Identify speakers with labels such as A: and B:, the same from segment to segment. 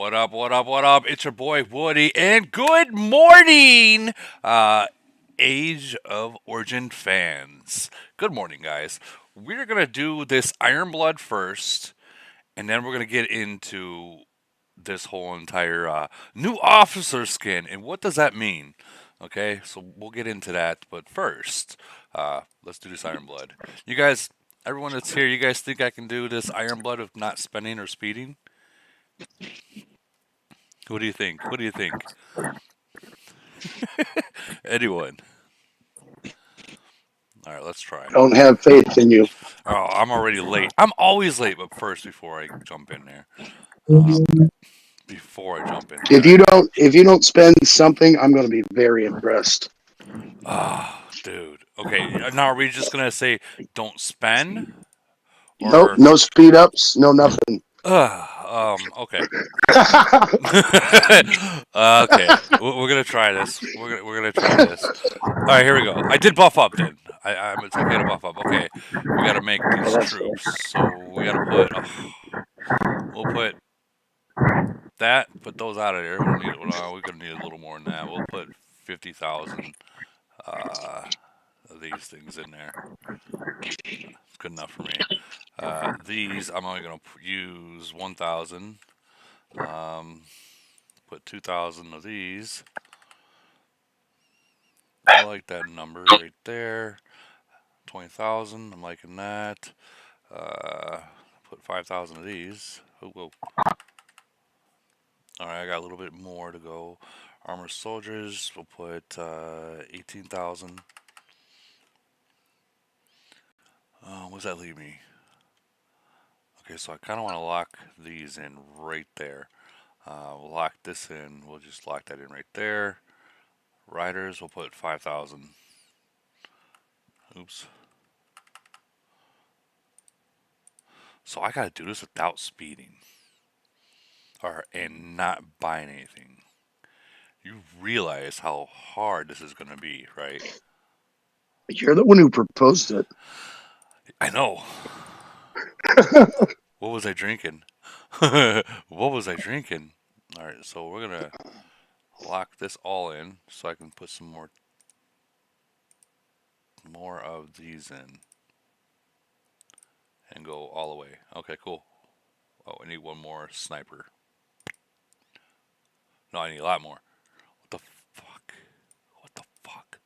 A: What up, what up, what up? It's your boy Woody, and good morning, Age of Origin fans. Good morning, guys. We're going to do this Iron Blood first, and then we're going to get into this whole entire new officer skin. And what does that mean? Okay, so we'll get into that. But first, let's do this Iron Blood. You guys, everyone that's here, you guys think I can do this Iron Blood with not spinning or speeding? What do you think? What do you think? Anyone? All right, let's try.
B: Don't have faith in you.
A: Oh, I'm already late. I'm always late, but first, before I jump in there, uh, before I jump in there,
B: If you don't spend something, I'm going to be very impressed.
A: dude. Okay, now are we just gonna say don't spend,
B: Nope,
A: or
B: no speed ups, no nothing.
A: okay. Okay, we're gonna try this. We're gonna try this. All right, here we go. I did buff up then. It's okay to buff up. Okay, we gotta make these
B: That's
A: troops. So we gotta put. We'll put that. Put those out of there. We don't need. We're gonna need a little more than that. We'll put 50,000 of these things in there. It's good enough for me. These I'm only gonna use 1,000. Put 2,000 of these. I like that number right there. 20,000. I'm liking that. Put 5,000 of these. Oh, whoa. All right, I got a little bit more to go. Armor soldiers. We'll put 18,000. What does that leave me? Okay, so I kind of want to lock these in right there. We'll lock this in. We'll just lock that in right there. Riders, we'll put 5,000. Oops. So I gotta do this without speeding, and not buying anything. You realize how hard this is gonna be, right?
B: You're the one who proposed it.
A: I know. What was I drinking? What was I drinking? All right, so we're gonna lock this all in so I can put some more of these in and go all the way. Okay, cool. Oh, I need one more sniper. No, I need a lot more. What the fuck? What the fuck?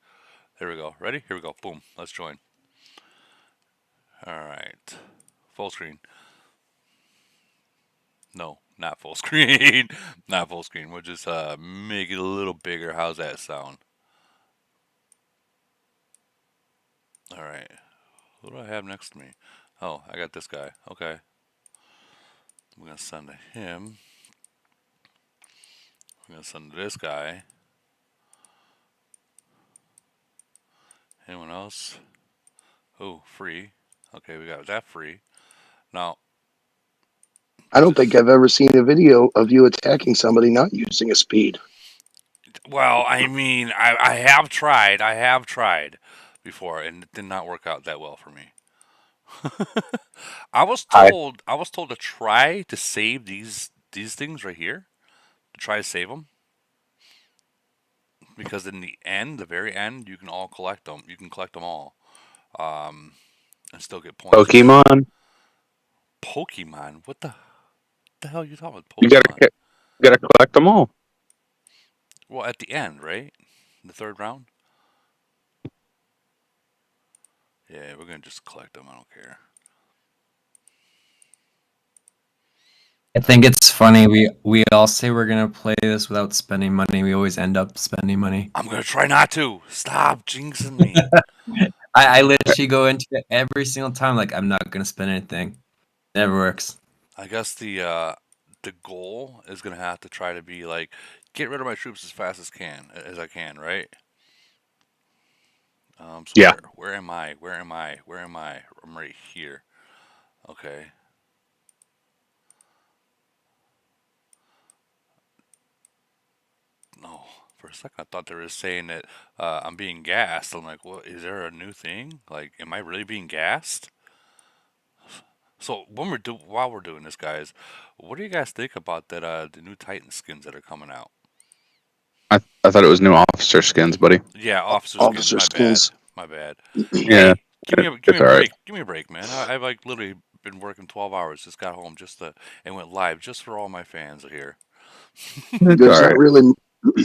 A: There we go. Ready? Here we go. Boom. Let's join. Alright. Full screen. No, not full screen. Not full screen. We'll just make it a little bigger. How's that sound? Alright. Who do I have next to me? Oh, I got this guy. Okay. I'm going to send to him. I'm going to send to this guy. Anyone else? Oh, free. Okay, we got that free. Now,
B: I don't think I've ever seen a video of you attacking somebody not using a speed.
A: well, I mean, I have tried. I have tried before, and it did not work out that well for me. I was told to try to save these things right here. To try to save them because in the end, the very end, you can all collect them. You can collect them all, and still get points.
C: Pokemon.
A: Pokemon? What the hell are you talking about?
C: You gotta
A: Pokemon?
C: you gotta collect them all.
A: Well, at the end, right? The third round. Yeah, we're gonna just collect them. I don't care.
D: I think it's funny. We all say we're gonna play this without spending money. We always end up spending money.
A: I'm gonna try not to. Stop jinxing me.
D: I literally go into it every single time like I'm not gonna spend anything. Never works.
A: I guess the goal is gonna have to try to be like get rid of my troops as fast as I can, right? So
C: Yeah.
A: where am I? Where am I? Where am I? I'm right here. Okay. No, for a second I thought they were saying that I'm being gassed. I'm like, what? Is there a new thing? Like, am I really being gassed? So while we're doing this, guys, what do you guys think about that? The new Titan skins that are coming out.
C: I thought it was new officer skins, buddy.
A: Yeah, officer skins.
B: Officer
A: My bad.
B: skins.
A: My bad.
C: Yeah,
A: Hey, give me
C: it's
A: a
C: all right.
A: break. Give me a break, man. I've like literally been working 12 hours. Just got home and went live just for all my fans here.
C: It's
B: There's
C: all
B: not
C: right.
B: really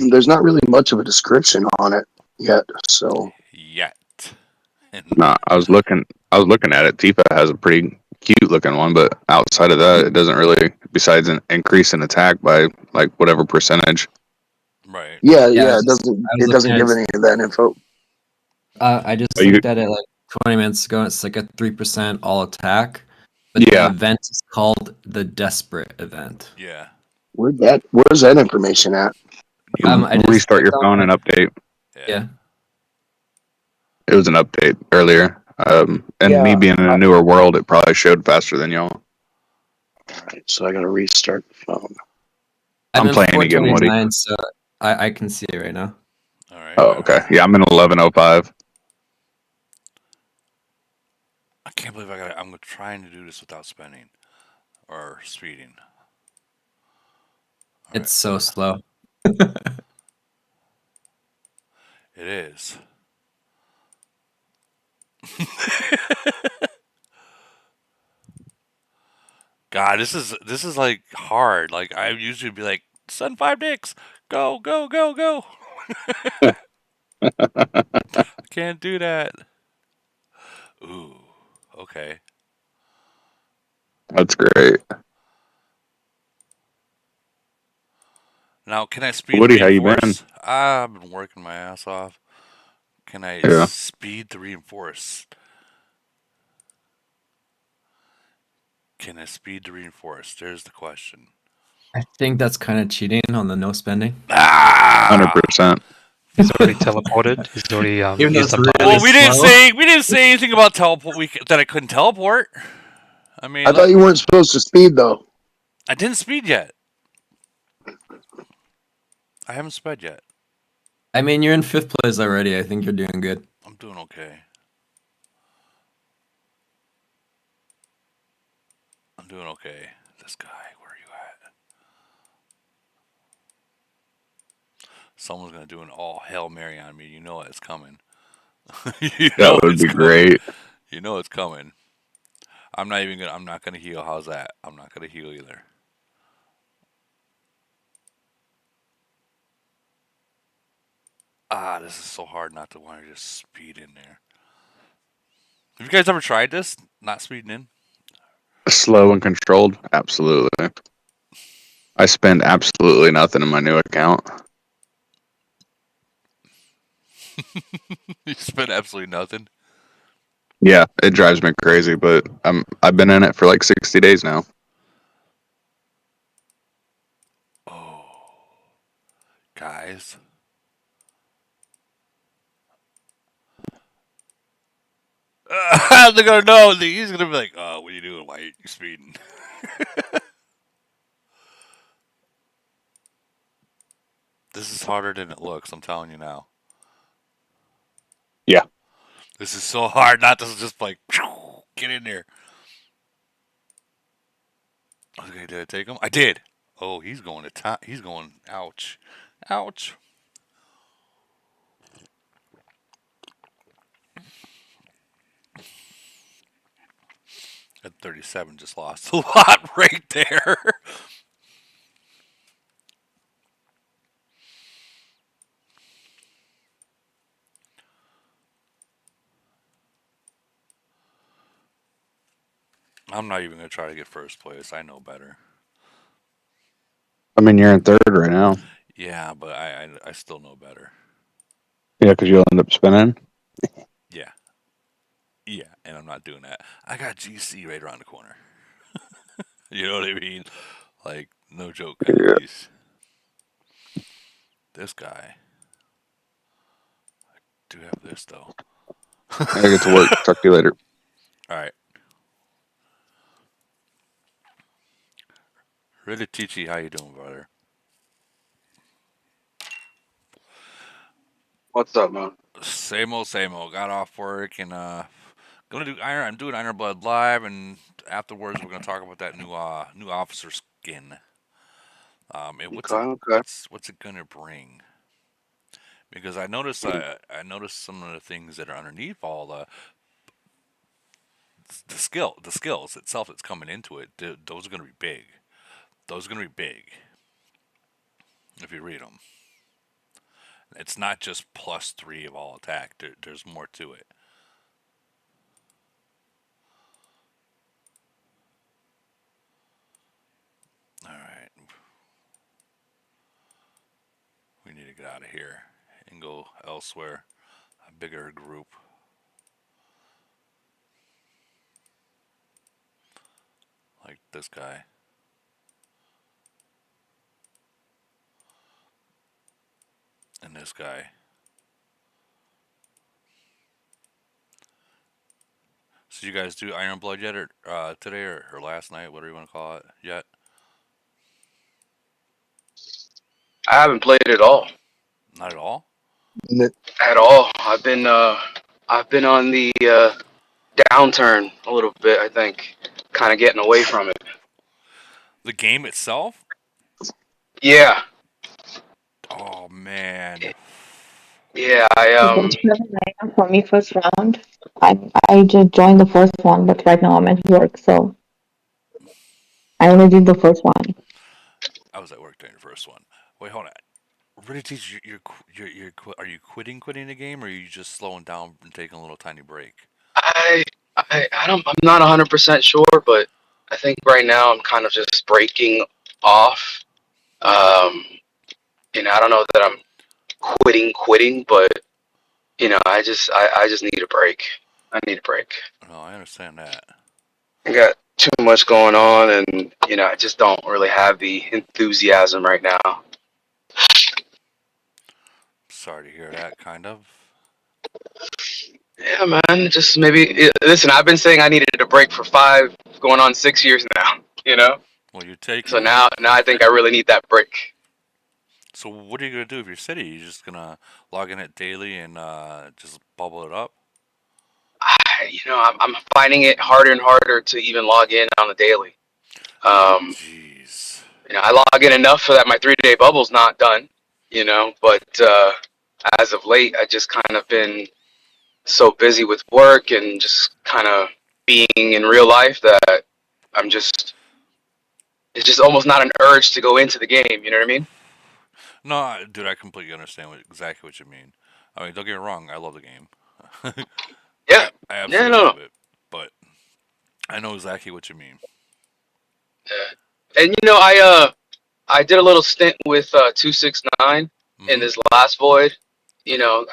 B: there's not really much of a description on it yet. So
A: Yet. And
C: Nah, I was looking at it. Tifa has a pretty cute looking one, but outside of that, it doesn't really. Besides an increase in attack by like whatever percentage.
A: right.
B: yeah,
D: Yeah,
B: yeah,
D: I was
B: it
D: looking
B: doesn't
D: at
B: give
D: it.
B: any of that info.
D: I just
C: Oh, you,
D: looked at it like 20 minutes ago. It's like a 3% all attack, but the
C: yeah,
D: event is called the Desperate event.
A: Yeah.
B: Where's that information at?
A: You gotta.
D: I just
C: restart your
D: clicked on
C: phone
D: it.
C: and update.
A: Yeah.
D: Yeah,
C: It was an update earlier. And me
B: Yeah.
C: being in a newer world, it probably showed faster than y'all.
B: All right, so I gotta restart the phone.
D: I'm
C: I'm
D: in
C: playing again, Woody.
D: 429, so I can see it right now.
A: All right.
C: Oh, okay. Yeah, I'm in 1105.
A: I can't believe I'm trying to do this without spending or speeding. All right.
D: It's so slow.
A: It is. God, this is like hard. Like I usually be like, "Send 5 dicks, go, go, go, go." I can't do that. Ooh, okay.
C: That's great.
A: Now, can I speed the
C: Woody, how you been?
A: reinforce? I've been working my ass off. Can I
C: Yeah.
A: speed the reinforce? Can I speed the reinforce? There's the question.
D: I think that's kind of cheating on the no spending.
A: Ah!
C: 100%.
E: He's already teleported. He's already
D: Even though
E: used
D: it's
E: up
D: really
A: Well,
E: Titan.
D: slow.
A: we didn't say anything about teleport. That I couldn't teleport. I mean,
B: I thought you weren't supposed to speed though.
A: I didn't speed yet. I haven't sped yet.
D: I mean, you're in 5th place already. I think you're doing good.
A: I'm doing okay. I'm doing okay. This guy, where are you at? Someone's gonna do an all Hail Mary on me. You know it's coming. you
C: That
A: know
C: would
A: it's
C: be
A: coming.
C: great.
A: You know it's coming. I'm not gonna heal. How's that? I'm not gonna heal either. Ah, this is so hard not to want to just speed in there. Have you guys ever tried this? Not speeding in?
C: Slow and controlled. Absolutely. I spend absolutely nothing in my new account.
A: You spend absolutely nothing.
C: Yeah, it drives me crazy, but I've been in it for like 60 days now.
A: Oh, guys. They're gonna know. He's gonna be like, "Oh, what are you doing? Why are you speeding?" This is harder than it looks. I'm telling you now.
C: Yeah.
A: This is so hard not to just like get in there. Okay, did I take him? I did. Oh, he's going to top. He's going. Ouch, ouch. At 37, just lost a lot right there. I'm not even gonna try to get first place. I know better.
C: I mean, you're in third right now.
A: Yeah, but I still know better.
C: Yeah, because you'll end up spinning.
A: Yeah, yeah, and I'm not doing that. I got GC right around the corner. You know what I mean? Like no joke kind of
C: Yeah.
A: these. This guy. Do have this though.
C: I gotta get to work. Talk to you later.
A: All right, Riditichi, how you doing, brother?
F: What's up, man?
A: Same old, same old. Got off work and I'm doing Iron Blood live, and afterwards we're gonna talk about that new officer skin. And
B: Okay, okay.
A: what's it gonna bring? Because I noticed some of the things that are underneath all the skills itself that's coming into it. Those are gonna be big. Those are gonna be big if you read them. It's not just +3 of all attack. There's more to it. All right, we need to get out of here and go elsewhere. A bigger group. Like this guy. And this guy. So you guys do Iron Blood yet, or today, or last night, whatever you want to call it, yet?
F: I haven't played at all.
A: Not at all.
F: At all. I've been on the downturn a little bit, I think. Kind of getting away from it.
A: The game itself.
F: Yeah.
A: Oh man.
F: Yeah,
G: It was 7 a.m. for me first round. I just joined the first one, but right now I'm at work, so I only did the first one.
A: I was at work during the first one. Wait, hold on. Really, teach are you quitting the game, or are you just slowing down and taking a little tiny break?
F: I'm not 100% sure, but I think right now I'm kind of just breaking off. Um, I don't know that I'm quitting, but I just need a break. I need a break.
A: No, I understand that.
F: I got too much going on, and I just don't really have the enthusiasm right now.
A: Sorry to hear that. Kind of.
F: Yeah, man. Just maybe listen. I've been saying I needed a break for going on 6 years now.
A: Well, you're taking
F: So
A: it.
F: now I think I really need that break.
A: So what are you gonna do if you're city? You just gonna log in it daily and just bubble it up?
F: I'm finding it harder and harder to even log in on the daily.
A: Jeez.
F: I log in enough so that my 3-day bubble's not done. But as of late, I just kind of been so busy with work and just kind of being in real life that I'm just it's just almost not an urge to go into the game. You know what I mean?
A: No, dude, I completely understand exactly what you mean. I mean, don't get me wrong. I love the game.
F: Yeah.
A: I
F: Yeah.
A: absolutely
F: No.
A: love it. But I know exactly what you mean.
F: Yeah. And I did a little stint with 269 in this last void. I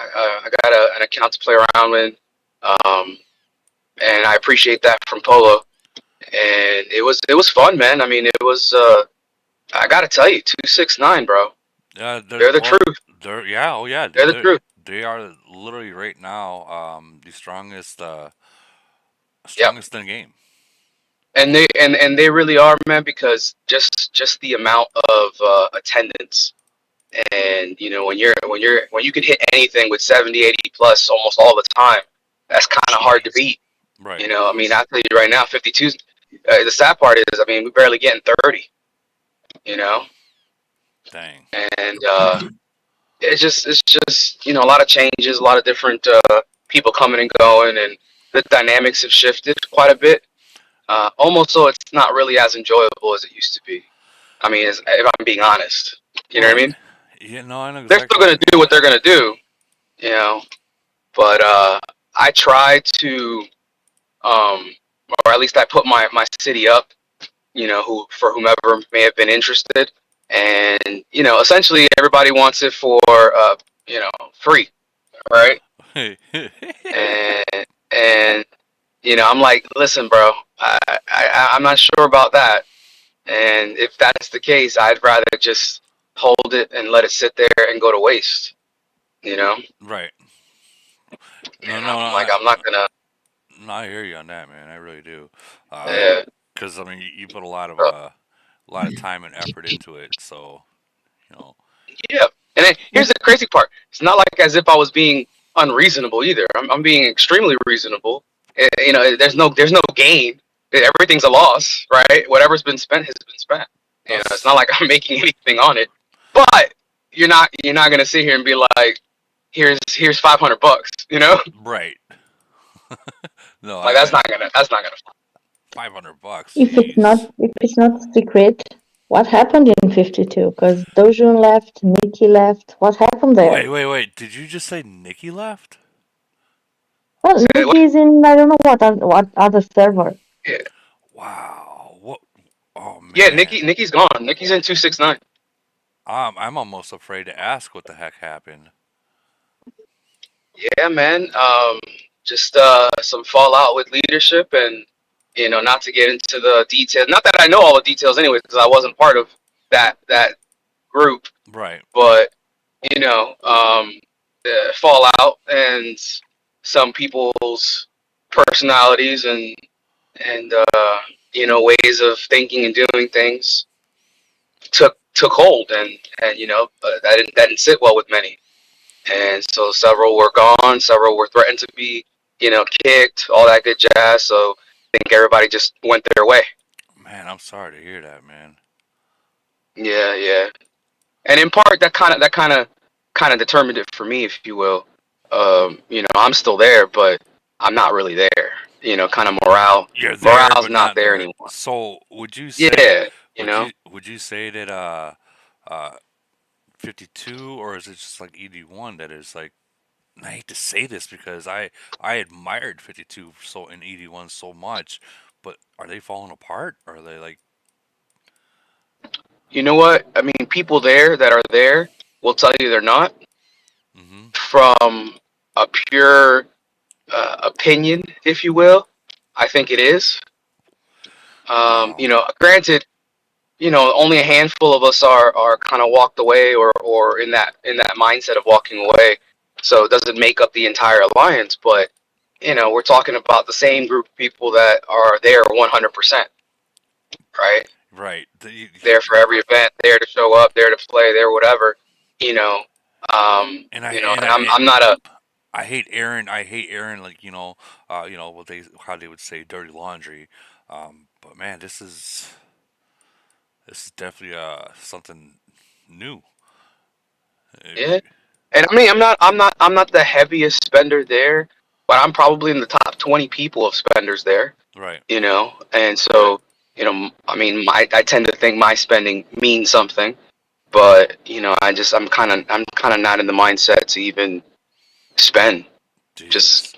F: got an account to play around with, and I appreciate that from Polo. And it was fun, man. I mean, it was. I gotta tell you, 269, bro.
A: Yeah,
F: They're the truth.
A: Dude,
F: They're the truth.
A: they are literally right now the strongest
F: Yep.
A: strongest in the game.
F: And they really are, man, because just the amount of attendance, and when you can hit anything with 70, 80 plus almost all the time, that's kind of hard to beat.
A: Right.
F: I mean, I'll tell you right now, 52. The sad part is, I mean, we're barely getting 30.
A: Dang.
F: And it's just a lot of changes, a lot of different people coming and going, and the dynamics have shifted quite a bit. Almost so it's not really as enjoyable as it used to be. I mean, if I'm being honest, you know what I mean?
A: Yeah, no, I know
F: They're
A: exactly.
F: still going to do what they're going to do, but I try to, or at least I put my city up, for whomever may have been interested. And, essentially everybody wants it for, free, right? and I'm like, listen, bro, I'm not sure about that. And if that's the case, I'd rather just hold it and let it sit there and go to waste,
A: Right.
F: I'm not gonna.
A: No, I hear you on that, man. I really do.
F: Yeah.
A: Because I mean, you put a lot
F: Bro.
A: of time and effort into it, so you know.
F: Yeah. And then here's the crazy part. It's not like as if I was being unreasonable either. I'm being extremely reasonable. There's no gain. Everything's a loss, right? Whatever's been spent has been spent. It's not like I'm making anything on it. But you're not gonna sit here and be like, here's $500.
A: Right. No,
F: Like that's not gonna fly.
A: $500.
G: If it's not
A: Jeez.
G: if it's not secret, what happened in 52? Because Dojun left, Nikki left. What happened there?
A: Wait. Did you just say Nikki left?
G: Well,
F: Say what?
G: Nikki is in I don't know what other server.
F: Yeah,
A: Wow. What? Oh
F: yeah.
A: man.
F: Nikki's gone. Nikki's in 269.
A: I'm almost afraid to ask what the heck happened.
F: Yeah, man. Just some fallout with leadership, and not to get into the details. Not that I know all the details anyway, because I wasn't part of that group.
A: Right.
F: But the fallout and some people's personalities and ways of thinking and doing things took hold, and that didn't sit well with many. And so several were gone, several were threatened to be, kicked, all that good jazz. So I think everybody just went their way.
A: Man, I'm sorry to hear that, man.
F: Yeah, yeah. And in part, that kind of determined it for me, if you will. I'm still there, but I'm not really there. Kind of
A: You're there,
F: morale's
A: but
F: not
A: not
F: there
A: there.
F: anymore.
A: So, would you say,
F: Yeah,
A: would you say that uh 52, or is it just like ED1 that is like, and I hate to say this because I admired 52 so in ED1 so much, but are they falling apart? Or are they like,
F: you know what? I mean, people there that are there will tell you they're not.
A: mm-hmm.
F: From a pure opinion, if you will, I think it is.
A: Wow.
F: Granted, only a handful of us are kind of walked away or in that mindset of walking away. So it doesn't make up the entire alliance, but we're talking about the same group of people that are there 100%, right?
A: Right.
F: There for every event, there to show up, there to play, there whatever. You know,
A: and I
F: and I'm not a
A: I hate Aaron. I hate Aaron. Like what they how they would say dirty laundry. But man, this is definitely something new. If
F: yeah. And I mean, I'm not the heaviest spender there, but I'm probably in the top 20 people of spenders there.
A: right.
F: And so I mean, I tend to think my spending means something, but I'm kind of not in the mindset to even spend. Just
A: Jesus.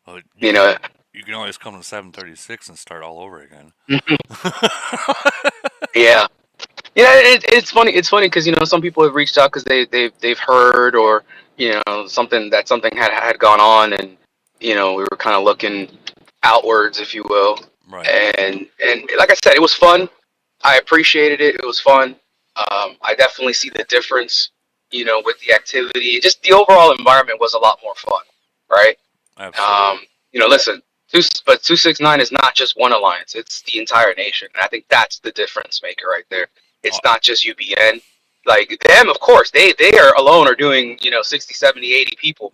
A: Well,
F: you know,
A: you can always come to 736 and start all over again.
F: yeah. It's funny. It's funny because some people have reached out because they've heard or something had gone on, and we were kind of looking outwards, if you will.
A: Right.
F: And like I said, it was fun. I appreciated it. It was fun. I definitely see the difference, with the activity. Just the overall environment was a lot more fun, right?
A: Absolutely.
F: Listen, but 269 is not just one alliance; it's the entire nation, and I think that's the difference maker right there.
A: Oh,
F: It's not just UBN. Like them, of course, they are alone are doing 60, 70, 80 people,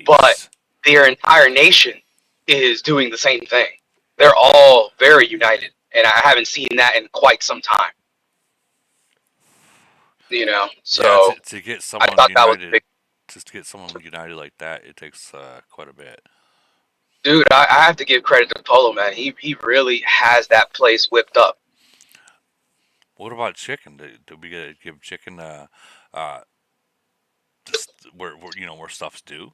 F: but
A: jeez.
F: their entire nation is doing the same thing. They're all very united, and I haven't seen that in quite some time.
A: Yeah,
F: So
A: to get
F: I
A: someone
F: thought that was
A: united,
F: big.
A: just to get someone united like that, it takes quite a bit.
F: Dude, I have to give credit to Polo, man. He really has that place whipped up.
A: What about chicken? Do we give chicken uh just where stuff's due?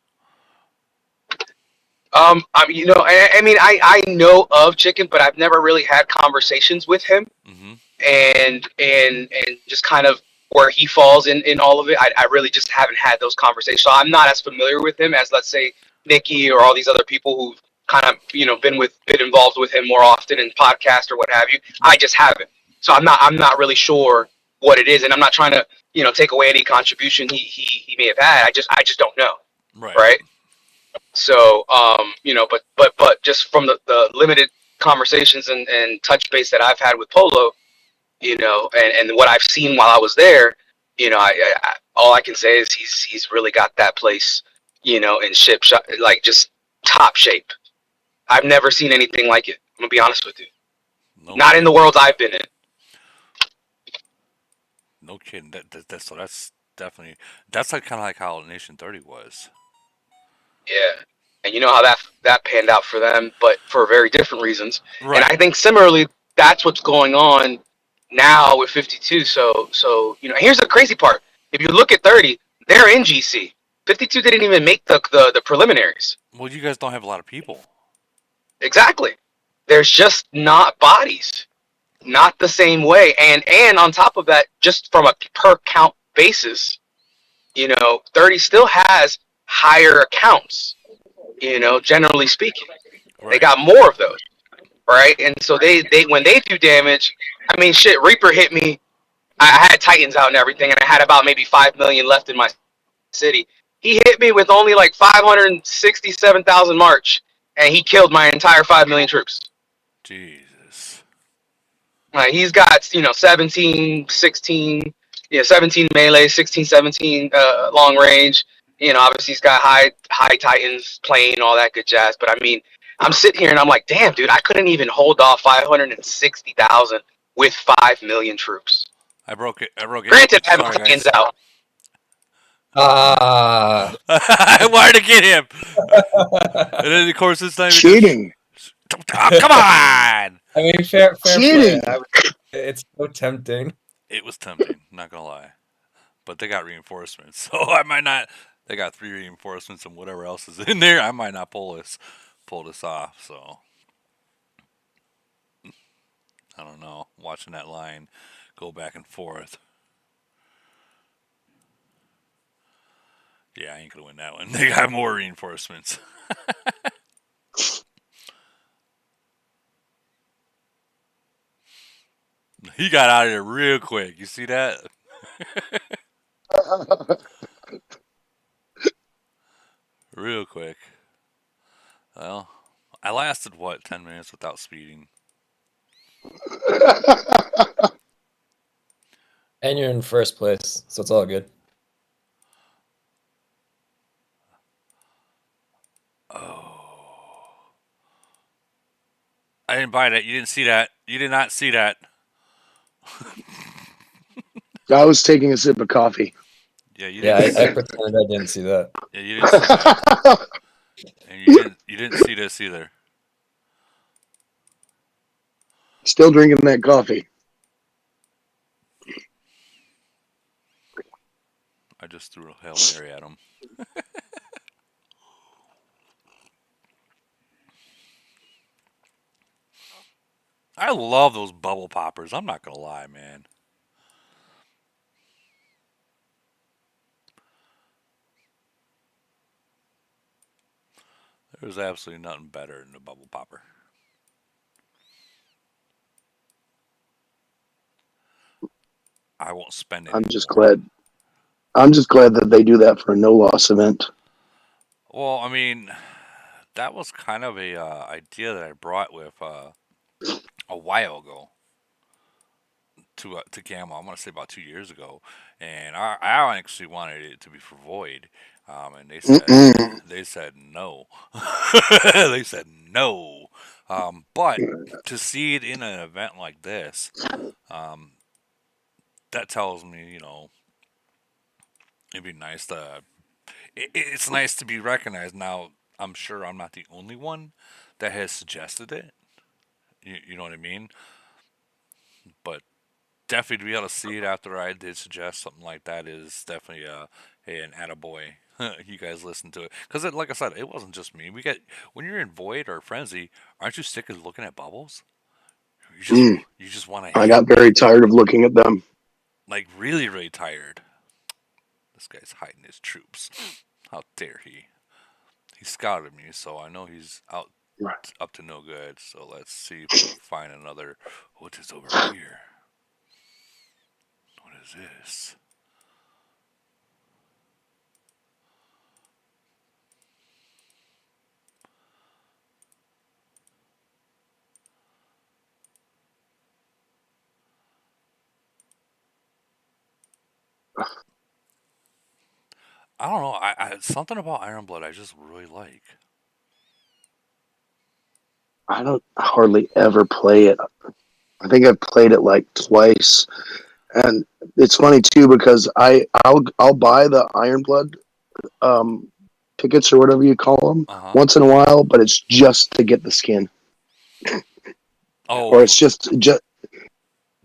F: I mean, I know of Chicken, but I've never really had conversations with him,
A: Mm-hmm.
F: and just kind of where he falls in all of it. I really just haven't had those conversations, so I'm not as familiar with him as, let's say, Nikki or all these other people who've kind of been involved with him more often in podcast or what have you. I just haven't, so I'm not really sure what it is, and I'm not trying to take away any contribution he may have had. I just don't know,
A: Right.
F: right? So, but just from the limited conversations and touch base that I've had with Polo, and what I've seen while I was there, all I can say is he's really got that place, in like just top shape. I've never seen anything like it. I'm gonna be honest with you.
A: No
F: Not in the
A: kidding.
F: worlds I've been in.
A: No kidding. That's definitely that's like kind of like how Nation 30 was.
F: Yeah, and you know how that panned out for them, but for very different reasons. And
A: Right.
F: I think similarly, that's what's going on now with 52. So here's the crazy part. If you look at 30, they're in GC. 52 didn't even make the preliminaries.
A: Well, you guys don't have a lot of people.
F: Exactly. There's just not bodies, not the same way. And on top of that, just from a per count basis, 30 still has higher accounts. Generally speaking, they
A: Right.
F: got more of those, right? And so they when they do damage, I mean, shit, Reaper hit me. I had Titans out and everything, and I had about maybe 5 million left in my city. He hit me with only like 567,000 March, and he killed my entire 5 million troops.
A: Jesus.
F: He's got 17, 16, 17 melee, 16, 17 long range. Obviously he's got high Titans playing all that good jazz. But I mean, I'm sitting here and I'm like, damn, dude, I couldn't even hold off 560,000 with 5 million troops.
A: I broke it. I broke it.
F: Granted, I have
A: Sorry,
F: Titans
A: guys.
F: out.
D: Ah.
A: I wanted to get him. And then, of course, this time he just.
B: Cheating.
A: Oh, come on!
D: I mean, fair play.
B: Cheating.
D: It's so tempting.
A: It was tempting, not gonna lie. But they got reinforcements, so I might not. They got 3 reinforcements and whatever else is in there. I might not pull this off. So I don't know. Watching that line go back and forth. Yeah, I ain't gonna win that one. They got more reinforcements. He got out of there real quick. You see that? Real quick. Well, I lasted what 10 minutes without speeding.
D: And you're in first place, so it's all good.
A: Oh, I didn't buy that. You didn't see that. You did not see that.
B: I was taking a sip of coffee.
A: Yeah, you
D: Yeah,
A: didn't
D: I
A: see.
D: pretended I didn't see that.
A: Yeah, you didn't see that, and you didn't see this either.
B: Still drinking that coffee.
A: I just threw a Hail Mary at him. I love those bubble poppers. I'm not gonna lie, man. There's absolutely nothing better than a bubble popper. I won't spend
B: I'm
A: any
B: just
A: more.
B: glad. I'm just glad that they do that for a no loss event.
A: Well, I mean, that was kind of a idea that I brought with a while ago to Gamma. I want to say about 2 years ago, and I actually wanted it to be for Void, and
B: Mm-mm.
A: they said no. They said no. But to see it in an event like this, um, that tells me, it'd be nice to. It's nice to be recognized. Now, I'm sure I'm not the only one that has suggested it. You know what I mean? But definitely to be able to see it after I did suggest something like that is definitely hey, an attaboy. You guys listen to it because, like I said, it wasn't just me. We get when you're in Void or Frenzy, aren't you sick of looking at bubbles? You just
B: Mm.
A: you just want to
B: I
A: hit
B: got very tired of looking at them.
A: like really really tired. This guy's hiding his troops. How dare he? He scouted me, so I know he's out up to no good. So let's see if we can find another. What is over here? What is this? I don't know. I something about Iron Blood I just really like.
B: I don't hardly ever play it. I think I've played it like twice, and it's funny too because I'll buy the Iron Blood um, tickets or whatever you call them
A: Uh huh.
B: once in a while, but it's just to get the skin, or
A: Oh,
B: it's just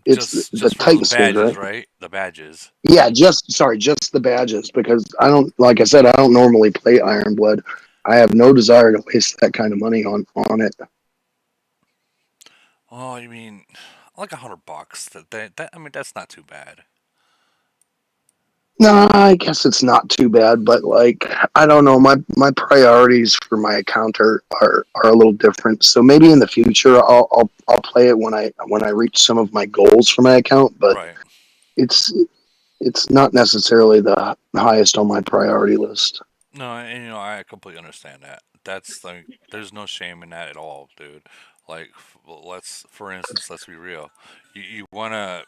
B: it's the
A: just for those
B: Titan skins,
A: badges,
B: right?
A: right? The badges.
B: Yeah, just the badges because I don't like I said I don't normally play Iron Blood. I have no desire to waste that kind of money on it.
A: Oh, you mean like $100? That I mean that's not too bad.
B: No, I guess it's not too bad, but like I don't know, my priorities for my account are a little different. So maybe in the future I'll play it when I reach some of my goals for my account, but
A: Right.
B: it's it's not necessarily the highest on my priority list.
A: No, and I completely understand that. That's like, there's no shame in that at all, dude. Like, for instance, let's be real. You wanna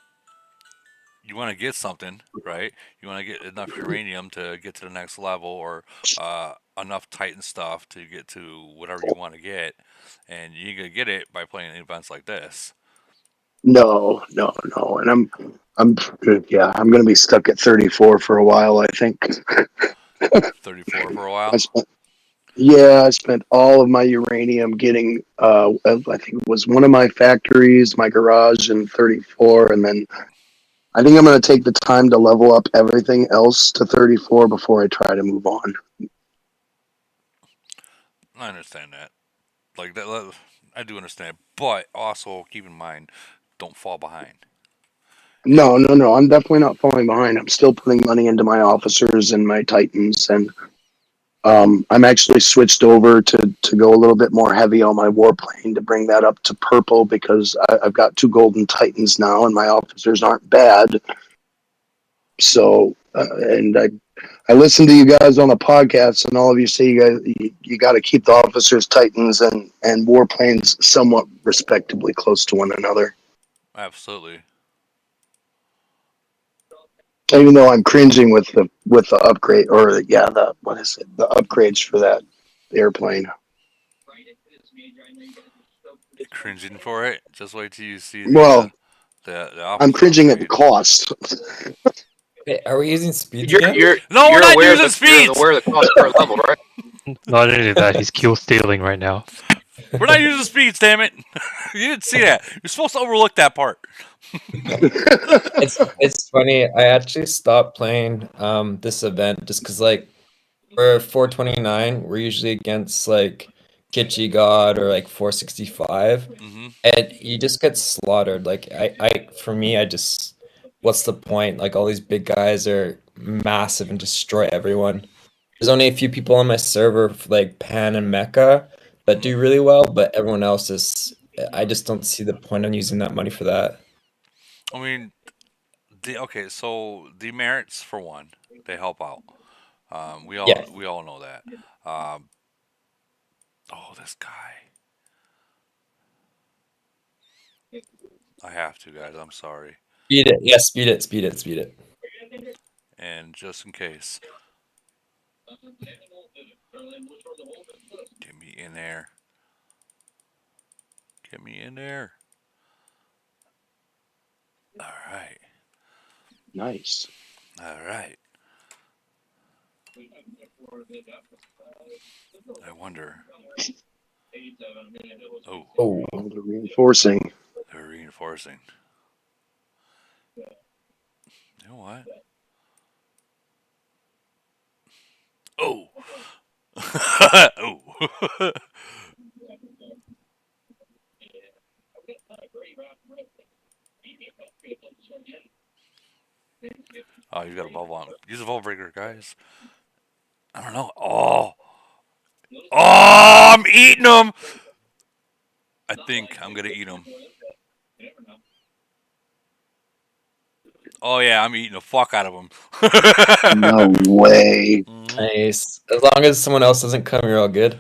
A: get something, right? You wanna get enough uranium to get to the next level, or enough Titan stuff to get to whatever you want to get, and you gonna get it by playing events like this.
B: No, no, no. And I'm yeah, I'm gonna be stuck at 34 for a while, I think.
A: 34 for a
B: I
A: while.
B: spent Yeah, I spent all of my uranium getting I think it was one of my factories, my garage in 34, and then I think I'm gonna take the time to level up everything else to 34 before I try to move on.
A: I understand that. Like that, I do understand, but also keep in mind, don't fall behind. It,
B: No, no, no. I'm definitely not falling behind. I'm still putting money into my officers and my titans, and I'm actually switched over to go a little bit more heavy on my warplane to bring that up to purple because I've got two golden titans now, and my officers aren't bad. So, and I listen to you guys on the podcast, and all of you say you got to keep the officers, titans, and warplanes somewhat respectably close to one another.
A: absolutely.
B: Even though I'm cringing with the upgrade or yeah the what is it the upgrades for that airplane.
A: You're cringing for it. Just wait till you see
B: Well,
A: the
B: I'm
A: opposite
B: cringing at the
A: upgrade.
B: cost.
D: Wait, are we using speeds
F: You're
D: again?
F: you're
A: No, we're
F: you're
A: not
F: aware of
A: using
F: the you're
A: speeds.
F: aware of the cost per level, right?
E: Not only that, he's kill stealing right now.
A: We're not using speeds. Damn it! You didn't see that. You're supposed to overlook that part.
D: It's funny. I actually stopped playing this event just because like for 429 we're usually against like Kitschy God or like 465,
A: Hmm.
D: and you just get slaughtered. Like I for me I just what's the point? Like all these big guys are massive and destroy everyone. There's only a few people on my server like Pan and Mecha that
A: Hmm.
D: do really well, but everyone else is I just don't see the point on using that money for that.
A: I mean, okay. So demerits for one, they help out.
D: Yeah.
A: We all know that. Um, oh, this guy. I have to, guys. I'm sorry.
D: Speed it. Yeah, speed it, speed it, speed it.
A: And just in case, get me in there. Get me in there. All right.
B: Nice.
A: All right. I wonder. Oh,
D: Oh,
B: Oh, the reinforcing.
A: they're reinforcing. You know what? Oh. Oh. Oh, you got a bubble on. Use a bubble breaker, guys. I don't know. Oh. Oh, I'm eating them. I think I'm gonna eat them. Oh yeah, I'm eating the fuck out of them.
B: No way.
A: Hmm.
D: nice. As long as someone else doesn't come, you're all good.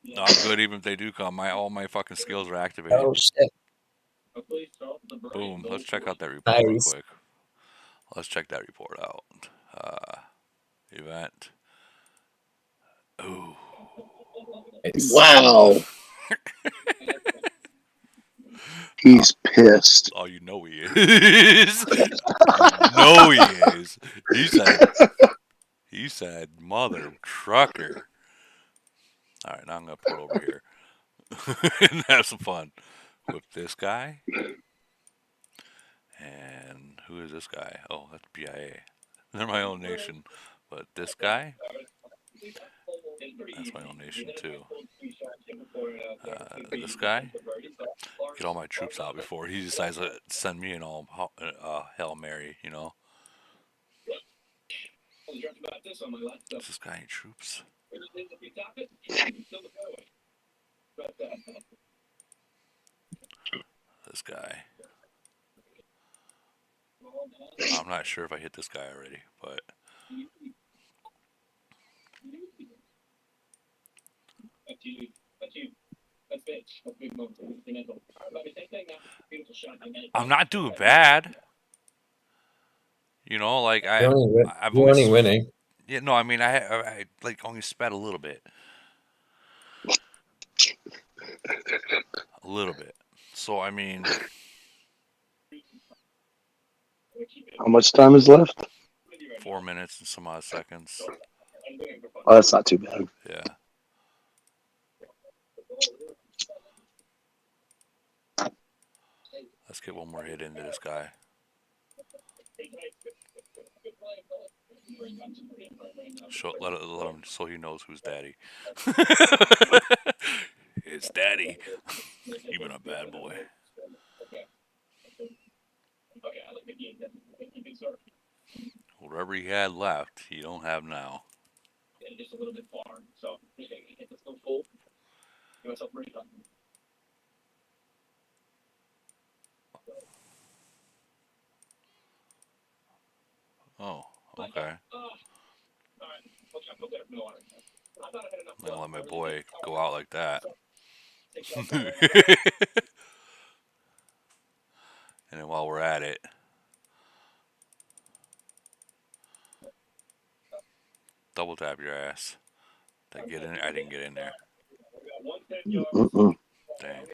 A: No, I'm good even if they do come. All my fucking skills are activated.
D: Oh shit.
A: Boom. Let's check out that report real
D: Nice.
A: quick. Let's check that report out. Uh, event. Ooh.
D: Nice.
B: Wow. He's pissed.
A: Oh, you know he is. You know he is. He said, mother trucker. All right, now I'm gonna put over here and have some fun with this guy. And who is this guy? Oh, that's BIA. They're my own nation. But this guy, that's my own nation too. This guy, get all my troops out before he decides to send me an all Hail Mary, you know? Is this guy any troops? This guy. I'm not sure if I hit this guy already, but I'm not doing bad. You know, like I've
D: You're
A: only
D: only winning.
A: yeah, no, I mean I like only sped a little bit. A little bit. So I mean,
B: How much time is left?
A: 4 minutes and some odd seconds.
B: Oh, that's not too bad.
A: Yeah. Let's get one more hit into this guy. Let him so he knows who's daddy. It's daddy. You've been a bad boy. Whatever he had left, he don't have now. Oh, okay. I'm gonna let my boy go out like that. And then while we're at it, double tap your ass. Did I get in? I didn't get in there.
B: Mm-mm.
A: Dang.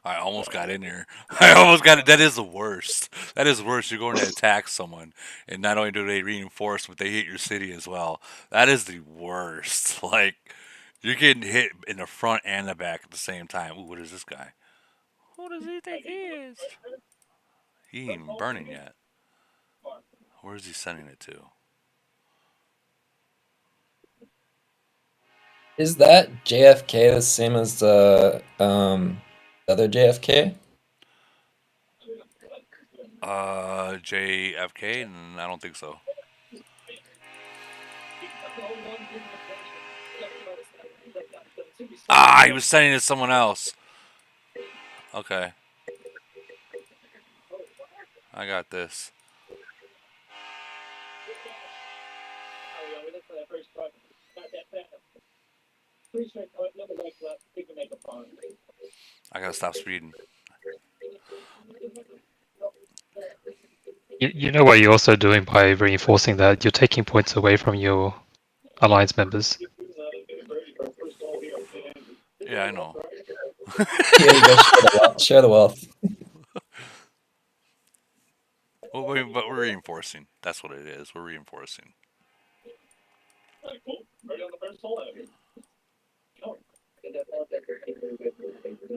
A: I almost got in there. I almost got it. That is the worst. That is worse. You're going to attack someone, and not only do they reinforce, but they hit your city as well. That is the worst. Like, you're getting hit in the front and the back at the same time. Ooh, what is this guy? Who does he think he is? He ain't even burning yet. Where is he sending it to?
D: Is that JFK the same as the other JFK?
A: JFK? I don't think so. Ah, he was sending it to someone else. Okay. I got this. I gotta stop speeding.
E: You know what you're also doing by reinforcing that? You're taking points away from your alliance members.
A: Yeah, I know.
D: Here you go, share the wealth. Share the wealth.
A: Well, but we're reinforcing. That's what it is. We're reinforcing.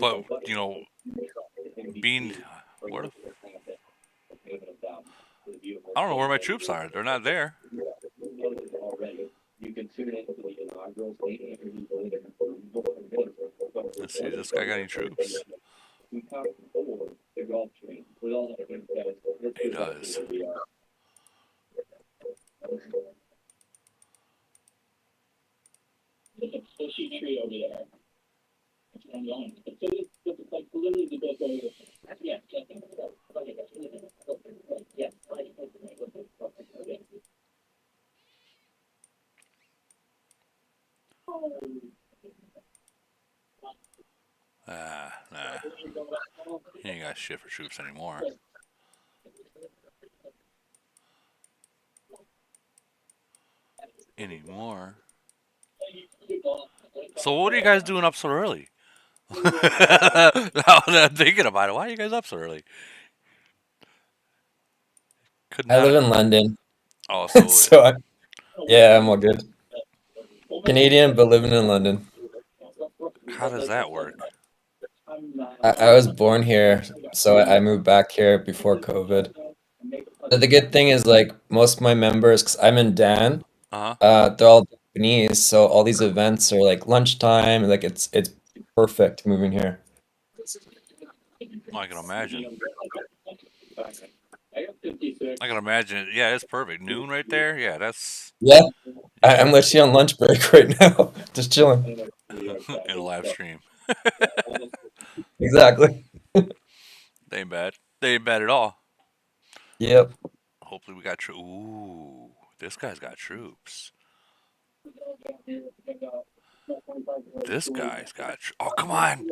A: But you know, being where I don't know where my troops are. They're not there. Let's see. Does this guy got any troops? He does. Nah. He ain't got shit for troops anymore. Anymore. So what are you guys doing up so early? Now that I'm thinking about it, why are you guys up so early? Could
D: I
A: not.
D: live in London,
A: Oh, so
D: so yeah, I'm all good. Canadian, but living in London.
A: how does that work?
D: I was born here, so I moved back here before COVID. But the good thing is like most of my members, because I'm in Dan,
A: Uh huh.
D: they're all Japanese, so all these events are like lunchtime, like it's perfect moving here.
A: I can imagine. I can imagine. Yeah, it's perfect. Noon right there. Yeah, that's
D: Yeah,
A: yeah.
D: I'm literally on lunch break right now, just chilling.
A: In a live stream.
D: Exactly.
A: They ain't bad. They ain't bad at all.
D: Yep.
A: Hopefully we got Ooh, this guy's got troops. This guy's got. Oh, come on!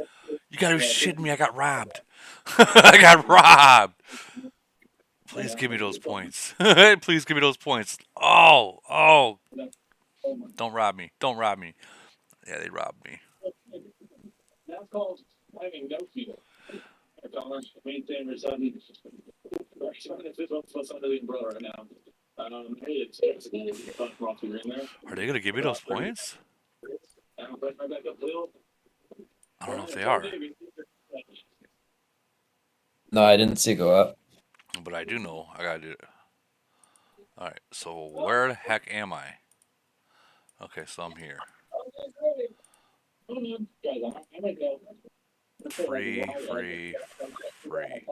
A: You gotta be shitting me! I got robbed. I got robbed. Please give me those points. Please give me those points. Oh, oh! Don't rob me! Don't rob me! Yeah, they robbed me. Are they gonna give me those points? I don't know if they are,
D: No, I didn't see go up.
A: but I do know I gotta do it. All right. So where the heck am I? Okay, so I'm here. Free, free, free.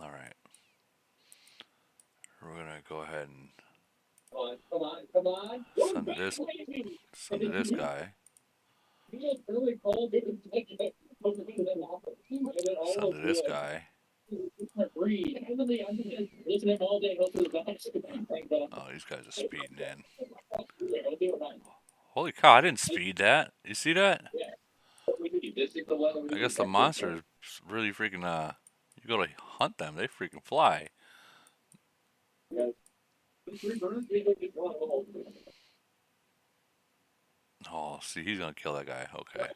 A: All right. We're gonna go ahead and send to this, send to this guy, send to this guy. Oh, these guys are speeding in. Holy cow! I didn't speed that. You see that? I guess the monsters really freaking. You go to hunt them, they freaking fly. Oh, see, he's gonna kill that guy. Okay.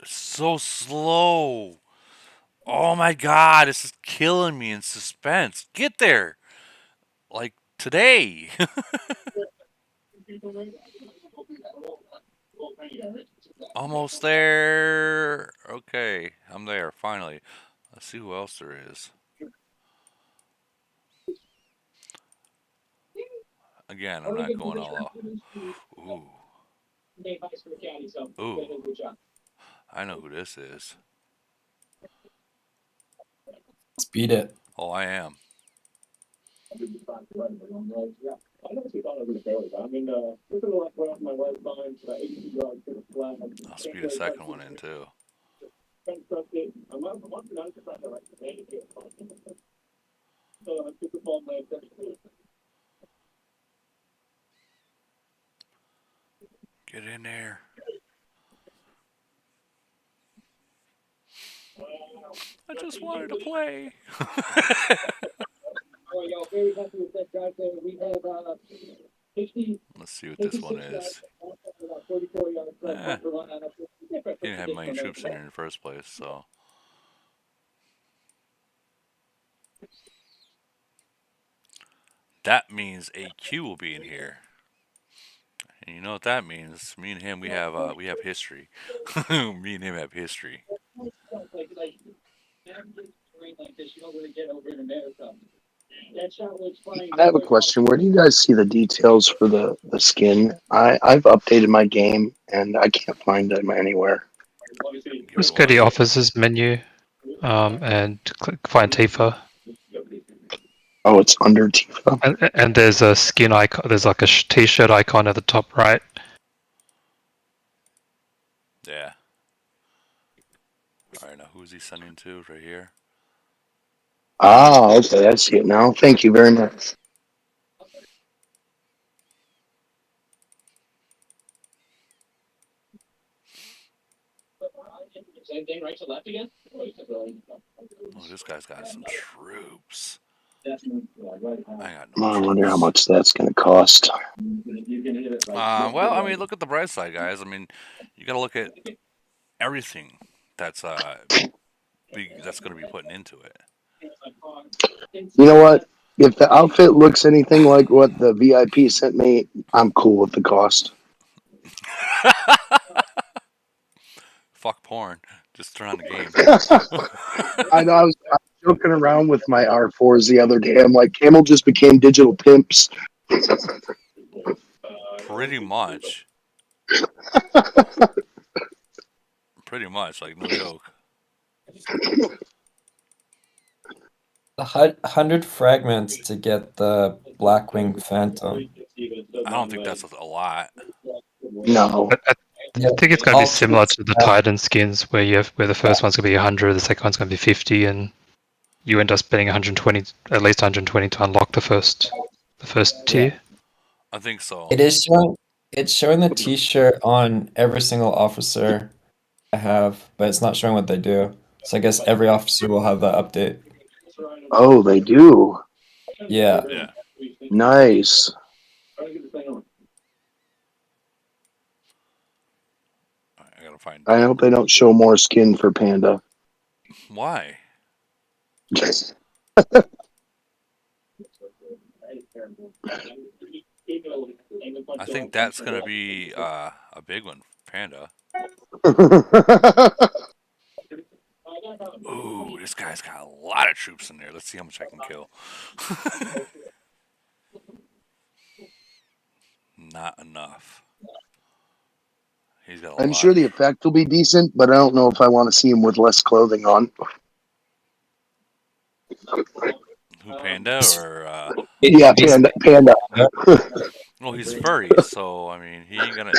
A: So slow. Oh my god, this is killing me in suspense. Get there. Like today. Almost there. Okay, I'm there finally. Let's see who else there is. Again, I'm not going all out. Ooh. Ooh. I know who this is.
D: Speed it.
A: Oh, I am. I'll speed a second one in too. Get in there. I just wanted to play. Let's see what this one is. He didn't have many troops in there in the first place, so. That means AQ will be in here. And you know what that means? Me and him, we have history. Me and him have history.
B: I have a question. Where do you guys see the details for the skin? I've updated my game and I can't find them anywhere.
A: Give me
E: Just go to
A: one
E: the
A: sec.
E: offices menu, and click find Tifa.
B: Oh, it's under Tifa.
E: And there's a skin icon. There's like a t-shirt icon at the top right.
A: Yeah. All right, now who's he sending to? Right here.
B: Ah, okay, I see it now. Thank you very much.
A: Oh, this guy's got some troops. I got no
B: I wonder how
A: troops.
B: much that's going to cost.
A: Well, I mean, look at the bright side, guys. I mean, you got to look at everything that's that's going to be putting into it.
B: You know what? If the outfit looks anything like what the VIP sent me, I'm cool with the cost.
A: Fuck porn. Just turn on the game.
B: I know I was joking around with my R4s the other day. I'm like, Camel just became digital pimps.
A: Pretty much. Pretty much, like no joke.
D: The 100 fragments to get the Blackwing Phantom.
A: I don't think that's a lot.
B: No.
E: I think it's going to be
D: All
E: similar
D: troops
E: to the
D: have-
E: Titan skins, where the first one's going to be 100, the second one's going to be 50, and you end up spending 120, at least 120 to unlock the first tier.
A: I think so.
D: It is showing. It's showing the T-shirt on every single officer I have, but it's not showing what they do. So I guess every officer will have that update.
B: Oh, they do.
D: Yeah.
A: Yeah.
B: Nice.
A: I gotta find.
B: I hope they don't show more skin for Panda.
A: Why? I think that's gonna be a big one, Panda. Ooh, this guy's got a lot of troops in there. Let's see how much I can kill. Not enough. He's got a
B: I'm
A: lot.
B: sure the effect will be decent, but I don't know if I want to see him with less clothing on.
A: Who, Panda or?
B: Yeah, Panda.
A: Well, he's furry, so I mean, he ain't gonna.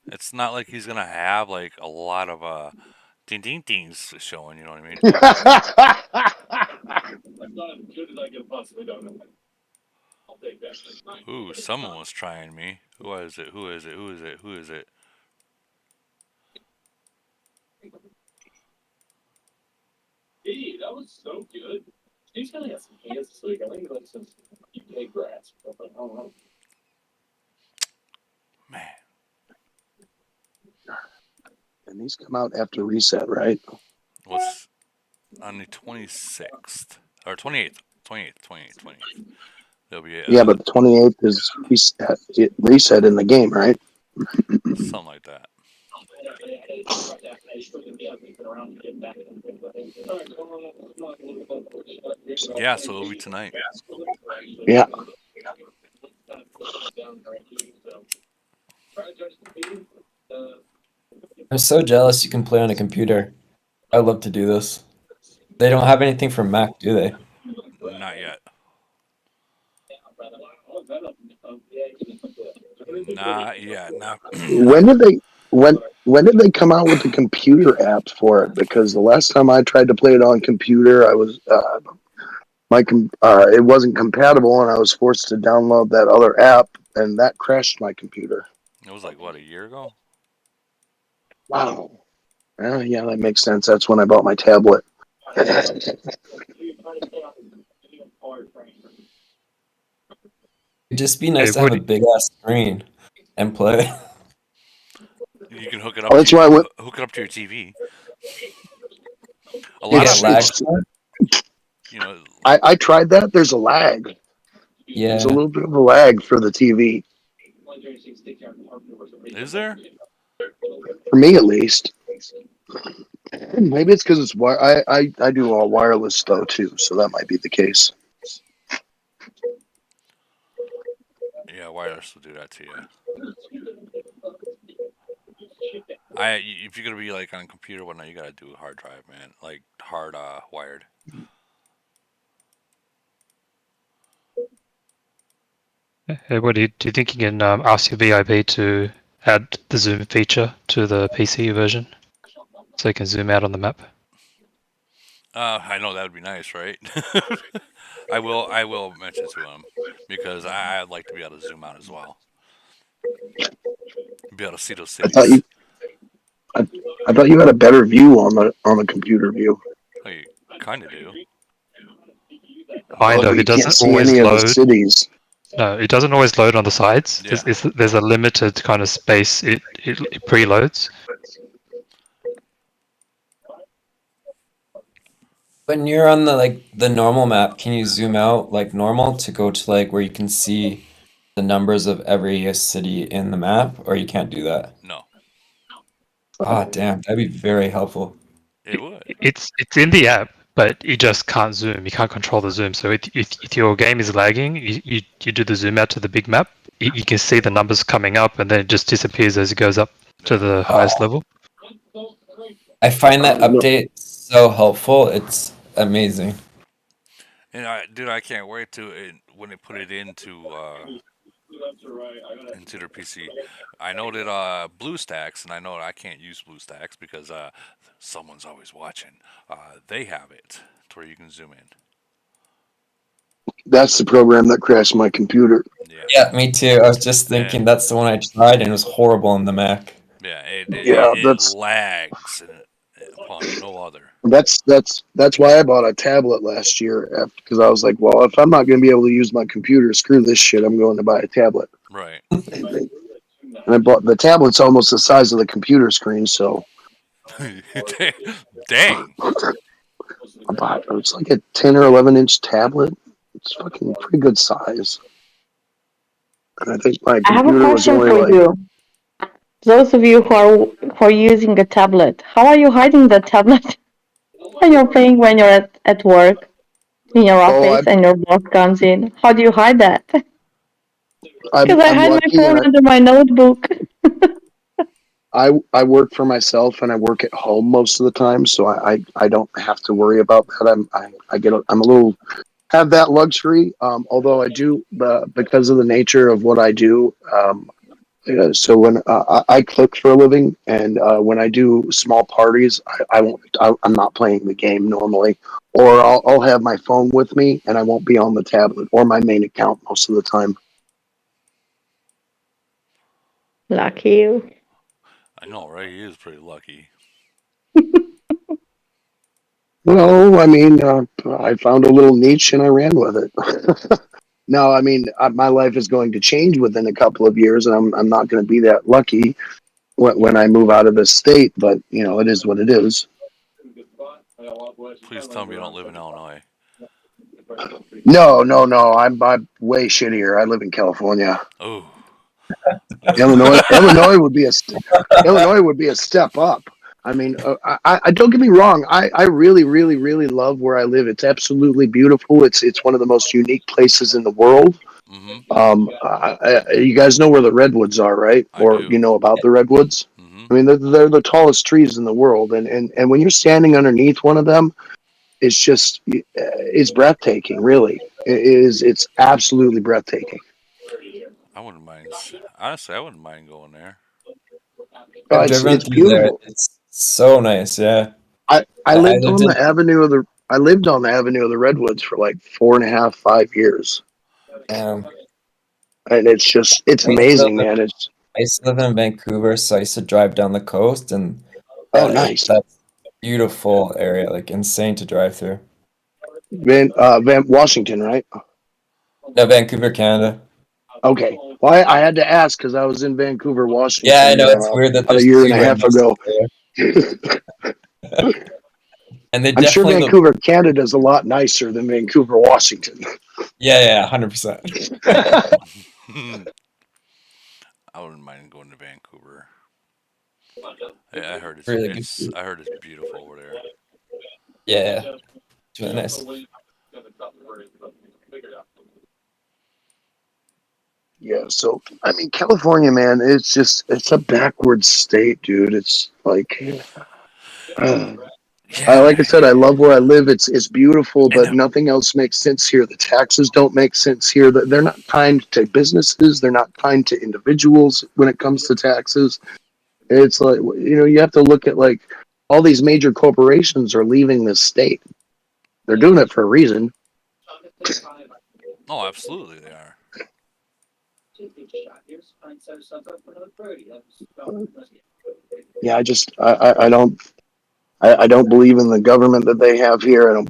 A: It's not like he's gonna have like a lot of ding ding dings showing. You know what I mean? Ooh, someone was trying me. Who is it? Who is it? Who is it? Who is it? Man,
B: And these come out after reset, right?
A: what's on the 26th or 28th? 28th, 28th, 28th. There'll be
B: Yeah, but the 28th is reset in the game, right?
A: something like that. Yeah, so it'll be tonight.
B: Yeah.
D: I'm so jealous you can play on a computer. I love to do this. They don't have anything for Mac, do they?
A: Not yet. Not yet. Not.
B: When did they when did they come out with the computer app for it? Because the last time I tried to play it on computer, I was it wasn't compatible, and I was forced to download that other app, and that crashed my computer.
A: It was like what, a year ago?
B: Wow. Yeah, that makes sense. That's when I bought my tablet.
D: It'd just be nice
E: Hey,
D: to have a
E: Woody,
D: big ass screen and play.
A: You can hook it
B: Oh,
A: up
B: that's why
A: hook it up to your TV. A
D: You
A: lot
D: get
A: of
D: lag.
A: you know.
B: I tried that. There's a lag. There's
D: Yeah.
B: a little bit of a lag for the TV,
A: Is there?
B: for me at least. Maybe it's because it's I do all wireless though too, so that might be the case.
A: Yeah, wireless will do that to you. If you're gonna be like on a computer, whatnot, you gotta do a hard drive, man. Like hard wired.
E: hey, Woody, do you think you can ask your VIB to add the zoom feature to the PC version so you can zoom out on the map?
A: I know that would be nice, right? I will mention to him because I'd like to be able to zoom out as well. Be able to see those
B: I thought
A: cities.
B: I thought you had a better view on the computer view.
A: Oh, you kind of do.
E: Kind
B: Oh,
E: of.
B: you
E: It
B: can't
E: doesn't
B: see
E: always
B: any of the
E: load.
B: cities.
E: No, it doesn't always load on the sides.
A: Yeah.
E: There's a limited kind of space it preloads.
D: When you're on the normal map, can you zoom out like normal to go to like where you can see the numbers of every city in the map, or you can't do that?
A: No,
D: Ah, damn, that'd be very helpful.
A: it would.
E: It's in the app, but you just can't zoom. You can't control the zoom. So if your game is lagging, you do the zoom out to the big map. You can see the numbers coming up, and then it just disappears as it goes up to
A: Yeah.
E: the highest level.
D: I find that
B: No,
D: update so helpful. It's amazing.
A: And dude, I can't wait to when they put it into their PC. I know that BlueStacks, and I know I can't use BlueStacks because someone's always watching. They have it to where you can zoom in.
B: that's the program that crashed my computer.
A: Yeah,
D: Yeah, me too. I was just
A: yeah,
D: thinking that's the one I tried and it was horrible on the Mac.
A: yeah.
B: Yeah,
A: It lags upon no other.
B: that's why I bought a tablet last year because I was like, well, if I'm not going to be able to use my computer, screw this shit. I'm going to buy a tablet.
A: Right.
B: And I bought the tablet's almost the size of the computer screen, so
A: Dang.
B: I bought it's like a 10 or 11-inch tablet. It's fucking pretty good size. And I think my
G: I have a
B: computer was
G: question
B: only
G: for
B: like,
G: you. Those of you who are using a tablet, how are you hiding the tablet when you're playing when you're at work in your
B: oh,
G: office and your boss comes in? How do you hide that? Because I
B: I'm
G: hide my
B: lucky, and
G: phone under my notebook.
B: I work for myself and I work at home most of the time, so I don't have to worry about that. I'm a little have that luxury. Although I do, because of the nature of what I do. So when I cook for a living, and when I do small parties, I won't. I'm not playing the game normally, or I'll have my phone with me, and I won't be on the tablet or my main account most of the time.
G: Lucky you.
A: I know, right? He is pretty lucky.
B: Well, I mean, I found a little niche and I ran with it. No, I mean, my life is going to change within a couple of years, and I'm not going to be that lucky when I move out of this state. But it is what it is.
A: Please tell me you don't live in Illinois.
B: No, no, no. I'm way shittier. I live in California.
A: Oh.
B: Illinois would be Illinois would be a step up. I mean, I don't get me wrong. I really, really, really love where I live. It's absolutely beautiful. It's one of the most unique places in the world.
A: Mm-hmm.
B: You guys know where the redwoods are, right?
A: I
B: Or
A: do.
B: you know about the redwoods?
A: Mm-hmm.
B: I mean, they're the tallest trees in the world, and when you're standing underneath one of them, it's breathtaking. Really, it's absolutely breathtaking.
A: I wouldn't mind. Honestly, I wouldn't mind going there.
D: I've driven
B: It's
D: through there.
B: beautiful.
D: It's so nice, yeah.
B: I
D: I
B: lived
D: lived
B: on
D: in
B: the avenue of the I lived on the avenue of the redwoods for like 4.5, 5 years,
D: um,
B: and it's
D: I used to
B: amazing,
D: live,
B: man. It's
D: I used to live in Vancouver, so I used to drive down the coast, and
B: oh nice.
D: that's beautiful area, like insane to drive through.
B: Van Washington, right?
D: No, Vancouver, Canada.
B: Okay. Well, I had to ask because I was in Vancouver,
D: Yeah, I
B: Washington,
D: know it's weird that
B: about a
D: there's
B: year and
D: two
B: a
D: right
B: half
D: next to
B: ago.
D: each other. And they
B: I'm sure
D: definitely look,
B: Vancouver, Canada is a lot nicer than Vancouver, Washington.
D: yeah, 100%.
A: I wouldn't mind going to Vancouver. I heard
D: Really good food.
A: I heard it's beautiful over there.
D: Yeah, it's really nice.
B: Yeah. So I mean, California, man, it's a backward state, dude. It's like. uh,
A: Yeah,
B: like I said, I love where I live. It's beautiful,
A: and
B: but nothing else makes sense here. The taxes don't make sense here. They're not kind to businesses. They're not kind to individuals when it comes to taxes. It's like you have to look at like all these major corporations are leaving this state. They're doing it for a reason.
A: oh, absolutely they are.
B: Yeah, I don't believe in the government that they have here.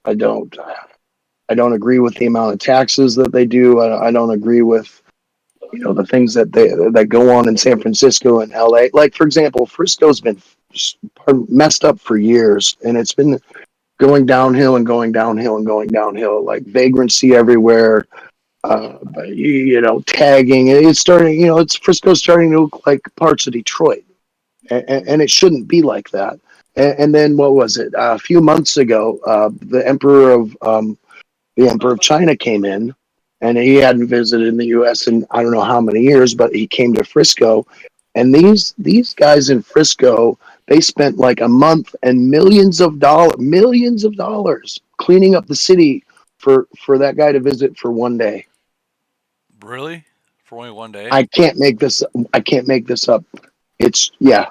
B: I don't I don't agree with the amount of taxes that they do. I don't agree with the things that go on in San Francisco and LA. Like for example, Frisco's been messed up for years, and it's been going downhill and going downhill and going downhill. Like vagrancy everywhere. Tagging. It's starting. It's Frisco's starting to look like parts of Detroit, and it shouldn't be like that. And then what was it? A few months ago, the Emperor of China came in, and he hadn't visited in the U.S. in I don't know how many years, but he came to Frisco, and these guys in Frisco, they spent like a month and millions of dollars cleaning up the city for that guy to visit for one day.
A: Really? For only one day?
B: I can't make this. I can't make this up. It's yeah.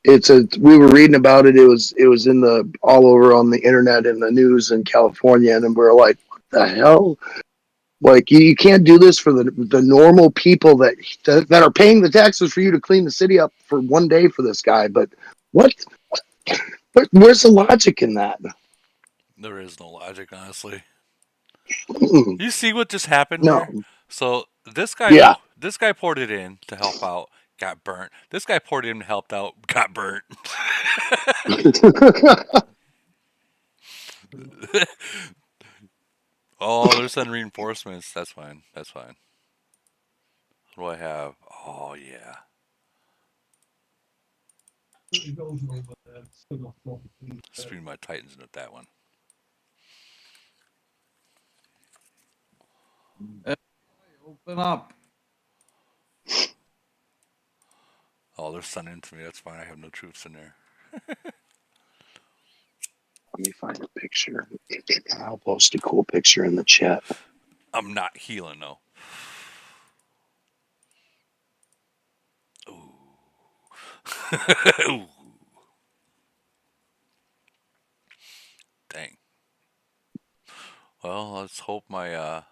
B: We were reading about it. It was in the all over on the internet and the news in California, and we're like, what the hell? Like you can't do this for the normal people that are paying the taxes for you to clean the city up for one day for this guy. But what? Where's the logic in that?
A: There is no logic, honestly.
B: Mm-mm.
A: You see what just happened
B: No.
A: there? So this guy,
B: Yeah.
A: this guy poured it in to help out, got burnt. This guy poured it in, helped out, got burnt. Oh, they're sending reinforcements. That's fine. That's fine. What do I have? Oh yeah. Speed my Titans into that one.
H: Open up.
A: Oh, they're sending it to me. That's fine. I have no troops in there.
B: Let me find a picture. I'll post a cool picture in the chat.
A: I'm not healing though. Ooh. Dang. Well, let's hope my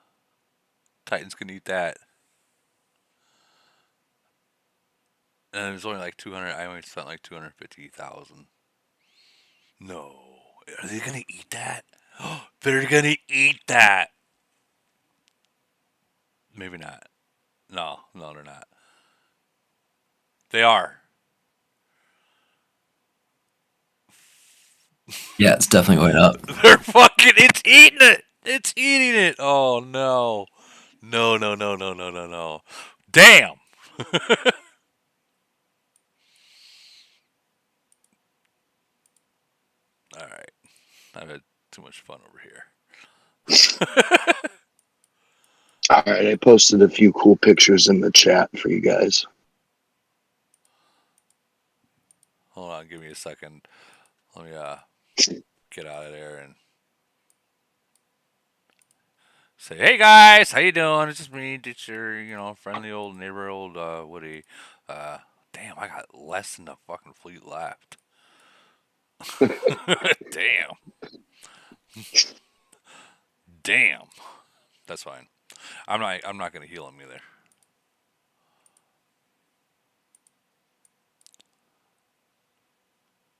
A: Titans can eat that. And it was only like 200. I only spent like 250,000. No. Are they gonna eat that? They're gonna eat that. Maybe not. No, no, they're not. They are.
I: Yeah, it's definitely going up.
A: They're fucking. It's eating it. It's eating it. Oh no. No, no, no, no, no, no, no. Damn. All right. I've had too much fun over here.
B: All right, I posted a few cool pictures in the chat for you guys.
A: Hold on. Give me a second. Let me get out of there and say, "Hey guys, how you doing? It's just me, it's your, friendly old neighbor, old Woody. Uh, damn, I got less than the fucking fleet left. Damn, damn. That's fine. I'm not gonna heal him either.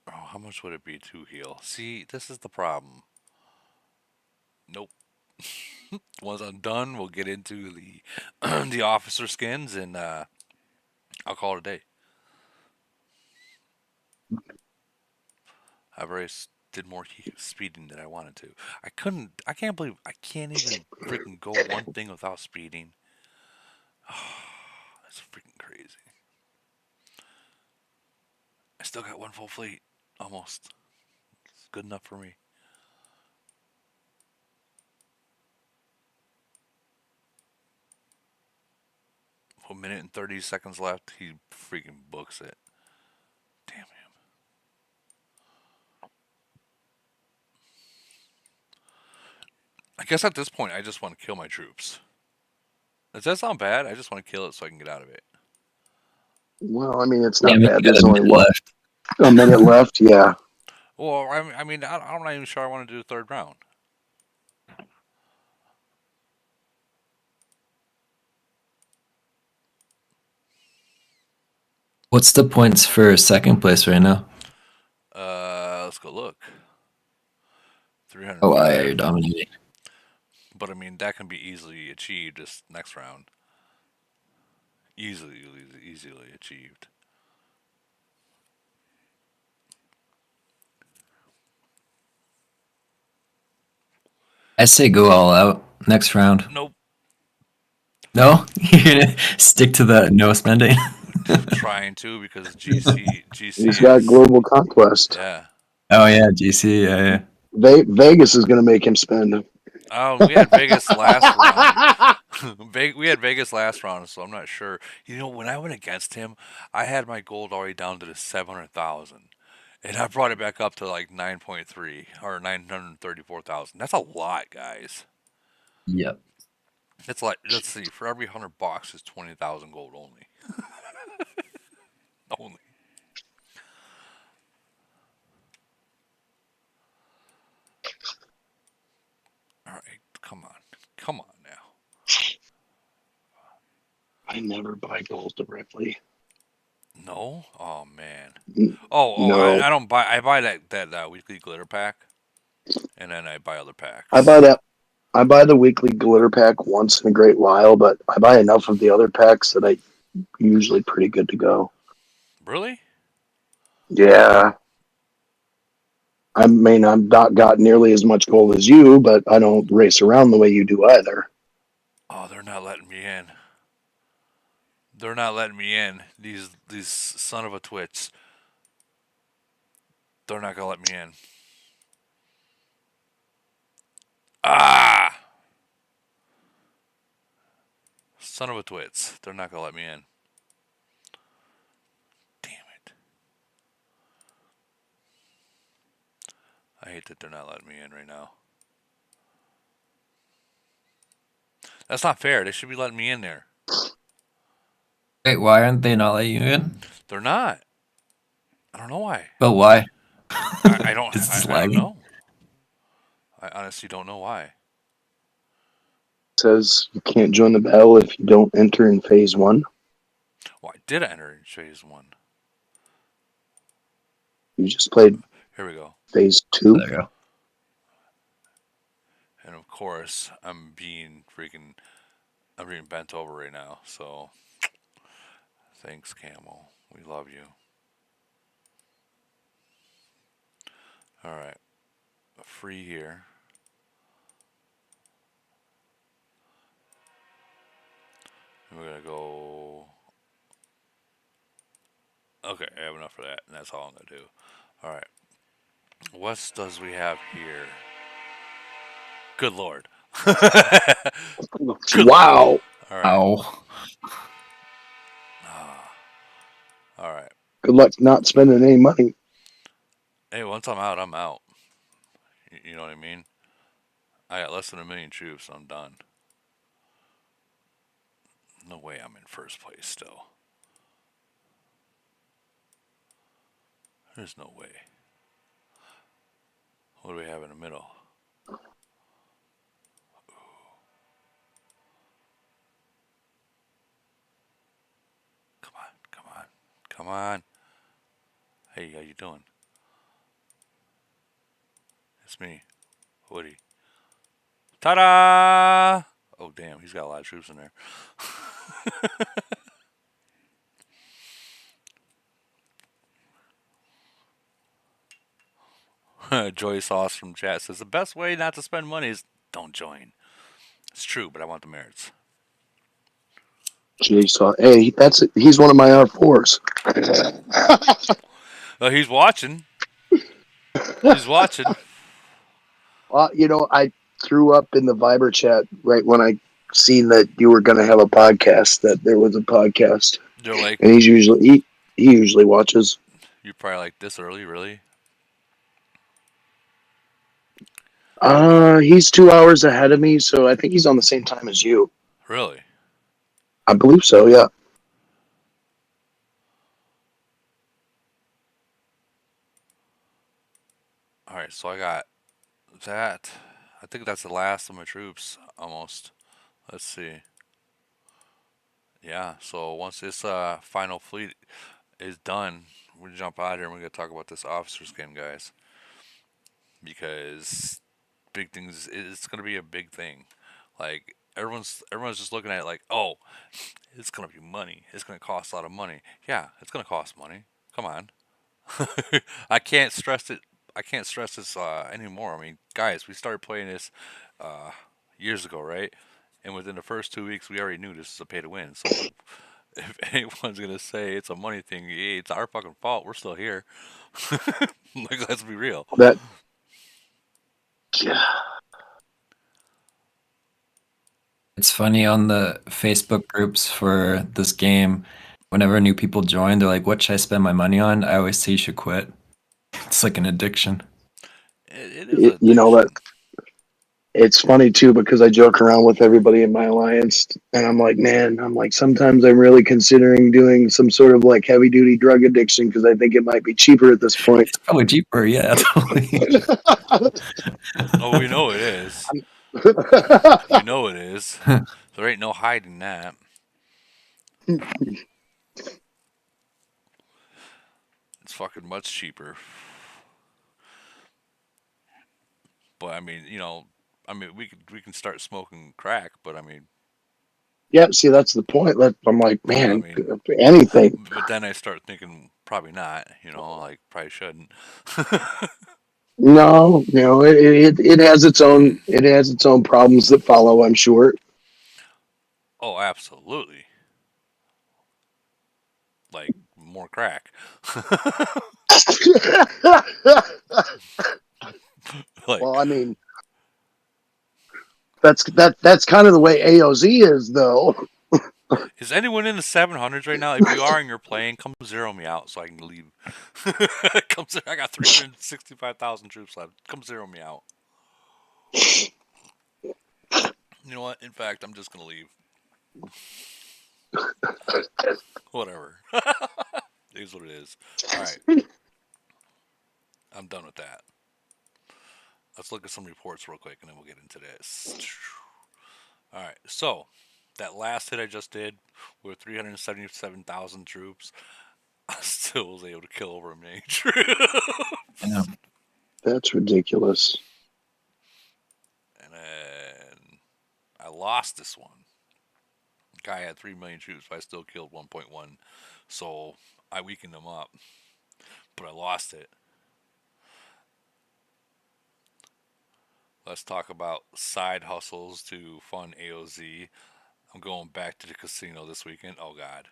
A: Oh, how much would it be to heal? See, this is the problem. Nope. Once I'm done, we'll get into the the officer skins, and I'll call it a day. I've already did more speeding than I wanted to. I couldn't. I can't believe I can't even freaking go one thing without speeding. That's freaking crazy. I still got one full fleet, almost. It's good enough for me. 1 minute and 30 seconds left. He freaking books it. Damn him. I guess at this point, I just want to kill my troops. Does that sound bad? I just want to kill it so I can get out of it.
B: Well, I mean, it's
I: Yeah, I
B: not
I: mean,
B: bad.
I: you got
B: There's
I: a
B: only
I: minute left.
B: a minute left. Yeah.
A: Well, I mean, I'm not even sure I want to do the third round.
D: What's the points for second place right now?
A: Let's go look.
D: Oh, yeah,
A: 305.
D: you're dominating.
A: But I mean, that can be easily achieved this next round. Easily achieved.
D: I say go all out next round.
A: Nope.
D: No, you're gonna stick to the no spending.
A: Trying to because GC
B: He's got
A: is
B: global conquest.
A: yeah.
D: Oh yeah, GC. Yeah, yeah.
B: Vegas is going to make him spend.
A: We had Vegas last round. We had Vegas last round, so I'm not sure. You know, when I went against him, I had my gold already down to the 700,000, and I brought it back up to like 9.3 or 934,000. That's a lot, guys.
D: Yep.
A: It's like, let's see, for every $100 is 20,000 gold only. Only. All right, come on now.
B: I never buy gold directly.
A: No, oh man.
B: N-
A: Oh,
B: No,
A: I don't buy. I buy that weekly glitter pack, and then I buy other
B: I buy
A: packs.
B: that. I buy the weekly glitter pack once in a great while, but I buy enough of the other packs that I usually pretty good to go.
A: Really?
B: Yeah, I mean I'm not got nearly as much gold as you, but I don't race around the way you do either.
A: Oh, they're not letting me in. They're not letting me in. These son of a twits. They're not gonna let me in. Ah, son of a twits. They're not gonna let me in. Damn it. I hate that they're not letting me in right now. That's not fair. They should be letting me in there.
D: Wait, why aren't they not letting you in?
A: They're not. I don't know why.
D: But why?
A: I don't.
D: Is this
A: I don't
D: lagging?
A: know. I honestly don't know why.
B: It says you can't join the battle if you don't enter in phase one.
A: Well, I did enter in phase one.
B: You just played
A: Here we go.
B: phase two.
D: There you go.
A: And of course, I'm being bent over right now. So thanks, Camel. We love you. All right, free here. And we're gonna go. Okay, I have enough for that, and that's all I'm gonna do. All right, what does we have here? Good lord. Good lord.
B: Wow.
A: All right.
D: Ow.
A: Ah, all right.
B: Good luck not spending any money.
A: Hey, once I'm out, I'm out. You know what I mean? I got less than 1 million troops, so I'm done. No way I'm in first place still. There's no way. What do we have in the middle? Come on, come on, come on. Hey, how you doing? It's me, Woody. Ta-da! Oh, damn, he's got a lot of troops in there. Joy Sauce from chat says the best way not to spend money is don't join. It's true, but I want the merits.
B: Jeez, hey, he's one of my R4s.
A: He's watching. He's watching.
B: I threw up in the Viber chat right when I seen that you were going to have a podcast. That there was a podcast,
A: They're like,
B: and he usually watches.
A: you're probably like this early, really?
B: He's 2 hours ahead of me, so I think he's on the same time as you.
A: Really?
B: I believe so. Yeah.
A: All right, so I got that. I think that's the last of my troops, almost. Let's see. Yeah, so once this final fleet is done. We're gonna jump out here and we're gonna talk about this officers game, guys, because big things. It's gonna be a big thing. Like everyone's just looking at it like, oh, it's gonna be money. It's gonna cost a lot of money. Yeah, it's gonna cost money. Come on. I can't stress it. I can't stress this anymore. I mean, guys, we started playing this uh, years ago, right? And within the first 2 weeks, we already knew this was a pay to win. So if anyone's gonna say it's a money thing, hey, it's our fucking fault. We're still here. Like, let's be real.
B: That
D: It's funny on the Facebook groups for this game. Whenever new people join, they're like, "What should I spend my money on?" I always say you should quit. It's like an addiction.
A: It is an
B: you know that
A: addiction.
B: it's funny too because I joke around with everybody in my alliance, and I'm like, man, I'm like, sometimes I'm really considering doing some sort of like heavy duty drug addiction because I think it might be cheaper at this point.
D: It's probably cheaper, yeah, totally.
A: Oh, we know it is. We know it is. There ain't no hiding that. It's fucking much cheaper. But I mean, we can start smoking crack. But I mean,
B: Yeah, see, that's the point. I'm like,
A: but I
B: man,
A: mean,
B: anything.
A: but then I start thinking probably not. Like probably shouldn't.
B: No, it has its own problems that follow. I'm sure.
A: Oh, absolutely. Like more crack. Like,
B: Well, I mean, that's kind of the way AOZ is, though.
A: is anyone in the 700s right now? If you are and you're playing, come zero me out so I can leave. I got 365,000 troops left. Come zero me out. You know what? In fact, I'm just gonna leave. Whatever. It is what it is. All right, I'm done with that. Let's look at some reports real quick, and then we'll get into this. All right, so that last hit I just did with 377,000 troops, I still was able to kill over a million troops.
D: Yeah.
B: That's ridiculous.
A: And then I lost this one. Guy had 3 million troops, but I still killed 1.1. So I weakened them up, but I lost it. Let's talk about side hustles to fund AOZ. I'm going back to the casino this weekend. Oh, God.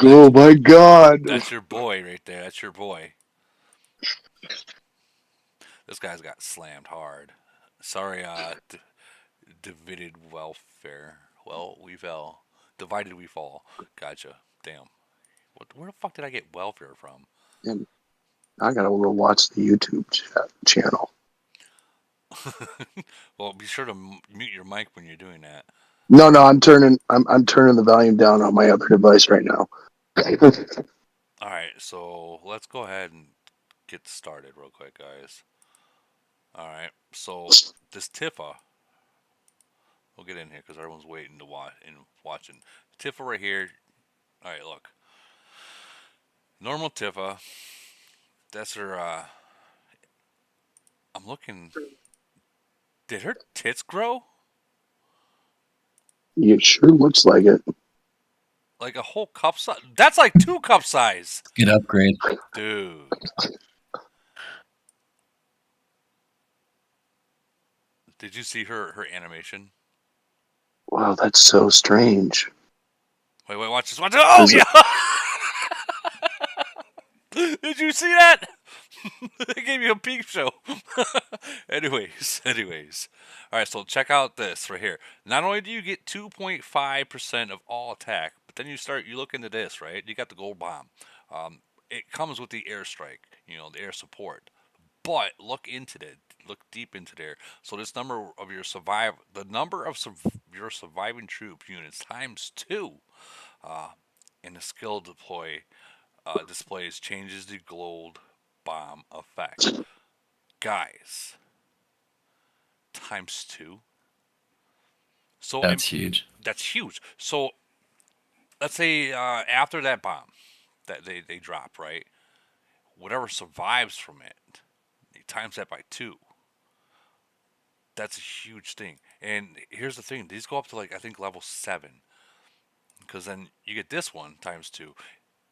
B: Oh my God!
A: That's your boy right there. That's your boy. This guy's got slammed hard. Sorry, divided welfare. Well, we fell. Divided we fall. Gotcha. Damn. Where the fuck did I get welfare from?
B: And I gotta go watch the YouTube channel.
A: Well, be sure to mute your mic when you're doing that.
B: No, I'm turning the volume down on my other device right now.
A: All right, so let's go ahead and get started real quick, guys. All right, so this Tifa, we'll get in here because everyone's waiting to watch and watching. Tifa right here. All right, look. Normal Tifa. That's her. I'm looking. Did her tits grow?
B: It sure looks like it.
A: Like a whole cup size? That's like 2 cup size.
D: Good upgrade.
A: Dude. Did you see her animation?
B: Wow, that's so strange.
A: Wait, watch this. Watch this. Oh,
B: Is
A: yeah.
B: it-
A: Did you see that? They gave you a peep show. anyways. All right, so check out this right here. Not only do you get 2.5% of all attack, but then you look into this, right? You got the gold bomb. It comes with the airstrike, the air support. But look deep into there. So this number of the number of your surviving troop units times 2 in the skill displays changes the gold bomb effect. Guys, times 2. So
D: That's huge.
A: that's huge. So let's say after that bomb, that they drop, right? Whatever survives from it, you times that by two. That's a huge thing. And here's the thing: these go up to like I think level 7, because then you get this one times two.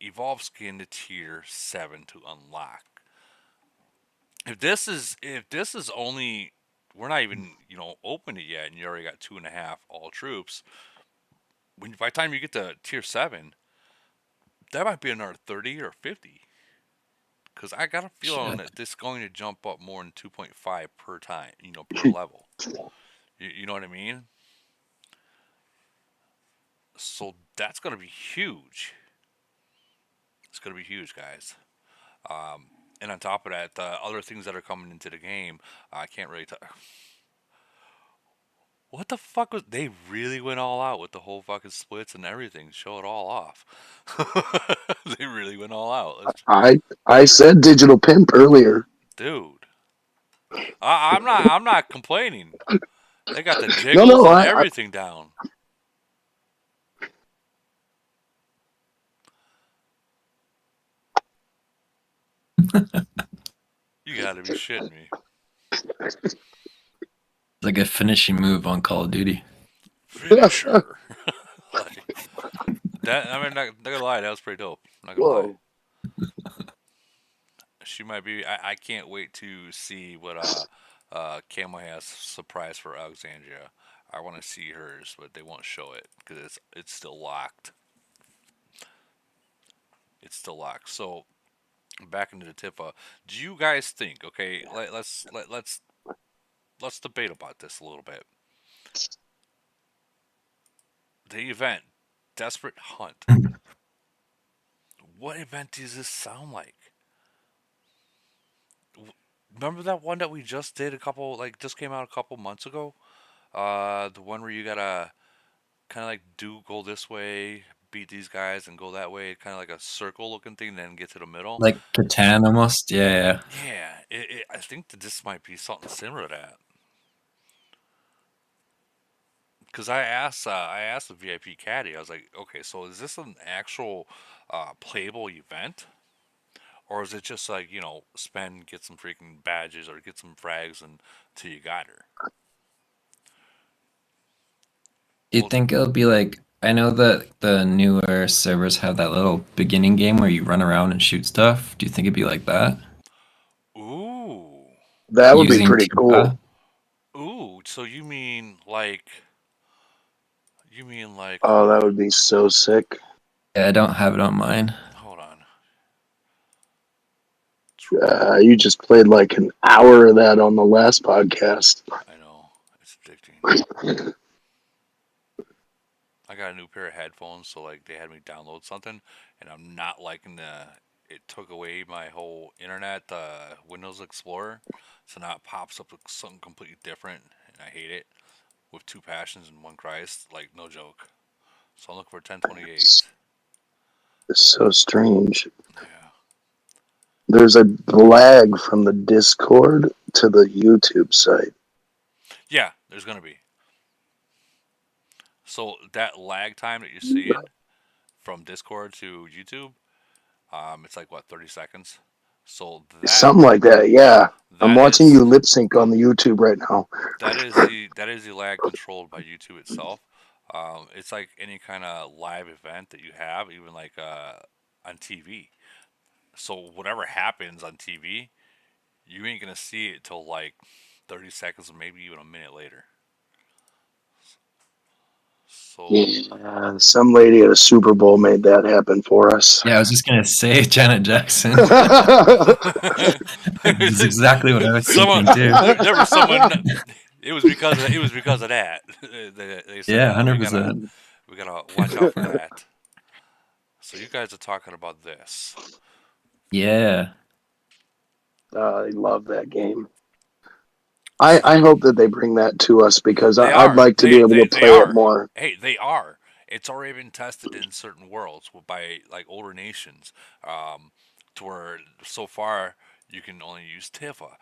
A: Evolve skin to tier 7 to unlock. If this is only, we're not even open it yet, and you already got 2.5 all troops. When by the time you get to tier 7, that might be another 30 or 50. Because I got a feeling
D: Shit.
A: that this is going to jump up more than 2.5 per time, per level. You know what I mean? So that's going to be huge. It's going to be huge, guys. And on top of that, the other things that are coming into the game, I can't really tell. What the fuck was? They really went all out with the whole fucking splits and everything. Show it all off. They really went all out.
B: I said digital pimp earlier.
A: Dude, I'm not complaining. They got the
B: No,
A: jiggles
B: no,
A: and everything down. You gotta be shitting me.
D: Like a finishing move on Call of Duty.
A: Finisher. Like, that, I mean, not gonna lie, that was pretty dope. Not gonna lie.
B: whoa.
A: She might be. I can't wait to see what Camo has surprise for Alexandria. I want to see hers, but they won't show it because it's still locked. It's still locked. So back into the Tifa. Do you guys think? Okay, let's debate about this a little bit. The event, Desperate Hunt. What event does this sound like? Remember that one that we just did just came out a couple months ago? The one where you gotta kind of like go this way, beat these guys, and go that way, kind of like a circle looking thing, then get to the middle.
D: Like Catan almost. Yeah.
A: Yeah, I think that this might be something similar to that. Because I asked the VIP caddy, I was like, okay, so is this an actual playable event, or is it just like spend, get some freaking badges or get some frags until you got her?
D: Do you
A: Well,
D: think it'll be like I know that the newer servers have that little beginning game where you run around and shoot stuff. Do you think it'd be like that?
A: ooh,
B: That would be
D: Using
B: pretty cool.
D: Tifa?
A: ooh. So you mean like
B: Oh, that would be so sick.
D: Yeah, I don't have it on mine.
A: hold on.
B: You just played like an hour of that on the last podcast.
A: I know it's addicting. I got a new pair of headphones, so like they had me download something, and I'm not liking the. It took away my whole internet, Windows Explorer, so now it pops up with something completely different, and I hate it. With two passions and one Christ, like no joke. So I'm looking for 1028.
B: It's so strange.
A: Yeah,
B: There's a lag from the Discord to the YouTube site.
A: yeah. There's gonna be. So that lag time that you're seeing from Discord to YouTube, it's like what 30 seconds. So that
B: Something like that, yeah. I'm
A: that
B: watching
A: is
B: you lip sync on the YouTube right now.
A: that is the lag controlled by YouTube itself. It's like any kind of live event that you have, even like on TV. So whatever happens on TV, you ain't gonna see it till like 30 seconds or maybe even a minute later. So
B: Yeah, some lady at a Super Bowl made that happen for us.
D: Yeah, I was just gonna say Janet Jackson. That's exactly what I was
A: someone
D: thinking too.
A: there was someone. It was because of that. They said
D: Yeah,
A: we
D: hundred
A: gotta
D: percent.
A: we gotta watch out for that. So you guys are talking about this.
D: Yeah.
B: I love that game. I hope that they bring that to us because
A: They
B: I'd
A: are.
B: like to be
A: They
B: able
A: they
B: to
A: they
B: play it
A: are.
B: more.
A: Hey, they are. It's already been tested in certain worlds by like older nations, to where so far you can only use Tifa.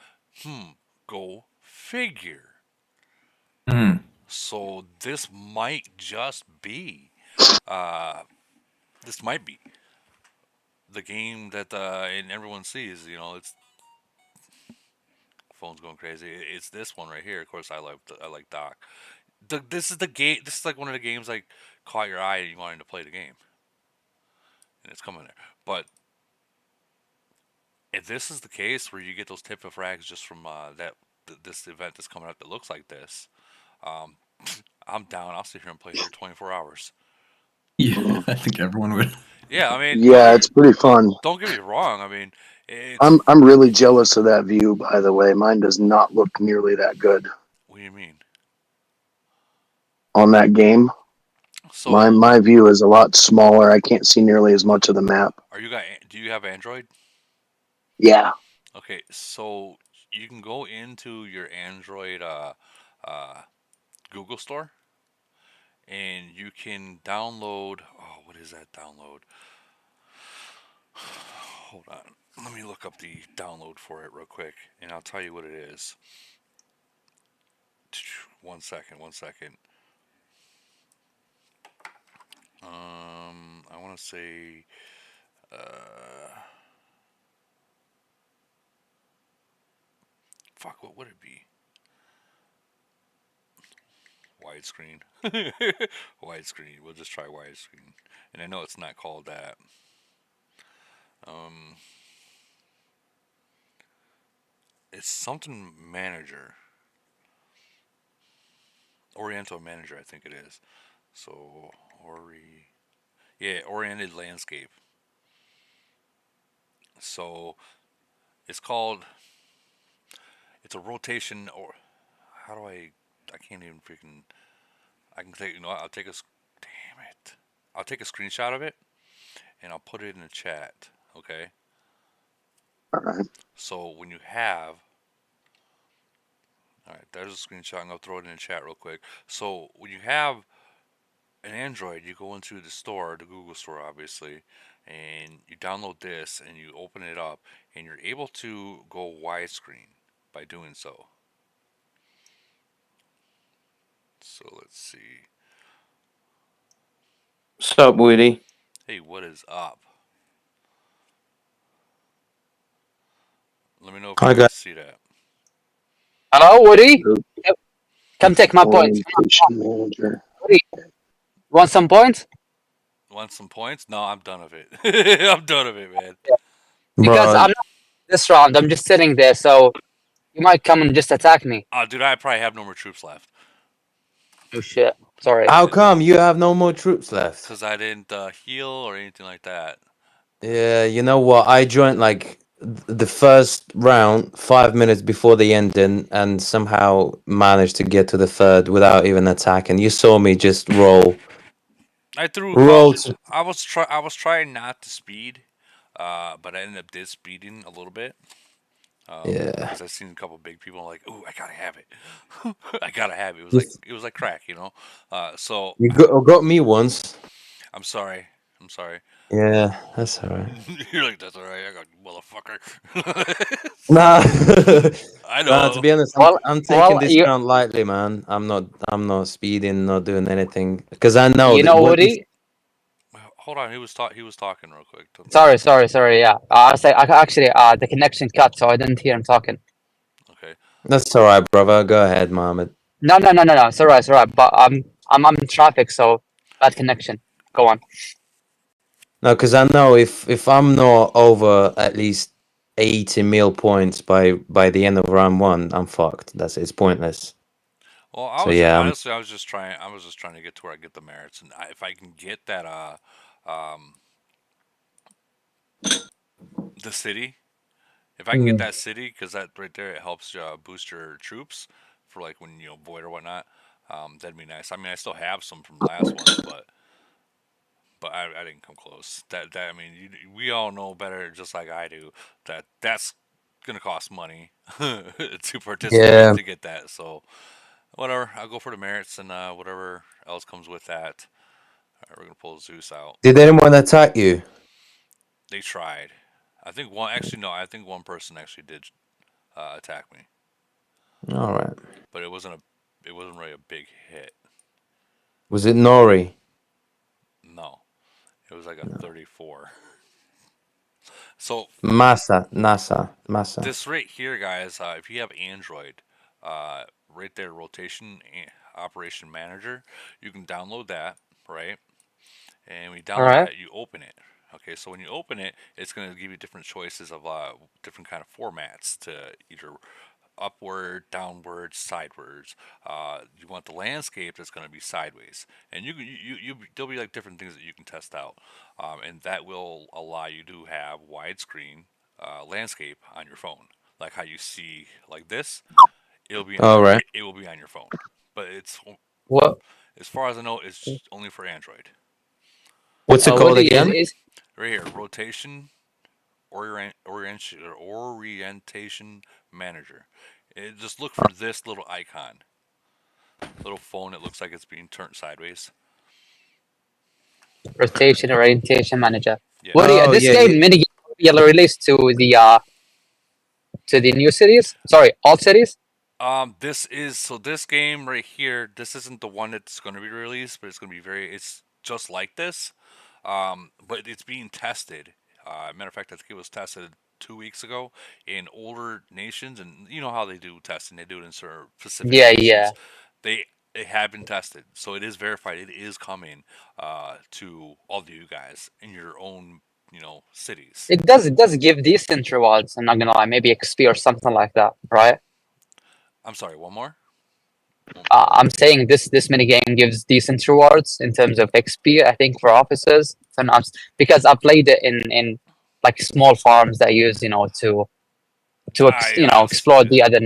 A: Go figure.
D: Hmm.
A: So this might just be. Uh, this might be the game that and everyone sees. You know, it's phone's going crazy. It's this one right here. Of course, I like Doc. This is the game. This is like one of the games like caught your eye and you wanted to play the game, and it's coming there. But if this is the case where you get those tip of frags just from this event that's coming up that looks like this, um, I'm down. I'll sit here and play here 24 hours.
H: Yeah, I think everyone would.
A: Yeah, I mean,
B: Yeah, it's pretty fun.
A: don't get me wrong. I mean, it's
B: I'm really jealous of that view, by the way. Mine does not look nearly that good
A: what do you mean?
B: on that game. My
A: So,
B: my view is a lot smaller. I can't see nearly as much of the map.
A: do you have Android?
B: Yeah.
A: Okay, so you can go into your Android uh, Google Store and you can download. Oh, what is that download? Hold on. Let me look up the download for it real quick, and I'll tell you what it is. One second. One second. I want to say. Fuck. What would it be? Widescreen. Widescreen. We'll just try widescreen, and I know it's not called that. Um, it's something manager. Oriental manager, I think it is. So yeah, oriented landscape. So it's called. It's a rotation, or how do I? I can't even freaking. I can take. You know, I'll take a. Damn it! I'll take a screenshot of it and I'll put it in the chat. Okay.
B: All right.
A: So when you have. All right, there's a screenshot. I'm gonna throw it in the chat real quick. So when you have an Android, you go into the store, the Google store, obviously, and you download this and you open it up, and you're able to go widescreen by doing so. So let's see.
I: What's up, Woody?
A: Hey, what is up? Let me know if you
I: Hi,
A: guys
I: guys.
A: see that.
F: Hello, Woody. Come take my points.
B: Orientation manager.
F: Woody, want some points?
A: Want some points? No, I'm done of it. I'm done of it, man.
F: Because
I: Bro,
F: I'm not this round. I'm just sitting there, so you might come and just attack me.
A: Dude, I probably have no more troops left.
F: Oh shit! Sorry.
I: how come you have no more troops left?
A: Because I didn't heal or anything like that.
I: Yeah, you know what? I joined like the first round 5 minutes before the ending and somehow managed to get to the third without even attacking. You saw me just roll.
A: I threw a
I: Roll
A: call.
I: to,
A: I was trying not to speed, but I ended up did speeding a little bit.
I: yeah.
A: Because I've seen a couple big people like, "Ooh, I gotta have it. I gotta have it."
I: You,
A: It was like crack, you know. So
I: you got me once.
A: I'm sorry. I'm sorry.
I: Yeah, that's alright.
A: You're like, "That's all right. I got you, motherfucker."
I: Nah,
A: I
I: nah. To
A: know.
I: be honest,
F: Well,
I: I'm taking
F: well,
I: this
F: you
I: round lightly, man. I'm not speeding, not doing anything because I know
F: you
I: that
F: know,
I: what if
F: Woody.
A: Hold on. He was talking real quick.
F: Sorry. Yeah, I say I actually the connection cut, so I didn't hear him talking.
A: Okay.
I: that's all right, brother. Go ahead, Mohammed.
F: No. It's alright. It's alright. But I'm in traffic, so bad connection. Go on.
I: No, because I know if I'm not over at least 80 mil points by the end of round one, I'm fucked. That's it's pointless.
A: Well,
I: So yeah,
A: honestly, I was just trying. I was just trying to get to where I get the merits, and if I can get that um, the city. If I can get
I: Mm.
A: that city, because that right there, it helps boost your troops for like when you know void or whatnot. That'd be nice. I mean, I still have some from last ones, but I didn't come close. That I mean, we all know better, just like I do, that that's gonna cost money to participate
I: Yeah.
A: to get that. So whatever, I'll go for the merits and whatever else comes with that. All right, we're gonna pull Zeus out.
I: Did anyone attack you?
A: They tried. I think one actually no. I think one person actually did attack me,
I: All right.
A: but it wasn't really a big hit.
I: Was it Nori?
A: No, it was like a 34. So
I: Massa.
A: this right here, guys, if you have Android, right there, Operation Manager, you can download that, right? And when you
F: All
A: download
F: right.
A: that, you open it. Okay, so when you open it, it's going to give you different choices of different kind of formats to either upward, downward, sideways. You want the landscape that's going to be sideways, and there'll be like different things that you can test out, and that will allow you to have widescreen landscape on your phone, like how you see like this. It'll be on
I: All right.
A: it will be on your phone, but it's
F: What
A: as far as I know, it's only for Android.
I: What's it
F: what
I: called again?
F: is
A: Right here, rotation orientation manager. Just look for this little icon, little phone. It looks like it's being turned sideways.
F: rotation orientation manager?
A: Yeah.
F: What do you,
I: Oh
F: this
I: yeah,
F: game mini game will be released to the new series? Sorry, all series.
A: This game right here. This isn't the one that's going to be released, but it's going to be It's just like this, but it's being tested. Matter of fact, I think it was tested 2 weeks ago in older nations, and you know how they do testing. They do it in sort of Pacific
F: Yeah,
A: nations.
F: yeah.
A: They they have been tested, so it is verified. It is coming to all of you guys in your own cities.
F: It does give decent rewards. I'm not gonna lie, maybe XP or something like that, right?
A: I'm sorry. One more.
F: I'm saying this mini game gives decent rewards in terms of XP. I think for officers, because I played it in like small farms that use
A: I
F: explore the other.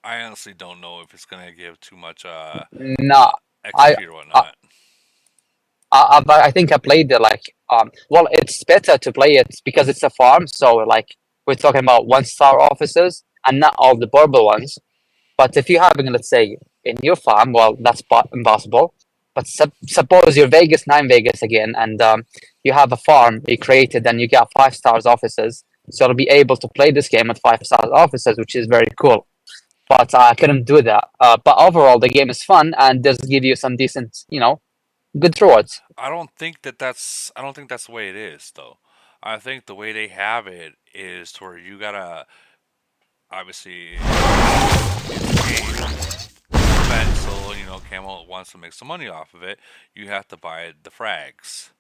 A: I honestly don't know if it's gonna give too much
F: No, I
A: XP or
F: I,
A: whatnot.
F: I think I played it like well, it's better to play it because it's a farm. So like we're talking about 1-star officers and not all the purple ones. But if you're having, let's say, in your farm, well, that's impossible. But suppose you're Vegas, 9 Vegas again, and you have a farm you created, and you got 5 stars officers. So you'll be able to play this game with 5 stars officers, which is very cool. But I couldn't do that. But overall, the game is fun and does give you some decent, good rewards.
A: I don't think that's the way it is though. I think the way they have it is to where you gotta obviously it's a game bet, so Camel wants to make some money off of it. You have to buy the frags,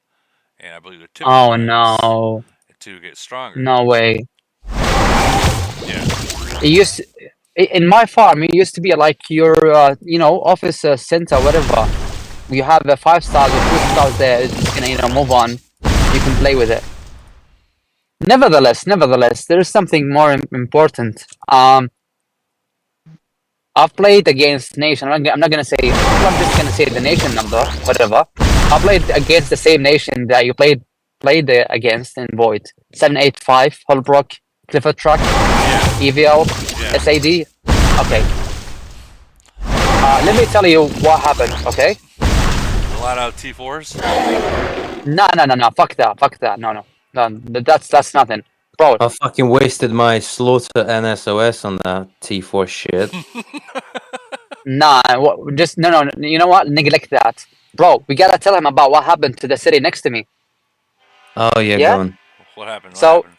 A: and I believe they're tipping
F: Oh
A: frags
F: no,
A: to get stronger.
F: no way.
A: Yeah.
F: It used in my farm. It used to be like your, office center, whatever. You have a 5 stars or 2 stars there. It's just gonna, move on. You can play with it. Nevertheless, there is something more important. I've played against nation. I'm not gonna say. I'm just gonna say the nation number, whatever. I played against the same nation that you played against in Void. 785, Holbrook, Clifford Truck,
A: Yeah.
F: EVL,
A: Yeah.
F: SAD. Okay. Let me tell you what happened. Okay.
A: A lot of T4s.
F: No. Fuck that. No. That's nothing, bro.
I: I fucking wasted my slaughter NSOS on that T4 shit.
F: Nah. Just no. You know what? Neglect that, bro. We gotta tell him about what happened to the city next to me.
I: Oh yeah,
F: Yeah?
I: go on.
A: What happened? What
F: So
A: happened?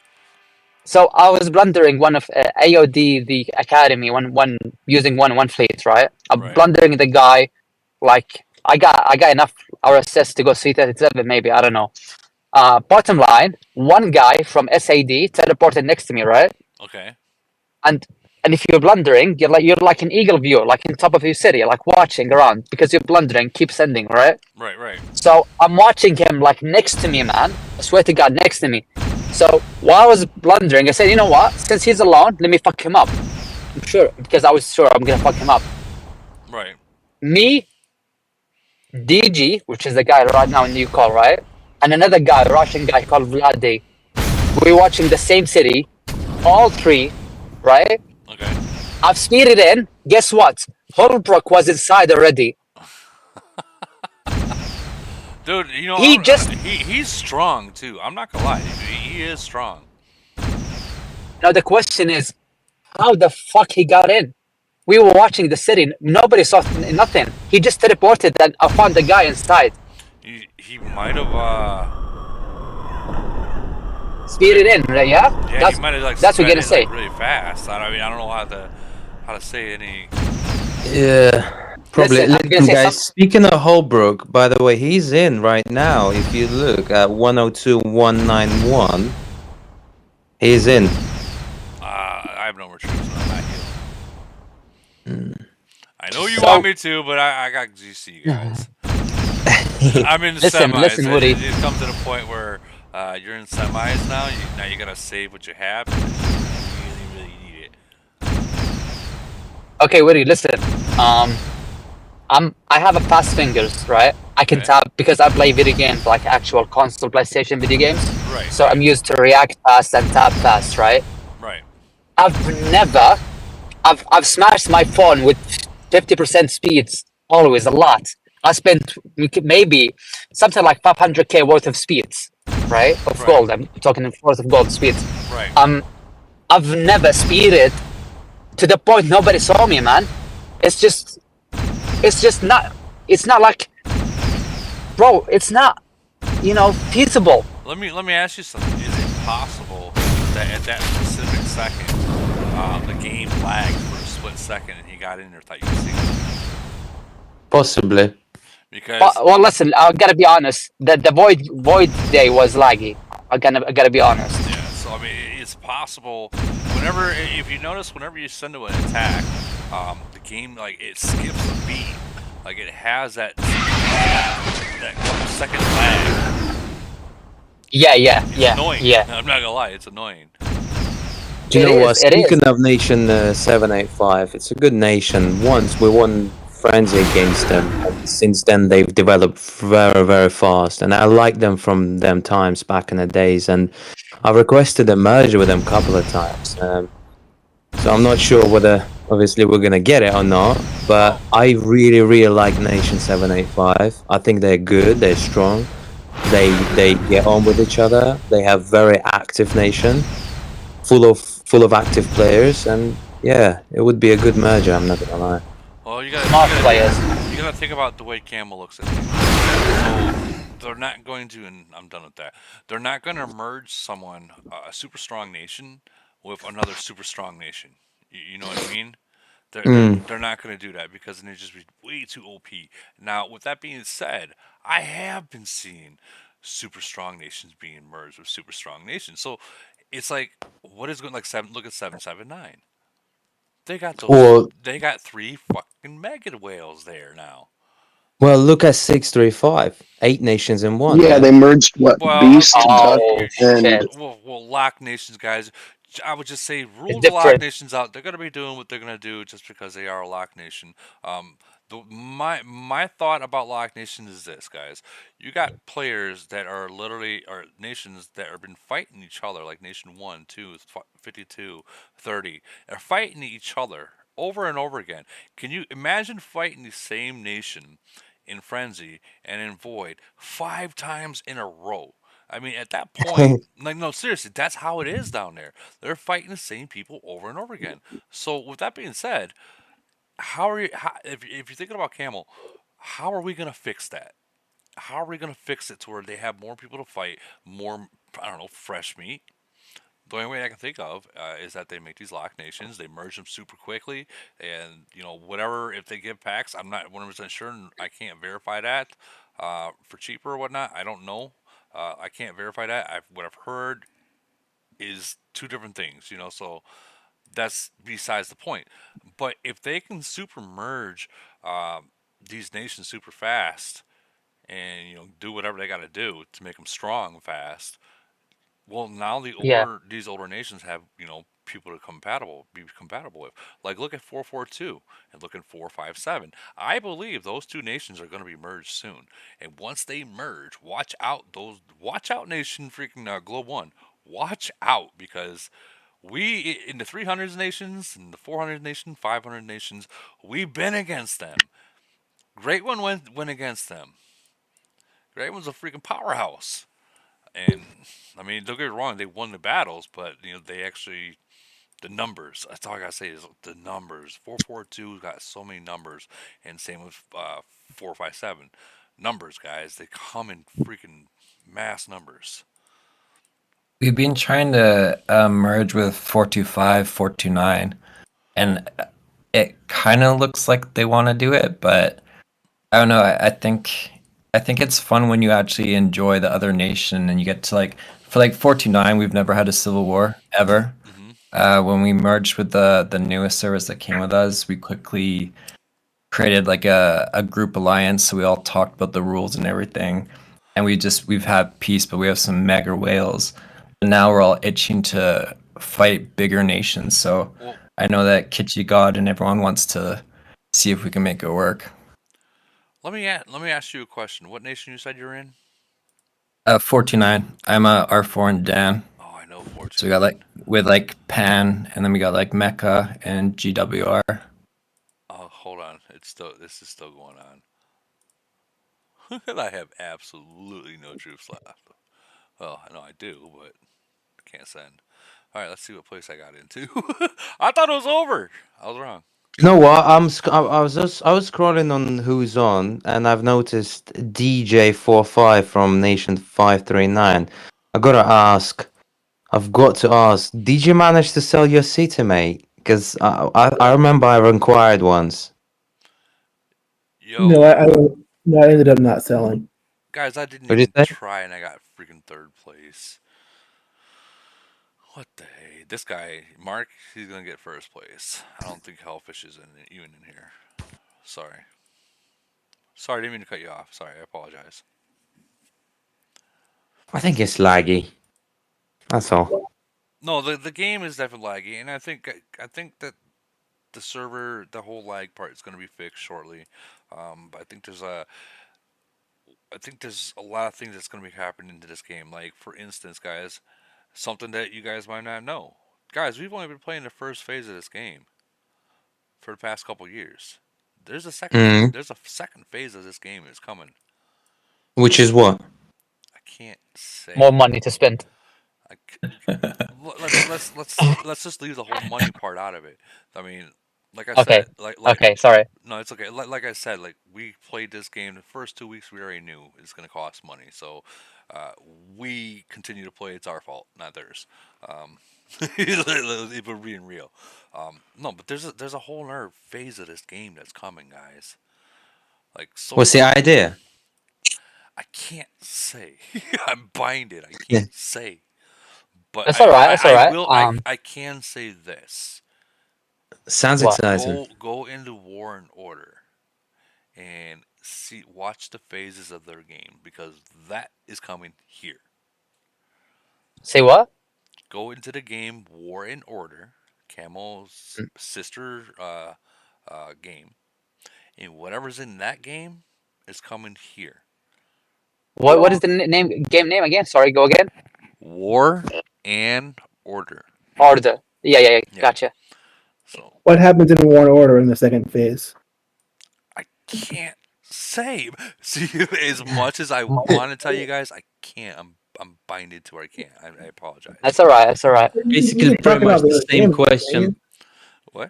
F: So I was blundering one of AOD, the academy, one using one fleet, right? I'm
A: Right.
F: blundering the guy, like I got enough RSS to go C37, maybe, I don't know. Bottom line, one guy from SAD teleported next to me, right?
A: Okay.
F: And if you're blundering, you're like an eagle view, like in top of your city, like watching around because you're blundering, keep sending, right?
A: Right.
F: So I'm watching him like next to me, man. I swear to God, next to me. So while I was blundering, I said, you know what? Since he's alone, let me fuck him up. I'm sure, because I was sure I'm gonna fuck him up.
A: Right.
F: Me, DG, which is the guy right now in new call, right? And another guy, Russian guy called Vladi. We're watching the same city, all three, right?
A: Okay.
F: I've speeded in. Guess what? Holbrook was inside already.
A: Dude, he's strong too. I'm not gonna lie, he is strong.
F: Now the question is, how the fuck he got in? We were watching the city. Nobody saw nothing. He just teleported and I found the guy inside.
A: He might have
F: speed it in, right? Yeah,
A: Yeah, he might have like
F: that's what
A: sped
F: you're gonna
A: it like
F: say.
A: really fast. I mean, I don't know how to say any.
I: Yeah, probably.
F: Listen, I'm gonna
I: Listen,
F: say some.
I: guys, speaking of Holbrook, by the way, he's in right now. If you look at 102,191, he's in.
A: I have no more troops. So I'm not healing.
I: Mm.
A: I know you want
F: So
A: me to, but I got GC guys. I'm in
F: listen,
A: semis.
F: Woody.
A: It comes to the point where you're in semis now. Now you gotta save what you have because you really need it.
F: Okay, Woody, listen. Um, I have a fast fingers, right? I can
A: Okay.
F: tap because I play video games like actual console PlayStation video games.
A: Right.
F: So I'm
A: Right.
F: used to react fast and tap fast, right?
A: Right.
F: I've never, I've smashed my phone with 50% speeds, always a lot. I spent maybe something like 500k worth of speeds, right? Of
A: Right.
F: gold. I'm talking worth of gold speeds.
A: Right.
F: Um, I've never speeded to the point nobody saw me, man. It's just, it's just not. It's not like, bro. It's not, feasible.
A: Let me ask you something. Is it possible that at that specific second, the game lagged for a split second and he got in there thought you could see him?
I: Possibly.
A: Because
F: Well, listen. I gotta be honest. The void day was laggy. I gotta be honest.
A: yeah, so I mean, it's possible. Whenever, if you notice, whenever you send to an attack, the game like it skips a beat, like it has that couple second lag.
F: Yeah,
A: It's
F: yeah,
A: annoying.
F: yeah.
A: I'm not gonna lie, it's annoying.
I: Do you
F: It
I: know what?
F: is. It is.
I: Speaking of Nation 785, it's a good nation. Once we won friendly against them, and since then they've developed very, very fast. And I like them from them times back in the days. And I requested a merger with them a couple of times. So I'm not sure whether, obviously, we're gonna get it or not. But
A: Oh,
I: I really, really like Nation 785. I think they're good. They're strong. They get on with each other. They have very active nation, full of active players, and yeah, it would be a good merger. I'm not gonna lie.
A: well,
F: Smart players.
A: you gotta think about the way Camel looks at things. So they're not going to, and I'm done with that. They're not going to merge someone, a super strong nation, with another super strong nation. You know what I mean? They're they're
I: Mm.
A: they're not going to do that because then it just be way too OP. Now, with that being said, I have been seeing super strong nations being merged with super strong nations. So it's like, what is going like seven? Look at 779. They got those.
I: Or
A: They got three fucking mega whales there now.
I: well, look at 635, 8 nations in one.
B: Yeah,
I: Yeah.
B: they merged what
A: Well,
B: Beast,
A: okay,
B: Duck,
F: Oh
B: and
F: shit!
A: well, Lock Nations guys. I would just say
F: It's
A: rule the Lock
F: different.
A: Nations out. They're gonna be doing what they're gonna do just because they are a Lock Nation. My thought about Lock Nation is this, guys. You got players that are literally or nations that have been fighting each other, like Nation 1, 2, 52, 30, are fighting each other over and over again. Can you imagine fighting the same nation in Frenzy and in Void 5 times in a row? I mean, at that point, like, no, seriously, that's how it is down there. They're fighting the same people over and over again. So, with that being said, how are you? If you're thinking about Camel, how are we gonna fix that? How are we gonna fix it to where they have more people to fight, more, I don't know, fresh meat? The only way I can think of is that they make these lock nations, they merge them super quickly, and whatever. If they give packs, I'm not 100% sure, and I can't verify that for cheaper or whatnot. I don't know. I can't verify that. What I've heard is two different things. So that's besides the point. But if they can super merge these nations super fast, and do whatever they got to do to make them strong fast, well, now
F: Yeah,
A: these older nations have people to be compatible with. Like look at 442 and look at 457. I believe those two nations are going to be merged soon. And once they merge, watch out nation freaking Globe One, watch out because we in the 300s nations and the 400 nations, 500 nations, we've been against them. Great One went against them. Great One's a freaking powerhouse. And I mean, don't get me wrong, they won the battles, but they actually the numbers. That's all I gotta say is the numbers. 442 got so many numbers, and same with 457. Numbers, guys, they come in freaking mass numbers.
D: We've been trying to merge with 425, 429, and it kind of looks like they want to do it, but I don't know. I think it's fun when you actually enjoy the other nation and you get to like for like 429, we've never had a civil war ever.
A: Mm-hmm.
D: When we merged with the newest service that came with us, we quickly created like a group alliance, so we all talked about the rules and everything, and we've had peace, but we have some mega whales, and now we're all itching to fight bigger nations. So
A: Well,
D: I know that Kitchi God and everyone wants to see if we can make it work.
A: let me ask you a question. What nation you said you're in?
D: 49. I'm a R4 and Dan.
A: Oh, I know
D: So we got like
A: 429.
D: with like Pan, and then we got like Mecca and GWR.
A: Oh, hold on. This is still going on. And I have absolutely no troops left. Well, I know I do, but I can't send. All right, let's see what place I got into. I thought it was over. I was wrong.
I: You know what? I was scrolling on who's on, and I've noticed DJ45 from Nation 539. I gotta ask. I've got to ask. Did you manage to sell your city, mate? Because I remember I inquired once.
A: Yo,
J: No, no, I ended up not selling.
A: guys, I didn't
I: What did
A: even
I: you say?
A: try, and I got freaking third place. What the hey? This guy, Mark, he's gonna get first place. I don't think Hellfish is even in here. Sorry. Sorry, didn't mean to cut you off. Sorry, I apologize.
I: I think it's laggy. That's all.
A: No, the game is definitely laggy, and I think that the server, the whole lag part is going to be fixed shortly. But I think there's a lot of things that's going to be happening to this game. Like for instance, guys, something that you guys might not know. Guys, we've only been playing the first phase of this game for the past couple years.
I: Mm.
A: There's a second phase of this game is coming.
I: Which is what?
A: I can't
F: More
A: say.
F: money to spend.
A: I c- let's just leave the whole money part out of it. I mean, like I
F: Okay.
A: said,
F: Okay. Sorry.
A: no, it's okay. Like I said, like we played this game the first 2 weeks. We already knew it's going to cost money, so uh, we continue to play. It's our fault, not theirs. Um, if we're being real, no, but there's a whole other phase of this game that's coming, guys. Like so,
I: What's the idea?
A: I can't say. I'm binded. I
I: Yeah.
A: can't say. But
F: That's all right. That's all right.
A: I can say this.
I: Sounds
F: What?
I: exciting.
A: Go into War and Order and watch the phases of their game because that is coming here.
F: Say what?
A: Go into the game War and Order, Camel's
I: Mm.
A: sister game, and whatever's in that game is coming here.
F: What is the game name again? Sorry. Go again.
A: War and Order.
F: Order. Yeah.
A: Yeah.
F: Gotcha.
A: So
J: What happens in War and Order in the second phase?
A: I can't say. See, as much as I want to tell you guys, I can't. I'm binded to where I can't. I apologize.
F: That's all right. That's all right.
J: You
I: Basically,
J: can talk
I: pretty much
J: about the
I: the
J: other
I: same
J: game.
I: question.
A: What?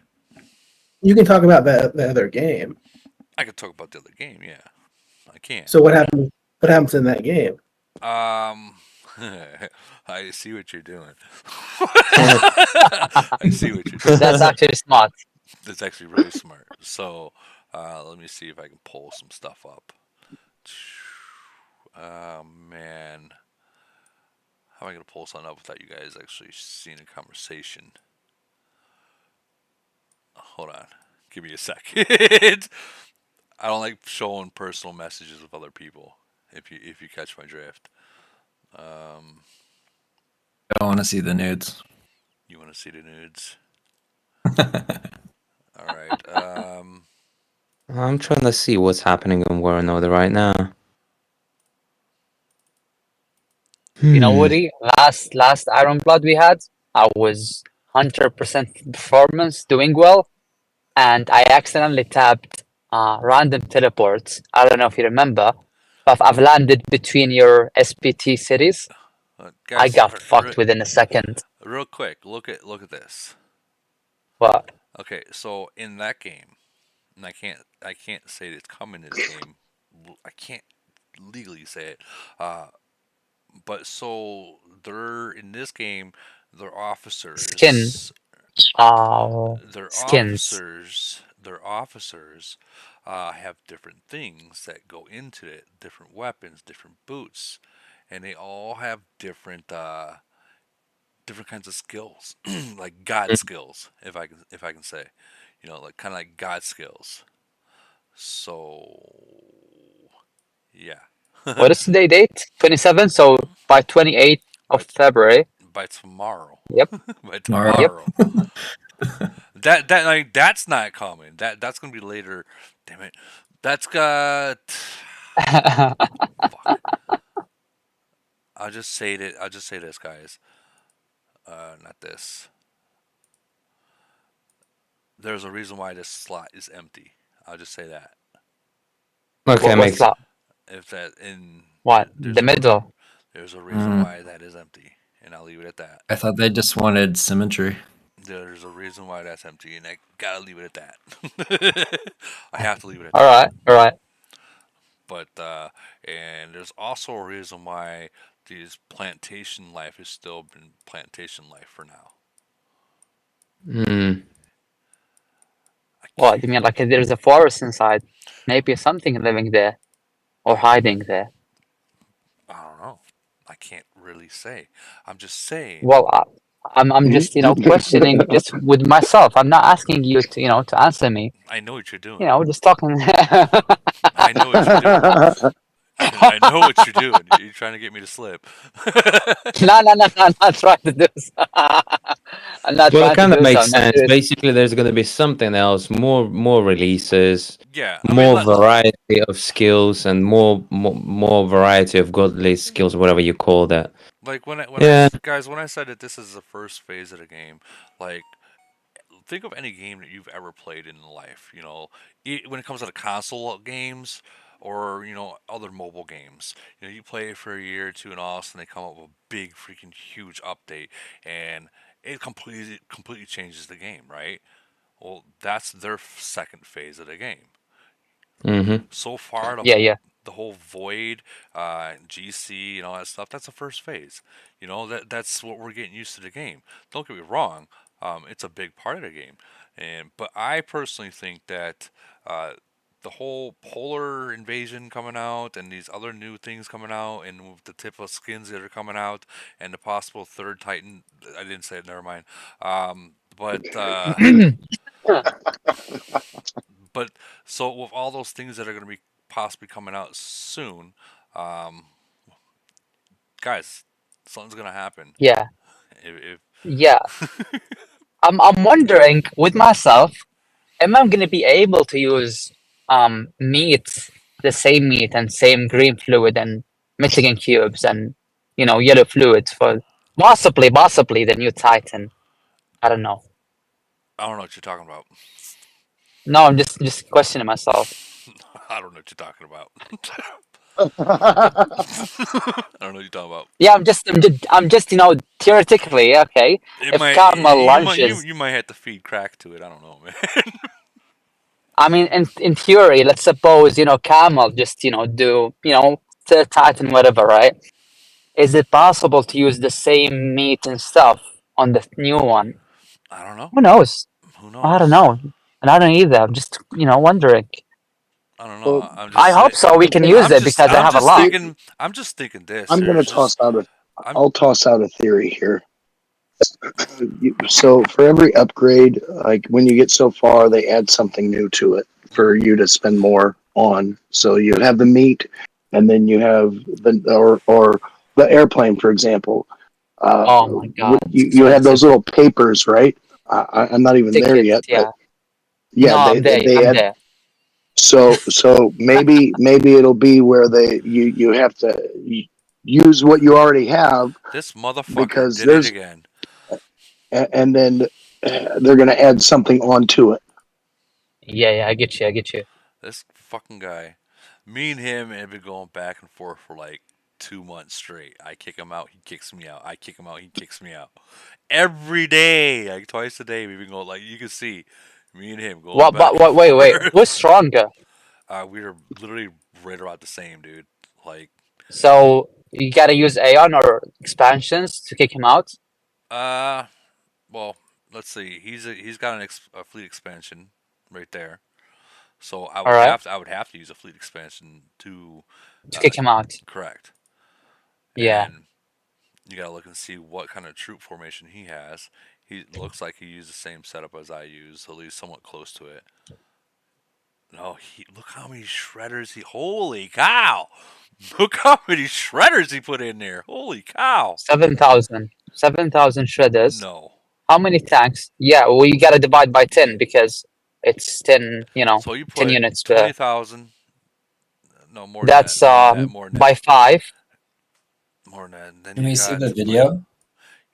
J: You can talk about the other game.
A: I could talk about the other game. Yeah, I can.
J: So what happens? What happens in that game?
A: I see what you're doing. I see what you're doing.
F: That's actually smart.
A: That's actually really smart. So, let me see if I can pull some stuff up. Oh man, how am I gonna pull something up without you guys actually seeing a conversation? Hold on, give me a second. I don't like showing personal messages with other people. If you catch my drift,
D: I don't want to see the nudes.
A: you want to see the nudes? All right.
I: I'm trying to see what's happening in War and Order right now.
F: You know, Woody, last Iron Blood we had, I was 100% performance, doing well, and I accidentally tapped random teleports. I don't know if you remember, but I've landed between your SPT cities. I
A: Guys,
F: got fucked within a second.
A: real quick, look at this.
F: What?
A: Okay, so in that game, and I can't say it's coming in this game. I can't legally say it. But so they're in this game. Their
K: Skin.
A: officers.
K: Oh,
A: Their
K: skins.
A: officers. Their officers have different things that go into it. Different weapons, different boots, and they all have different kinds of skills, like God skills, if I can say, like kind of like God skills. So yeah,
K: What is today's date? 27. So by 28th of
A: by
K: February.
A: by tomorrow,
K: Yep.
A: by
H: Tomorrow.
K: Yep.
A: tomorrow, that like that's not coming. That's gonna be later. Damn it, that's got fuck. I'll just say this, guys. Not this. There's a reason why this slot is empty. I'll just say that.
I: Okay,
K: What's
I: makes
K: that?
A: If that in
K: What?
A: there's
K: The
A: a
K: middle.
A: there's a reason
H: Mm,
A: why that is empty, and I'll leave it at that.
H: I thought they just wanted symmetry.
A: There's a reason why that's empty, and I gotta leave it at that. I have to leave it at
K: All
A: that.
K: right. All right.
A: But and there's also a reason why these plantation life has still been plantation life for now.
I: Hmm.
A: I
K: What?
A: can't.
K: You mean like there's a forest inside? Maybe something living there or hiding there.
A: I don't know. I can't really say. I'm just saying.
K: Well, I'm just questioning just with myself. I'm not asking you to to answer me.
A: I know what you're doing.
K: Just talking.
A: I know what you're doing. I know what you're doing. You're trying to get me to slip.
K: No, no, no, no, I'm not trying to do so. I'm not
I: Well, it
K: trying to
I: kind of
K: do so.
I: makes
K: I'm not
I: sense.
K: serious.
I: Basically, there's going to be something else, more releases,
A: Yeah, I mean,
I: more variety of skills, and more variety of godly skills, whatever you call that.
A: like
I: Yeah.
A: guys, when I said that this is the first phase of the game, like think of any game that you've ever played in life. When it comes to the console games or other mobile games, you play it for a year or two, and all of a sudden they come up with a big freaking huge update, and it completely changes the game, right? Well, that's their second phase of the game.
I: Mm-hmm.
A: So far,
K: Yeah, yeah,
A: the whole void, GC, and all that stuff. That's the first phase. That's what we're getting used to the game. Don't get me wrong. It's a big part of the game, but I personally think that uh, the whole polar invasion coming out and these other new things coming out and with the tip of skins that are coming out and the possible third Titan. I didn't say it. Never mind. But but so with all those things that are going to be possibly coming out soon, um, guys, something's going to happen.
K: yeah,
A: If
K: yeah. I'm wondering with myself, am I gonna be able to use meat, the same meat and same green fluid and Michigan cubes and yellow fluids for possibly the new Titan. I don't know.
A: I don't know what you're talking about.
K: No, I'm just questioning myself.
A: I don't know what you're talking about. I don't know what you're talking about.
K: Yeah, I'm just theoretically okay.
A: It
K: If
A: might
K: Karma
A: you
K: launches,
A: you might have to feed crack to it. I don't know, man.
K: I mean, in theory, let's suppose Camel just do Titan whatever, right? Is it possible to use the same meat and stuff on the new one?
A: I don't know.
K: Who knows?
A: Who
K: I don't
A: knows?
K: know, and I don't either. I'm just wondering.
A: I don't know.
B: Well,
A: I'm just
K: I hope
A: saying.
K: so. We can use it because I
A: I'm
K: have a
A: just
K: lot.
A: thinking. I'm just thinking this.
B: I'm going to
A: There's just.
B: toss out a.
A: I'm.
B: I'll toss out a theory here. So for every upgrade, like when you get so far, they add something new to it for you to spend more on. So you have the meat, and then you have or the airplane, for example.
K: Oh my God, it's
B: You have
K: expensive.
B: those little papers, right? I'm not even there
K: Tickets,
B: yet, but
K: yeah.
B: yeah,
K: No, I'm there.
B: they
K: I'm
B: add.
K: there.
B: So maybe it'll be where you have to use what you already have
A: This motherfucker
B: because
A: did it
B: there's
A: again.
B: and then they're going to add something onto it.
K: Yeah, yeah. I get you. I get you.
A: This fucking guy. Me and him have been going back and forth for like 2 months straight. I kick him out, he kicks me out. I kick him out, he kicks me out. Every day, like twice a day, we've been going. Like you can see, me and him going
K: What?
A: back
K: But
A: and
K: wait, wait.
A: forth.
K: Who's stronger?
A: We are literally right about the same, dude. Like
K: So you gotta use Aeon or expansions to kick him out.
A: Well, let's see. He's got a fleet expansion right there. So
K: All right,
A: I would have to use a fleet expansion to
K: to kick him out.
A: correct.
K: Yeah.
A: And you gotta look and see what kind of troop formation he has. He looks like he used the same setup as I use, at least somewhat close to it. No, look how many shredders he. Holy cow! Look how many shredders he put in there. Holy cow!
K: 7,000. 7,000 shredders.
A: No.
K: How many tanks? Yeah, well, you gotta divide by 10 because it's 10,
A: So you
K: 10
A: put
K: units per.
A: 20,000. No, more than
K: That's
A: that. More than that. More than
K: by
A: that.
K: 5.
A: More than that. Then
H: Can
A: you
H: we see
A: got.
H: the video?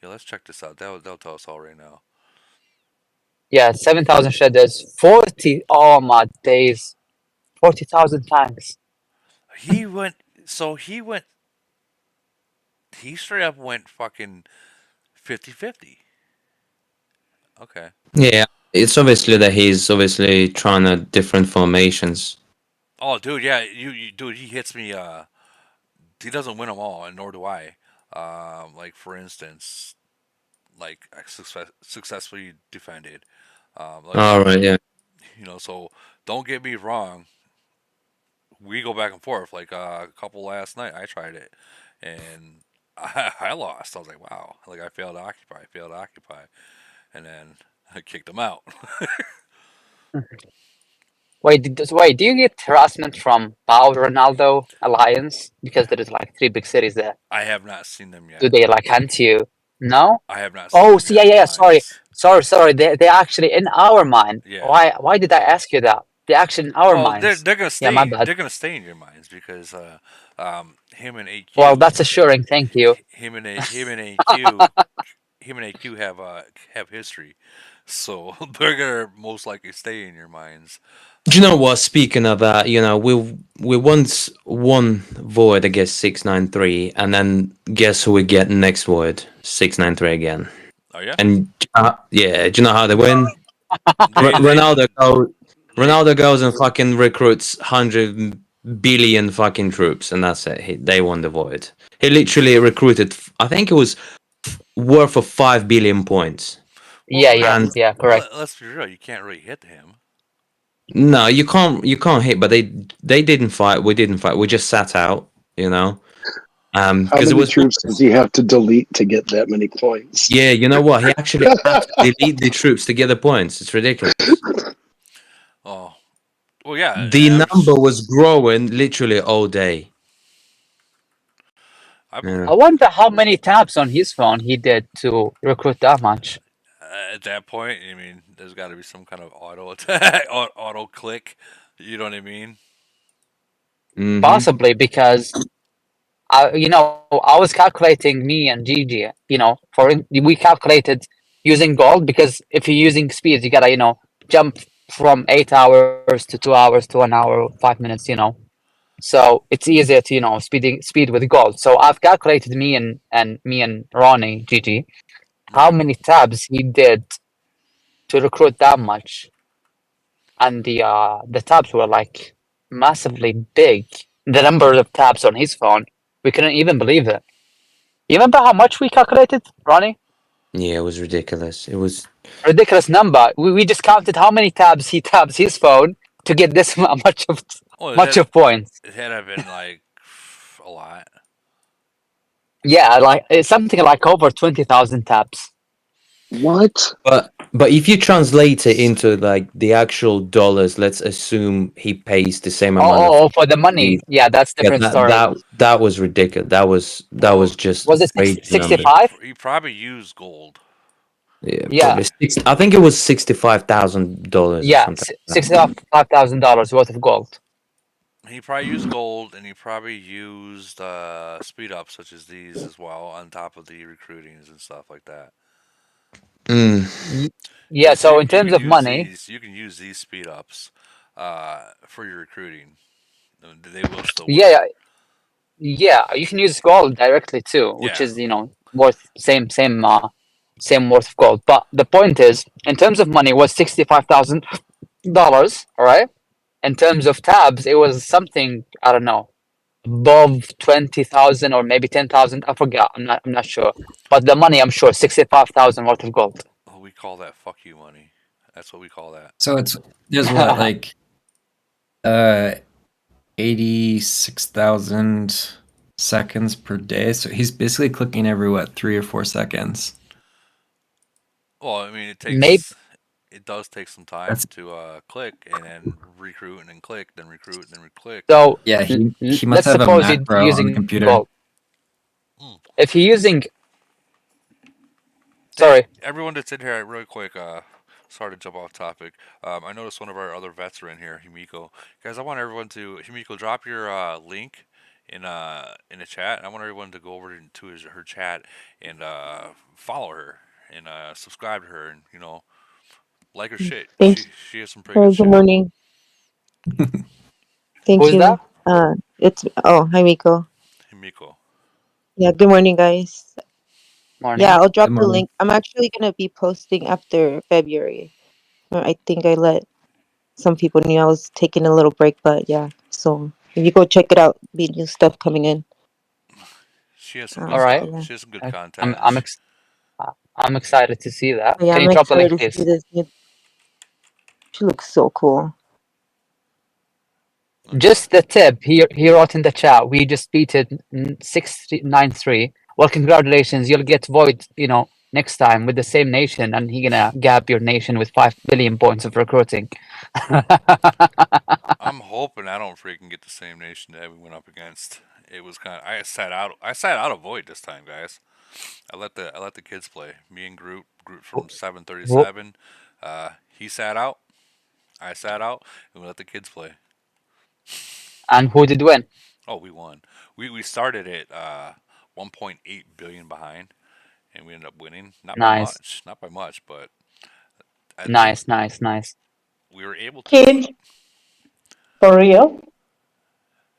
A: Yeah, let's check this out. They'll tell us all right now.
K: Yeah, 7,000 shredders. 40. Oh my days. 40,000 tanks.
A: He went. So he went. He straight up went fucking 50-50. Okay.
I: Yeah, it's obviously that he's obviously trying to different formations.
A: Oh, dude, yeah, dude, he hits me. He doesn't win them all, and nor do I. Like for instance, like I successfully defended.
I: All right, yeah.
A: So don't get me wrong. We go back and forth. Like a couple last night, I tried it, and I lost. I was like, wow. Like I failed to occupy, and then I kicked him out.
K: Wait, do you get harassment from Pau Ronaldo Alliance? Because there is like 3 big cities there.
A: I have not seen them yet.
K: Do they like hunt you? No?
A: I have not seen
K: Oh,
A: them
K: see,
A: yet.
K: yeah. Sorry.
A: Nice.
K: They're actually in our mine.
A: Yeah.
K: Why did I ask you that? They're actually in our
A: Well,
K: mines.
A: they're gonna stay.
K: Yeah, my bad.
A: They're gonna stay in your minds because him and AQ.
K: Well, that's assuring. Thank you.
A: Him and AQ. Him and AQ have history, so they're gonna most likely stay in your minds.
I: Do you know what? Speaking of that, we once won Void against 693, and then guess who we get next Void? 693 again.
A: Oh yeah.
I: And yeah, do you know how they win?
A: They-
I: Ronaldo goes and fucking recruits 100 billion fucking troops, and that's it. They won the Void. He literally recruited, I think it was worth of 5 billion points.
K: Yeah,
I: and-
K: yeah, correct.
A: Let's be real. You can't really hit him.
I: No, you can't hit, but they didn't fight. We didn't fight. We just sat out,
B: How
I: because
B: many
I: it was
B: troops does he have to delete to get that many points?
I: Yeah, you know what? He actually had to delete the troops to get the points. It's ridiculous.
A: Oh, well, yeah.
I: The number was growing literally all day.
K: I wonder how many taps on his phone he did to recruit that much.
A: At that point, I mean, there's got to be some kind of auto attack, auto click. You know what I mean?
I: Mhm.
K: Possibly because, I was calculating me and Gigi. We calculated using gold because if you're using speeds, you gotta jump from 8 hours to 2 hours to 1 hour 5 minutes. So it's easier to speed with gold. So I've calculated me and Ronnie Gigi how many tabs he did to recruit that much, and the tabs were like massively big. The number of tabs on his phone, we couldn't even believe it. You remember how much we calculated, Ronnie?
I: Yeah, it was ridiculous. It was
K: Ridiculous number. We just counted how many tabs he tabs his phone to get this much of points.
A: It had to have been like a lot.
K: Yeah, like it's something like over 20,000 tabs.
B: What?
I: But if you translate it into like the actual dollars, let's assume he pays the same amount.
K: Oh, for the money. Yeah, that's different story.
I: That was ridiculous. That was just.
K: Was it 65?
A: He probably used gold.
K: Yeah.
I: I think it was $65,000.
K: Yeah, $65,000 worth of gold.
A: He probably used gold, and he probably used speed ups such as these as well, on top of the recruitings and stuff like that.
K: Yeah, so in terms of money,
A: you can use these speed ups for your recruiting. They will still work.
K: Yeah, you can use gold directly too, which is worth same worth of gold. But the point is, in terms of money, it was $65,000. All right. In terms of tabs, it was something, I don't know, above 20,000 or maybe 10,000. I forgot. I'm not sure. But the money, I'm sure, 65,000 worth of gold.
A: Oh, we call that fuck you money. That's what we call that.
H: So there's what, like 86,000 seconds per day. So he's basically clicking every 3 or 4 seconds.
A: Well, I mean,
K: Maybe
A: it does take some time
H: That's-
A: to click and then recruit and then click, then recruit and then click.
K: so.
H: Yeah, he must
K: Let's
H: have a
K: suppose you're
H: macro on the
K: using
H: computer.
K: gold. If you're using,
A: Hey,
K: sorry,
A: everyone that's in here, really quick. Sorry to jump off topic. I noticed one of our other vets are in here, Himiko. Guys, I want everyone to Himiko drop your link in the chat. And I want everyone to go over to her chat and follow her and subscribe to her and like her shit.
G: Thanks.
A: She has some pretty good
G: Good
A: shit.
G: morning. Thank
K: who's
G: you.
K: that?
G: It's hi Miko.
A: Himiko.
G: Yeah, good morning, guys.
K: Morning.
G: Yeah, I'll drop
H: Good
G: the
H: morning.
G: link. I'm actually gonna be posting after February. I think I let some people knew I was taking a little break, but yeah. So if you go check it out, be new stuff coming in.
A: She has some good
K: All right.
A: stuff.
G: Yeah.
A: She has some good
K: I'm
A: content.
K: I'm excited to see that.
G: Yeah,
K: Can you
G: I'm
K: drop the link,
G: excited to see
K: please?
G: this new. She looks so cool.
A: Okay.
K: Just the tip. He wrote in the chat. We just beat it 693. Well, congratulations. You'll get Void. Next time with the same nation, and he gonna gap your nation with 5 billion points of recruiting.
A: I'm hoping I don't freaking get the same nation that we went up against. It was kind of I sat out of Void this time, guys. I let the kids play. Me and Groot from 737. He sat out. I sat out, and we let the kids play.
K: And who did win?
A: Oh, we won. We started at 1.8 billion behind, and we ended up winning. Not by
K: Nice,
A: much. Not by much, but I think
K: nice.
A: we were able to.
G: Kids, for real?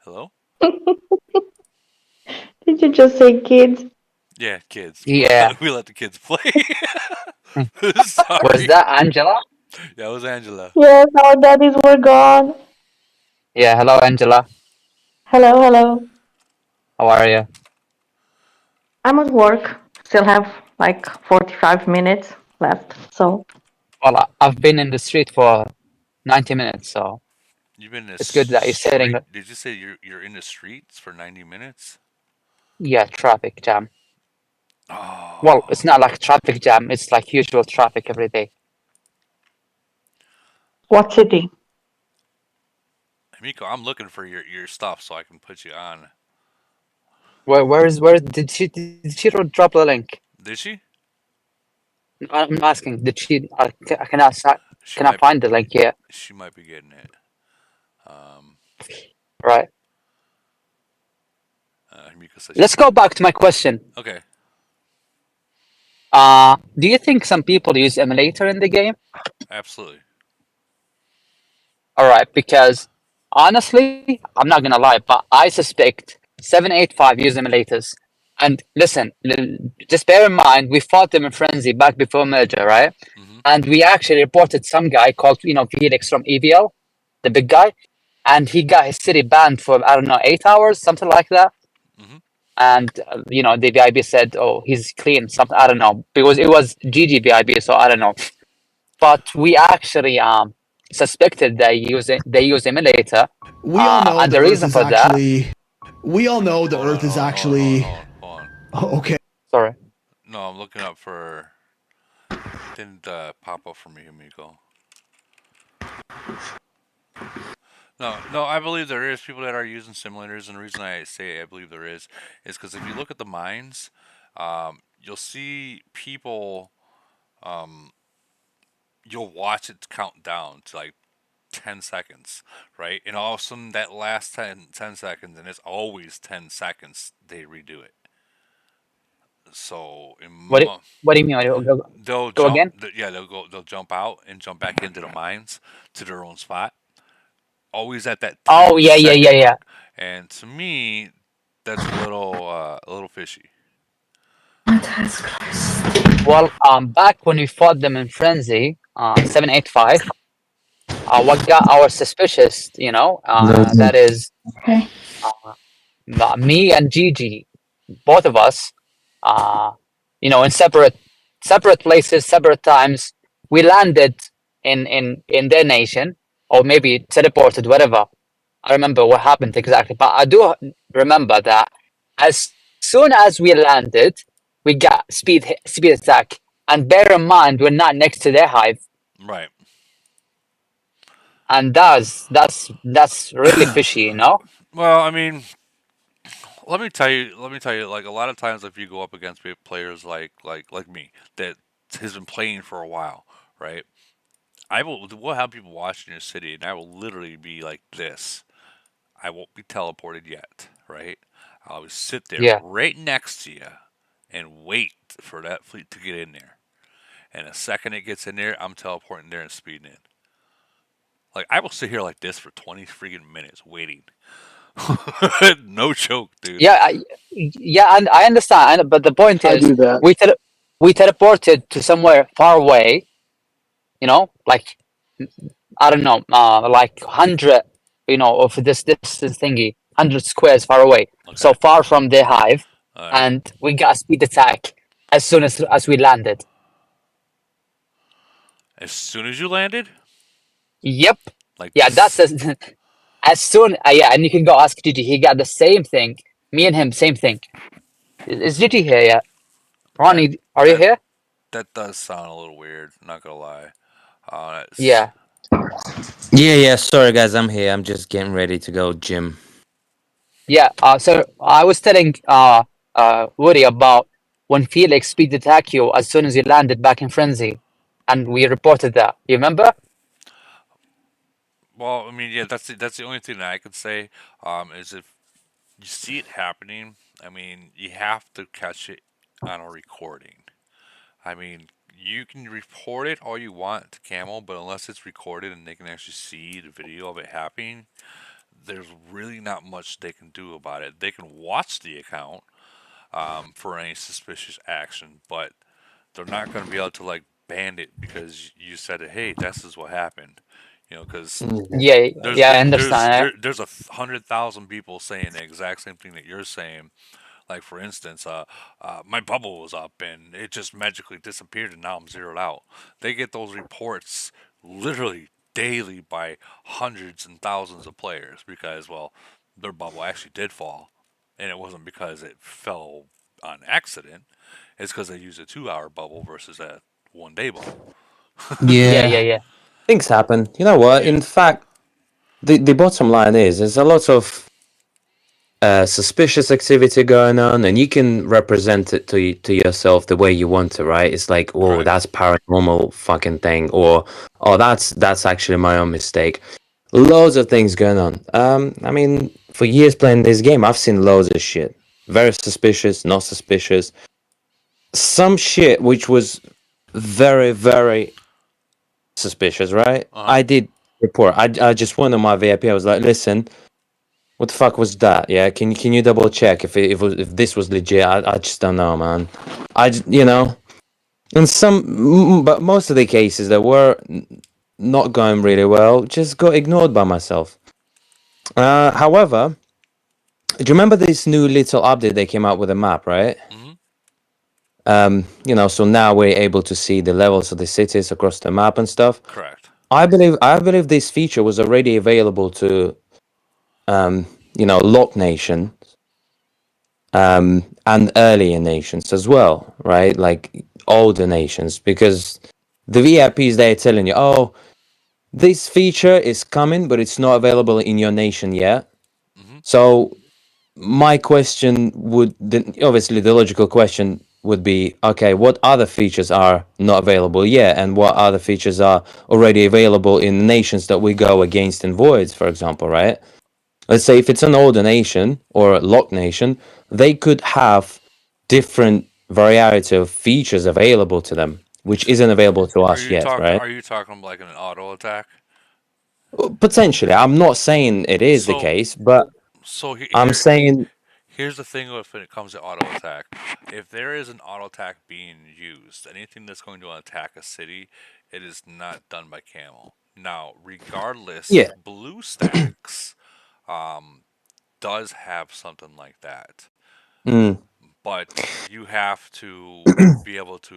A: Hello?
G: Did you just say kids?
A: Yeah, kids.
K: Yeah.
A: We let the kids play.
K: Was
A: Sorry.
K: that Angela?
A: Yeah, it was Angela.
G: Yes, our daddies were gone.
K: Yeah. Hello, Angela.
G: Hello, hello.
K: How are you?
G: I'm at work. Still have like 45 minutes left. So
K: Well, I've been in the street for 90 minutes, so
A: You've been in the
K: it's good that you're sitting.
A: street. Did you say you're in the streets for 90 minutes?
K: Yeah, traffic jam.
A: Oh.
K: Well, it's not like traffic jam. It's like usual traffic every day.
G: what city?
A: Miko, I'm looking for your stuff so I can put you on.
K: Where did she drop the link?
A: Did she?
K: I'm asking. Did she? I cannot
A: She might
K: find the link yet.
A: she might be getting it.
K: Right.
A: Miko says
K: Let's go back to my question.
A: Okay.
K: Do you think some people use emulator in the game?
A: Absolutely.
K: All right, because honestly, I'm not gonna lie, but I suspect 785 use emulators. And listen, just bear in mind, we fought them in Frenzy back before merger, right?
A: Mhm.
K: And we actually reported some guy called, Felix from EVL, the big guy, and he got his city banned for, I don't know, 8 hours, something like that.
A: Mhm.
K: And the VIB said, "Oh, he's clean." Something, I don't know, because it was GG VIB, so I don't know. But we actually suspected they use emulator.
L: We all know
K: and
L: the
K: the
L: Earth
K: reason
L: is
K: for that.
L: actually. We all know the
A: Hold
L: Earth
A: on,
L: is
A: hold on,
L: actually.
A: hold on.
L: Oh, okay.
K: Sorry.
A: No, I'm looking up for. Didn't pop up for me, Miko. No, I believe there is people that are using simulators, and the reason I say I believe there is because if you look at the mines, you'll see people, you'll watch it count down to like 10 seconds, right? And all of a sudden, that last 10 seconds, and it's always 10 seconds, they redo it. So,
K: What do you mean?
A: they'll
K: Go
A: jump,
K: again?
A: yeah, they'll jump out and jump back into the mines to their own spot. Always at that 10
K: Oh yeah.
A: second mark. And to me, that's a little fishy.
K: Well, back when we fought them in Frenzy, 785, what got our suspicious, that is, me and Gigi, both of us, uh, in separate places, separate times. We landed in their nation, or maybe teleported, whatever. I remember what happened exactly, but I do remember that as soon as we landed, we got speed attack. And bear in mind, we're not next to their hive,
A: Right.
K: and that's really fishy,
A: Well, I mean, let me tell you, like a lot of times if you go up against players like me that has been playing for a while, right? We'll have people watching your city, and I will literally be like this. I won't be teleported yet, right? I'll just sit there
K: Yeah,
A: right next to you and wait for that fleet to get in there. And the second it gets in there, I'm teleporting there and speeding in. Like I will sit here like this for 20 freaking minutes waiting. No joke, dude.
K: yeah, yeah, and I understand. But the point
B: I
K: is,
B: do that.
K: we teleported to somewhere far away. Like I don't know, like 100, of this thingy, 100 squares far away, so
A: Okay.
K: far from the hive,
A: All right.
K: and we got a speed attack as soon as we landed.
A: As soon as you landed,
K: Yep.
A: like
K: Yeah, that's
A: this.
K: as soon. Yeah, and you can go ask Gigi. He got the same thing. Me and him, same thing. Is Gigi here yet?
A: That
K: Ronnie, are you
A: that
K: here?
A: that does sound a little weird. Not gonna lie. It's
K: Yeah.
I: Yeah, sorry guys, I'm here. I'm just getting ready to go gym.
K: Yeah. So I was telling Woody about when Felix speed attack you as soon as you landed back in Frenzy, and we reported that. You remember?
A: well. I mean, yeah. That's the only thing that I could say. Is if you see it happening, I mean, you have to catch it on a recording. I mean, you can report it all you want to Camel, but unless it's recorded and they can actually see the video of it happening, there's really not much they can do about it. They can watch the account for any suspicious action, but they're not going to be able to like ban it because you said it. Hey, this is what happened. Because
K: Yeah.
A: there's
K: Yeah, I
A: there, there's
K: understand.
A: there, there's 100,000 people saying the exact same thing that you're saying. Like for instance, my bubble was up and it just magically disappeared and now I'm zeroed out. They get those reports literally daily by hundreds and thousands of players because well, their bubble actually did fall, and it wasn't because it fell on accident. It's because they used a 2 hour bubble versus a 1 day bubble.
K: Yeah,
I: Yeah,
K: yeah, yeah.
I: things happen. You know what?
A: Yeah.
I: In fact, the bottom line is there's a lot of suspicious activity going on, and you can represent it to yourself the way you want to, right? It's like, oh,
A: Correct.
I: that's paranormal fucking thing, or oh, that's actually my own mistake. Loads of things going on. I mean, for years playing this game, I've seen loads of shit. Very suspicious, not suspicious. Some shit which was very, very suspicious, right?
A: Uh huh.
I: I did report. I just went on my VIP. I was like, listen, what the fuck was that? Yeah, can you double check if this was legit? I just don't know, man. In but most of the cases that were not going really well just got ignored by myself. However, do you remember this new little update they came out with a map, right?
A: Hmm.
I: So now we're able to see the levels of the cities across the map and stuff.
A: Correct.
I: I believe this feature was already available to lock nation and earlier nations as well, right? Like older nations, because the VIPs they're telling you, oh, this feature is coming, but it's not available in your nation yet.
A: Hmm.
I: So my question obviously the logical question would be, okay, what other features are not available yet, and what other features are already available in nations that we go against in voids, for example, right? Let's say if it's an older nation or a locked nation, they could have different variety of features available to them, which
A: So,
I: isn't available to
A: are
I: us
A: you
I: yet,
A: talking?
I: right?
A: Are you talking like an auto attack?
I: Potentially, I'm not saying it is the
A: So,
I: case, but
A: so
I: I'm saying,
A: here's the thing with when it comes to auto attack. If there is an auto attack being used, anything that's going to attack a city, it is not done by Camel. Now, regardless,
I: yeah,
A: BlueStacks, um, does have something like that,
I: Mm.
A: but you have to be able to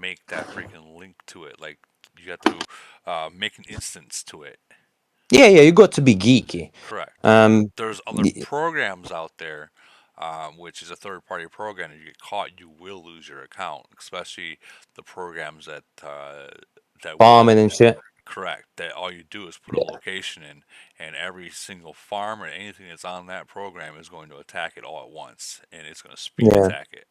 A: make that freaking link to it. Like you have to make an instance to it.
I: Yeah, yeah, you got to be geeky.
A: Correct.
I: Um,
A: There's other
I: y-
A: programs out there, which is a third-party program. If you get caught, you will lose your account, especially the programs that will.
I: farming and shit.
A: Correct. That all you do is put a
I: Yeah,
A: location in, and every single farm or anything that's on that program is going to attack it all at once, and it's going to speed
I: yeah.
A: attack it.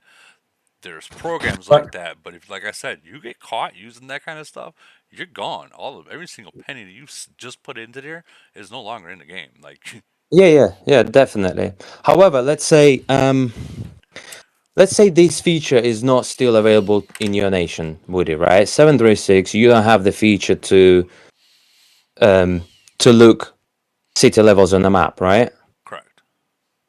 A: There's programs like
I: But
A: that, but if, like I said, you get caught using that kind of stuff, you're gone. Every single penny that you just put into there is no longer in the game. Like,
I: yeah, yeah, yeah, definitely. However, let's say this feature is not still available in your nation, Woody, right? 736, you don't have the feature um to look city levels on the map, right?
A: correct.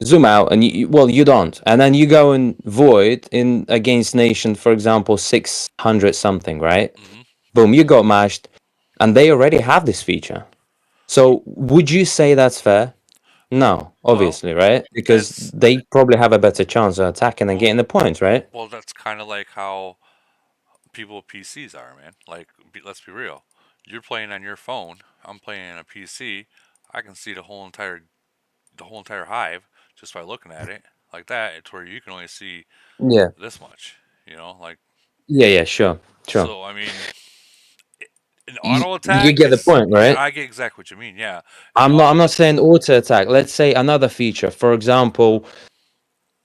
I: Zoom out and well, you don't. And then you go and void in against nation, for example, 600 something, right?
A: Hmm.
I: Boom, you got mashed and they already have this feature. So would you say that's fair? No,
A: Well,
I: obviously, right? Because
A: that's
I: they probably have a better chance of attacking and
A: well,
I: getting the points, right?
A: well, that's kind of like how people with PCs are, man. Like, let's be real. You're playing on your phone. I'm playing on a PC. I can see the whole entire hive just by looking at it like that. It's where you can only see
I: Yeah.
A: this much. Like
I: Yeah, yeah, sure. Sure.
A: so. I mean, an auto
I: You
A: attack
I: get the
A: is
I: point,
A: yeah.
I: right?
A: I get exactly what you mean. Yeah, an
I: I'm not saying auto attack. Let's say another feature. For example,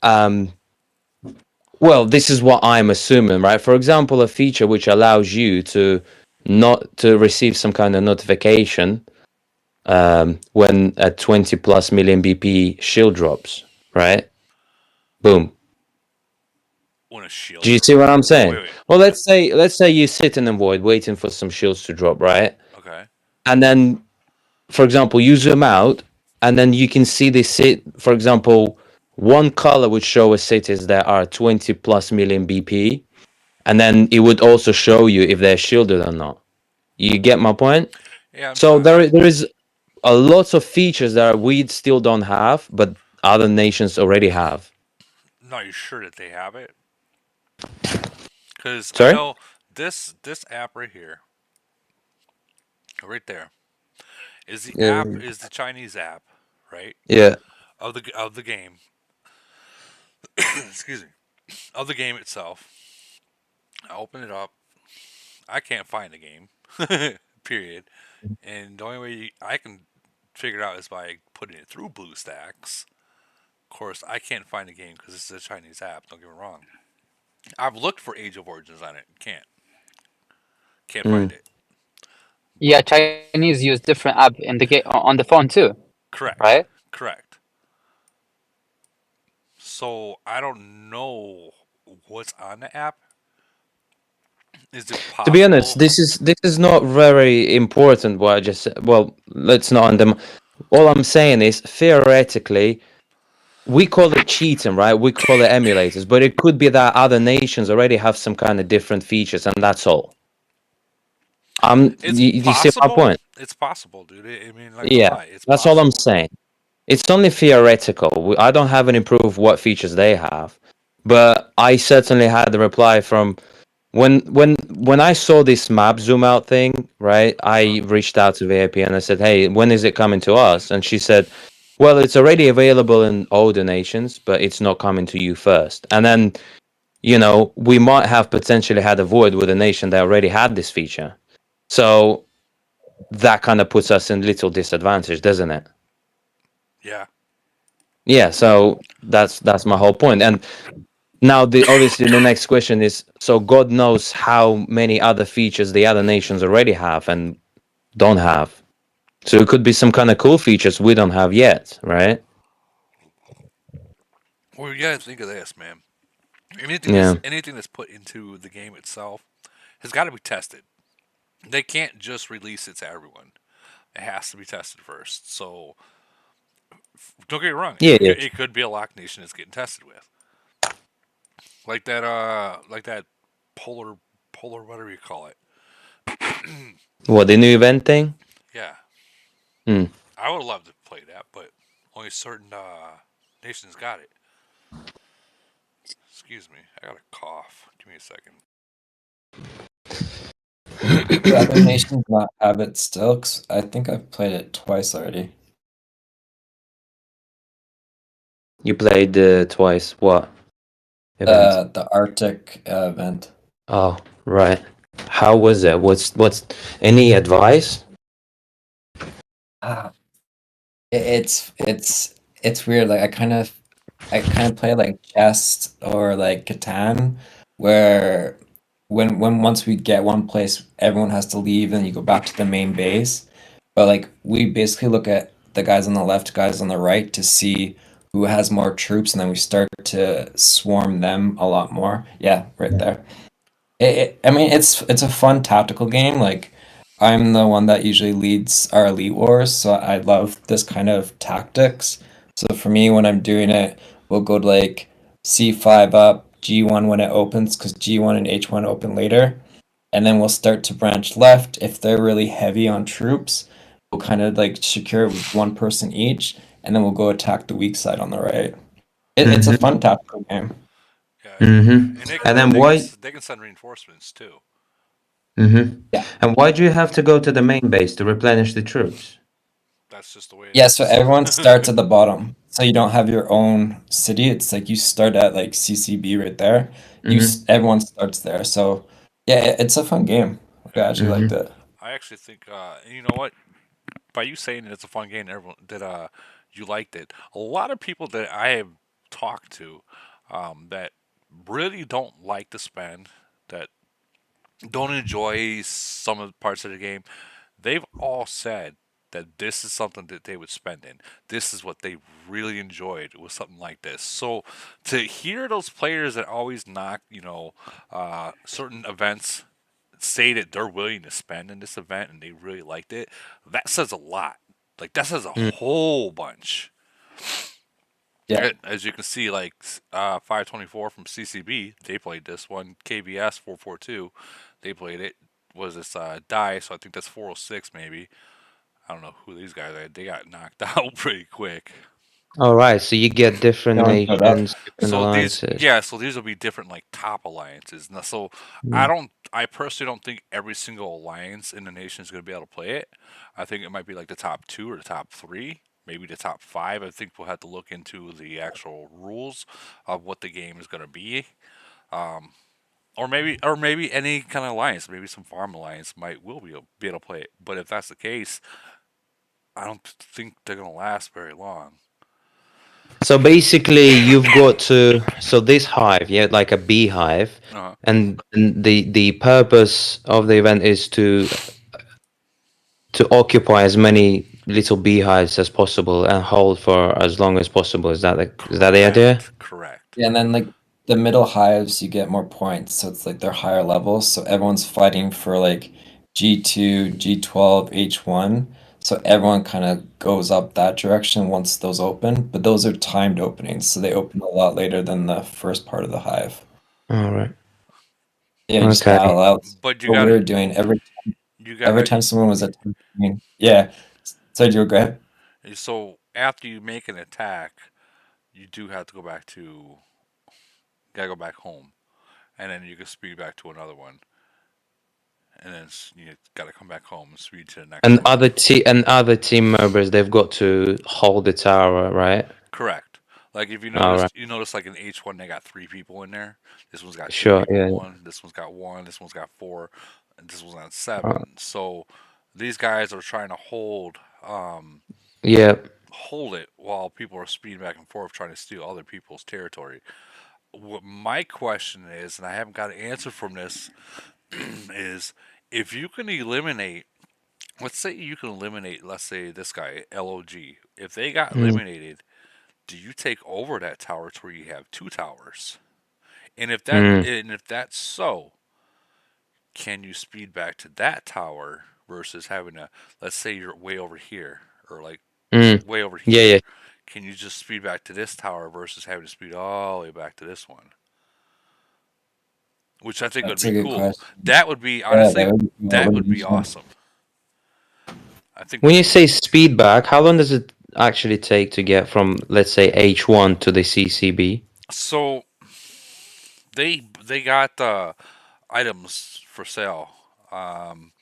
I: um well, this is what I'm assuming, right? For example, a feature which allows you to not to receive some kind of notification when a 20 plus million BP shield drops, right? Boom.
A: when a shield.
I: Do you see what I'm
A: Wait,
I: saying?
A: wait.
I: Well, let's say you sit in the void waiting for some shields to drop, right?
A: Okay.
I: And then, for example, you zoom out, and then you can see the sit. For example, one color would show a cities that are 20 plus million BP, and then it would also show you if they're shielded or not. You get my point?
A: Yeah, I'm
I: So
A: trying.
I: there is a lot of features that we still don't have, but other nations already have.
A: Not you sure that they have it? Because I
I: Sorry?
A: know this app right here, right there,
I: Yeah.
A: is the Chinese app, right?
I: Yeah.
A: Of the game. Excuse me. Of the game itself. I open it up. I can't find the game. Period. And the only way I can figure it out is by putting it through BlueStacks. Of course, I can't find the game because this is a Chinese app. Don't get me wrong. I've looked for Age of Origins on it. Can't
I: Mm.
A: find it.
K: Yeah, Chinese use different app in the game on the phone too,
A: Correct.
K: right?
A: Correct. So I don't know what's on the app. Is it
I: To be honest,
A: possible?
I: this is not very important. What I just said. Well, let's not under. All I'm saying is theoretically, we call it cheating, right? We call it emulators, but it could be that other nations already have some kind of different features, and that's all.
A: It's
I: You see my
A: possible.
I: point?
A: It's possible, dude. I mean, not gonna
I: Yeah,
A: lie, it's
I: that's all I'm
A: possible.
I: saying. It's only theoretical. I don't have any proof what features they have, but I certainly had the reply from when I saw this map zoom out thing, right?
A: Uh-huh.
I: I reached out to VIP and I said, "Hey, when is it coming to us?" And she said, "Well, it's already available in all the nations, but it's not coming to you first." And then, we might have potentially had a void with a nation that already had this feature. So that kind of puts us in little disadvantage, doesn't it?
A: Yeah.
I: Yeah, so that's my whole point. And now obviously the next question is, so God knows how many other features the other nations already have and don't have. So it could be some kind of cool features we don't have yet, right?
A: Well, you gotta think of this, man.
I: Yeah.
A: Anything that's put into the game itself has got to be tested. They can't just release it to everyone. It has to be tested first. So don't get me wrong.
I: Yeah, yeah.
A: It could be a lock nation it's getting tested with, like that polar whatever you call it.
I: What, the new event thing?
A: Yeah,
I: Hmm.
A: I would love to play that, but Only certain nations got it. Excuse me, I got a cough. Give me a second.
D: Do other nations not have it still? 'Cause I think I've played it twice already.
I: You played twice. What event?
D: The Arctic event.
I: Oh, right. How was it? What's any advice?
D: Ah, it's weird. Like I kind of play like chess or like Catan, where when once we get one place, everyone has to leave, and you go back to the main base. But like we basically look at the guys on the left, guys on the right to see who has more troops, and then we start to swarm them a lot more. Yeah, right there. I mean, it's a fun tactical game. Like, I'm the one that usually leads our Elite Wars, so I love this kind of tactics. So for me, when I'm doing it, we'll go to like C5 up, G1 when it opens, because G1 and H1 open later, and then we'll start to branch left. If they're really heavy on troops, we'll kind of like secure it with one person each, and then we'll go attack the weak side on the right. It's a
I: Mm-hmm.
D: fun tactical game.
A: Yeah,
I: Mm-hmm.
A: and
I: And then why?
A: they can send reinforcements too.
I: Mm-hmm.
D: Yeah.
I: And why do you have to go to the main base to replenish the troops?
A: That's just the way it
D: Yeah, so
A: is.
D: everyone starts at the bottom. So you don't have your own city. It's like you start at like CCB right there.
I: Mm-hmm.
D: Everyone starts there. So yeah, it's a fun game. Like, I actually liked
I: Mm-hmm.
D: it.
A: I actually think, you know what? By you saying that it's a fun game, everyone that you liked it. A lot of people that I have talked to, that really don't like to spend, that don't enjoy some of the parts of the game, they've all said that this is something that they would spend in. This is what they really enjoyed with something like this. So to hear those players that always knock, certain events say that they're willing to spend in this event and they really liked it, that says a lot. Like that says a
I: Mm.
A: whole bunch.
D: Yeah.
A: As you can see, like 524 from CCB, they played this one. KBS 442, they played it. Was this die? So I think that's 406 maybe. I don't know who these guys are. They got knocked out pretty quick.
I: All right. So you get different
D: No one showed up.
I: nations, different
A: So
I: alliances.
A: so these will be different like top alliances. Now, so
I: Mm.
A: I personally don't think every single alliance in the nation is going to be able to play it. I think it might be like the top two or the top three, maybe the top five. I think we'll have to look into the actual rules of what the game is going to be. Um, or maybe any kind of alliance, maybe some farm alliance be able to play it. But if that's the case, I don't think they're going to last very long.
I: So basically, you've got to. So this hive, yeah, like a beehive,
A: Uh-huh.
I: and the purpose of the event is to occupy as many little beehives as possible and hold for as long as possible. Is that the idea?
A: Correct.
D: Yeah, and then like the middle hives, you get more points. So it's like they're higher levels. So everyone's fighting for like G2, G12, H1. So everyone kind of goes up that direction once those open. But those are timed openings. So they open a lot later than the first part of the hive.
I: All right.
D: Yeah, just
I: Okay.
D: battle out.
A: But
D: What we were doing
A: you
D: every
A: got
D: time someone was attacking. Yeah. So you go ahead.
A: so after you make an attack, you do have to gotta go back home, and then you can speed back to another one, and then you gotta come back home and speed to the next
I: And
A: one.
I: other team members, they've got to hold the tower, right?
A: Correct. Like if
I: All right.
A: you notice like in H1 they got three people in there. This one's got two
I: Sure.
A: people.
I: Yeah.
A: This one's got one. This one's got four. And this one's got
I: Uh,
A: seven. So these guys are trying to
I: yeah.
A: hold it while people are speeding back and forth trying to steal other people's territory. What my question is, and I haven't got an answer from this, is if you can eliminate, let's say you can eliminate, let's say this guy, LOG. If they got
I: Mm.
A: eliminated, do you take over that tower to where you have two towers?
I: Mm.
A: And if that's so, can you speed back to that tower versus having to, let's say you're way over here or like
I: Mm.
A: way over
I: Yeah.
A: here.
I: Yeah.
A: Can you just speed back to this tower versus having to speed all the way back to this one? Which I think would
D: That's a
A: be
D: good
A: cool.
D: question.
A: That would be
D: Yeah,
A: honestly, that would be
D: interesting.
A: awesome. I think
I: When you say speed back, how long does it actually take to get from, let's say, H1 to the CCB?
A: So they got items for sale. Um,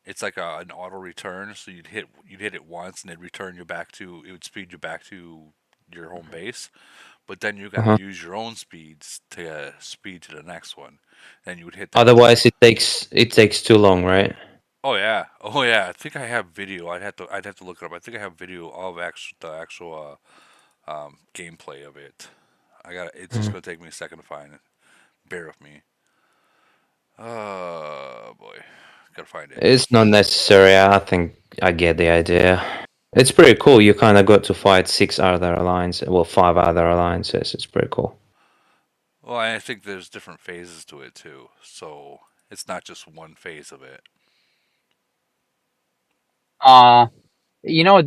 A: it's like an auto return, so you'd hit it once and it'd return you back to it would speed you back to your home base. But then you got to
I: Uh-huh.
A: use your own speeds to speed to the next one. Then you would hit that.
I: Otherwise, it takes too long, right?
A: Oh yeah. I think I have video. I'd have to look it up. I think I have video of the actual gameplay of it. I got. It's just
I: Mhm.
A: gonna take me a second to find it. Bear with me. Oh boy, gotta find it.
I: It's not necessary. I think I get the idea. It's pretty cool. You kind of got to fight 6 other alliances, well, 5 other alliances. It's pretty cool.
A: Well, I think there's different phases to it too, so it's not just one phase of it.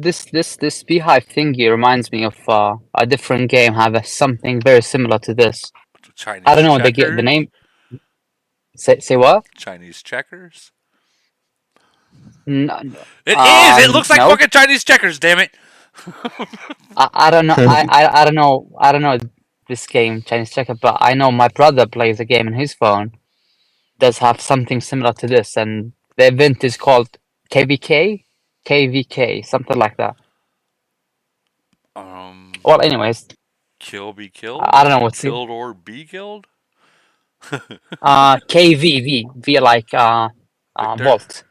K: This beehive thingy reminds me of a different game. Have something very similar to this.
A: Chinese
K: I don't know the
A: checkers.
K: name. Say what?
A: Chinese checkers.
K: No,
A: It is. It looks like
K: no.
A: fucking Chinese checkers. Damn it.
K: I don't know. I don't know. I don't know this game Chinese checker, but I know my brother plays a game on his phone. Does have something similar to this, and the event is called KVK, something like that. Well, anyways,
A: Kill be killed.
K: I don't know what's
A: killed or be killed.
K: KVV, V like
A: Victor?
K: Volt.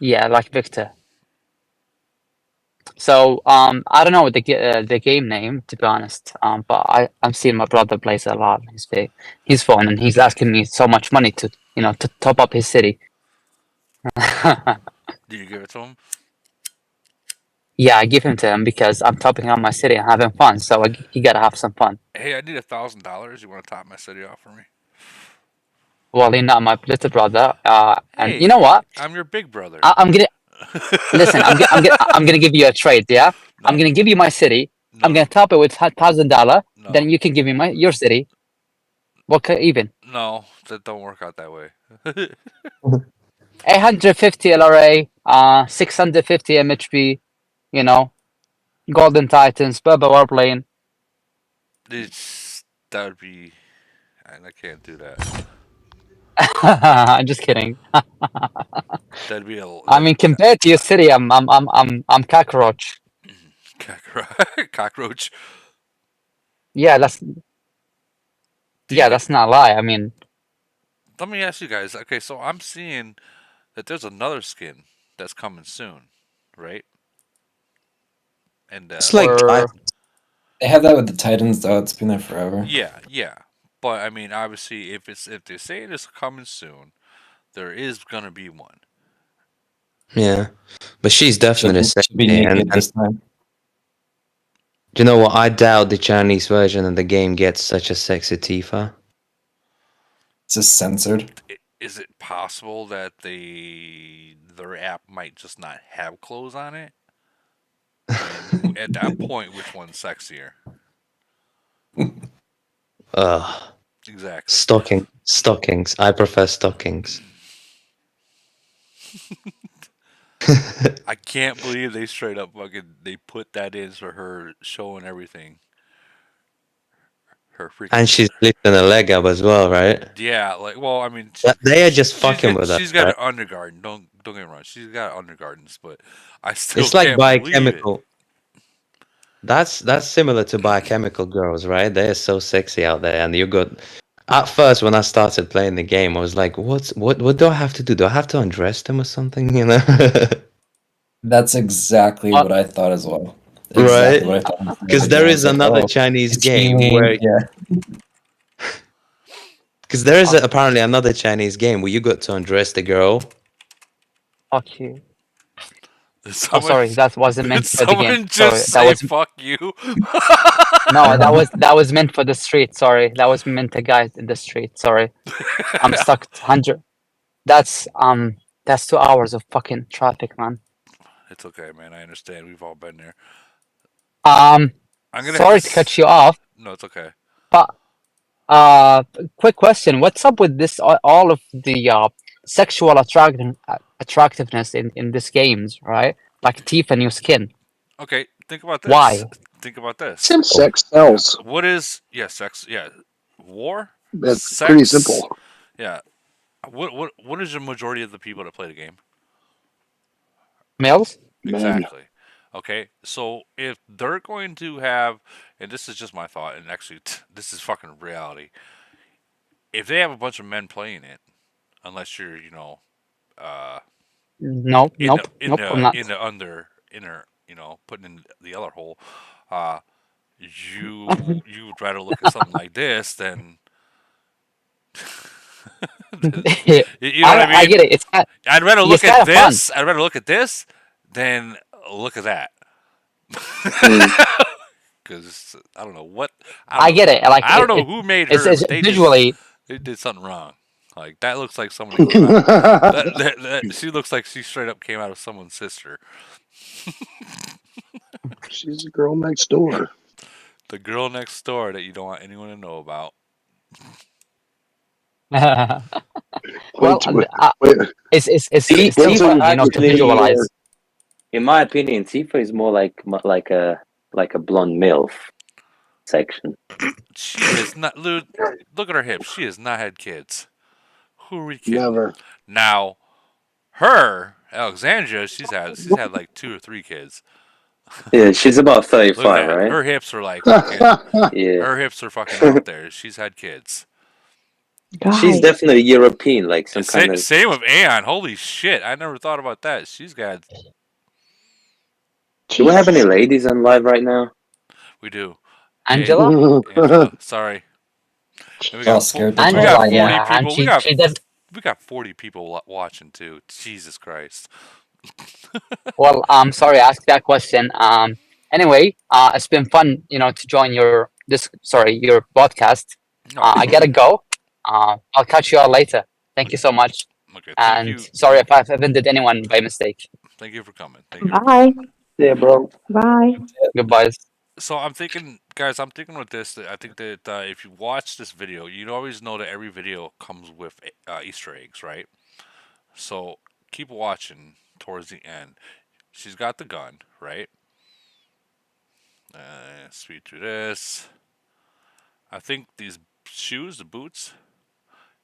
K: Yeah, like Victor. So I don't know the game name, to be honest. But I'm seeing my brother plays a lot on his phone, and he's asking me so much money to to top up his city.
A: Did you give it to him?
K: Yeah, I give him to him because I'm topping up my city and having fun. So he gotta have some fun.
A: Hey, I need $1,000. You want to top my city off for me?
K: Well, he's not my little brother. And
A: Hey,
K: you know what?
A: I'm your big brother.
K: I'm gonna listen. I'm gonna give you a trade. Yeah,
A: No.
K: I'm gonna give you my city.
A: No.
K: I'm gonna top it with $1,000.
A: No.
K: Then you can give me your city. What even?
A: No, that don't work out that way.
K: 850 LRA, 650 MHP. Golden Titans, Bubba Warplane.
A: That would be. I can't do that.
K: I'm just kidding.
A: That'd be a.
K: I mean, compared to your city, I'm cockroach.
A: Cockroach.
K: Yeah, that's not a lie. I mean,
A: let me ask you guys. Okay, so I'm seeing that there's another skin that's coming soon, right? And
I: It's like
H: they have that with the Titans, though. It's been there forever.
A: yeah. But I mean, obviously, if they say it is coming soon, there is gonna be one.
I: Yeah, but she's definitely
H: Should be
I: sexy.
H: naked this time.
I: Do you know what? I doubt the Chinese version of the game gets such a sexy Tifa.
H: It's just censored.
A: Is it possible that their app might just not have clothes on it? And at that point, which one's sexier?
I: Ugh.
A: Exactly.
I: Stockings. I prefer stockings.
A: I can't believe they straight up they put that in for her showing everything. Her freaking.
I: And she's lifting a leg up as well, right?
A: Yeah, I mean,
I: they are just fucking with us.
A: She's got
I: right?
A: an undergarden. Don't get me wrong. She's got undergardens, but I still
I: It's like
A: can't believe
I: biochemical. That's similar to biochemical girls, right? They're so sexy out there, and you got. At first, when I started playing the game, I was like, "What do I have to do? Do I have to undress them or something?" You know.
H: That's exactly what I thought as well.
I: Right?
H: Exactly what I thought.
I: Because there is another Chinese game where. Because there is apparently another Chinese game where you got to undress the girl.
K: Fuck you. Sorry, that wasn't meant for the game.
A: Just
K: Sorry, that was
A: fuck you.
K: No, that was meant for the street. Sorry, that was meant to guys in the street. Sorry, I'm stuck 100. That's 2 hours of fucking traffic, man.
A: It's okay, man. I understand. We've all been there.
K: Sorry to cut you off.
A: No, it's okay.
K: But quick question: what's up with this? All of the sexual attractiveness in this games, right? Like teeth and your skin.
A: Okay, think about
K: Why?
A: this. Think about this.
D: Simple.
B: Sex sells.
A: What is sex? Yeah, war,
B: That's pretty
A: sex.
B: simple.
A: Yeah. What is the majority of the people that play the game?
K: Males?
B: Men.
A: Exactly. Okay, so if they're going to have, and this is just my thought, and actually this is fucking reality. If they have a bunch of men playing it, unless you're, uh,
K: No,
A: in the
K: nope, nope. I'm not.
A: inner, putting in the other hole, uh, you would rather look at something like this than you know what I
K: I
A: mean?
K: get it. It's kind.
A: I'd rather
K: It's
A: look
K: kind
A: at
K: of fun.
A: this. I'd rather look at this than look at that.
B: Mm.
A: Because I don't know what
K: I get it. Like
A: I don't know who made her,
K: it's
A: but
K: visually.
A: they did something wrong. Like that looks like someone that came out. She looks like she straight up came out of someone's sister.
B: She's the girl next door.
A: The girl next door that you don't want anyone to know about.
K: Well,
B: Wait, wait.
K: it's still
I: Tifa
K: fun, to
I: actually,
K: visualize.
I: in my opinion, Tifa is more like a blonde milf section.
A: She is not. Look at her hips. She has not had kids. Who are we kidding?
B: Never.
A: Now, her Alexandria, she's had like 2 or 3 kids.
I: Yeah, she's about
A: Look
I: 35,
A: at that.
I: right?
A: Her hips are like fucking.
I: Yeah,
A: Her hips are fucking out there. She's had kids.
I: she's
G: Guys,
I: definitely European, like some
A: And
I: kind of.
A: same with Anne. Holy shit! I never thought about that. She's got.
I: Do we have any ladies on live right now?
A: We do.
K: Angela?
A: Angela. Sorry. And we
H: All
A: got
H: scared to
A: we
H: talk.
A: got
K: Angela,
A: 40
K: yeah, and
A: people.
K: she does.
A: We got 40 people watching too. Jesus Christ.
K: Well, I'm sorry, I asked that question. Anyway, it's been fun, to join your podcast.
A: No.
K: I gotta go. I'll catch you all later. Thank you so much,
A: Okay. Thank
K: and
A: you.
K: sorry if I've offended anyone by mistake.
A: Thank you for coming. Thank you. For coming.
G: bye.
I: Yeah, bro.
G: Bye.
K: Goodbye.
A: So I'm thinking, guys. I'm thinking with this. That I think that if you watch this video, you always know that every video comes with Easter eggs, right? So keep watching towards the end. She's got the gun, right? Speed through this. I think these shoes, the boots,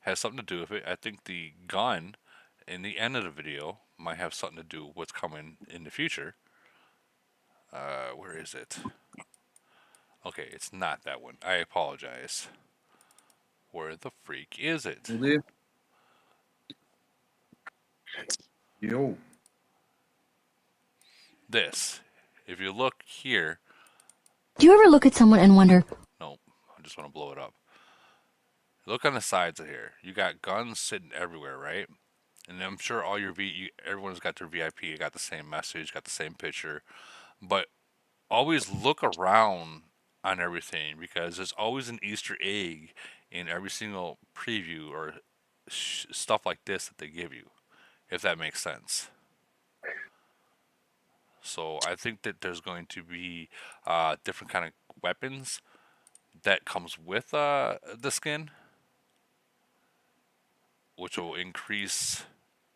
A: has something to do with it. I think the gun in the end of the video might have something to do with what's coming in the future. Where is it? Okay, it's not that one. I apologize. Where the freak is it?
L: Yo.
A: This. If you look here.
M: Do you ever look at someone and wonder?
A: No, I just want to blow it up. Look on the sides of here. You got guns sitting everywhere, right? And I'm sure all your everyone's got their VIP. You got the same message, got the same picture, but always look around on everything because there's always an Easter egg in every single preview or stuff like this that they give you, if that makes sense. So I think that there's going to be different kind of weapons that comes with the skin, which will increase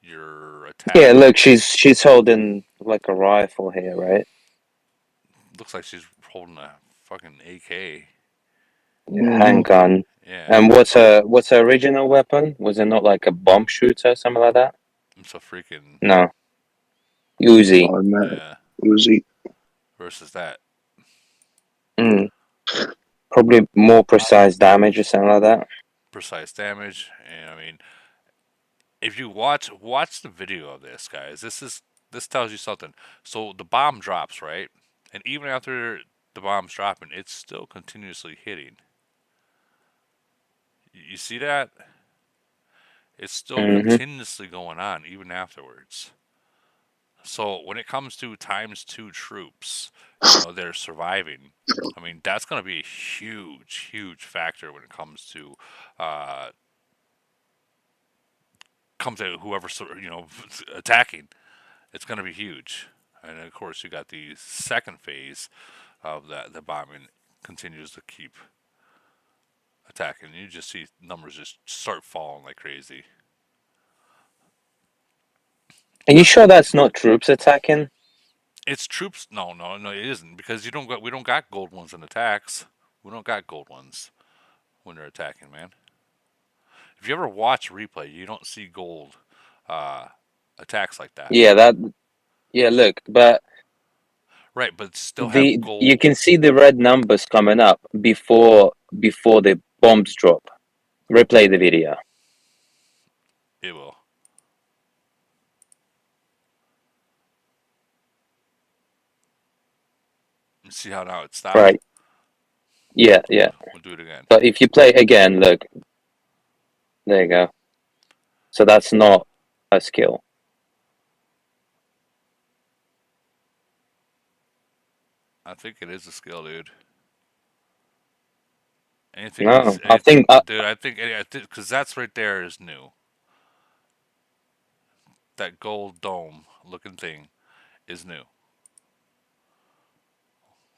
A: your attack.
I: Yeah, look, she's holding like a rifle here, right?
A: Looks like she's holding a fucking AK.
I: Handgun.
A: Yeah.
I: And what's her original weapon? Was it not like a bomb shooter or something like that?
A: It's a freaking
I: No. Uzi.
A: yeah.
B: Uzi.
A: Versus that.
I: Probably more precise damage or something like that.
A: Precise damage, and I mean, if you watch the video of this, guys, this tells you something. So the bomb drops, right? And even after the bomb's dropping, it's still continuously hitting. You see that? It's still continuously going on even afterwards. So when it comes to ×2 troops, they're surviving. I mean, that's going to be a huge, huge factor when it comes to whoever's attacking. It's going to be huge. And of course, you got the second phase of the bombing continues to keep attacking. You just see numbers just start falling like crazy.
I: Are you sure that's not troops attacking?
A: It's troops. No, it isn't because we don't got gold ones in attacks. We don't got gold ones when they're attacking, man. If you ever watch replay, you don't see gold uh, attacks like that.
I: Yeah, look, but
A: Right, but still have
I: you
A: gold.
I: can see the red numbers coming up before the bombs drop. Replay the video.
A: It will. See how now it stopped?
I: Right. Yeah.
A: We'll do it again.
I: But if you play again, look. There you go. So that's not a skill.
A: I think it is a skill, dude. Anything,
I: No, I
A: anything,
I: think
A: dude. I think because that's right there is new. That gold dome looking thing is new.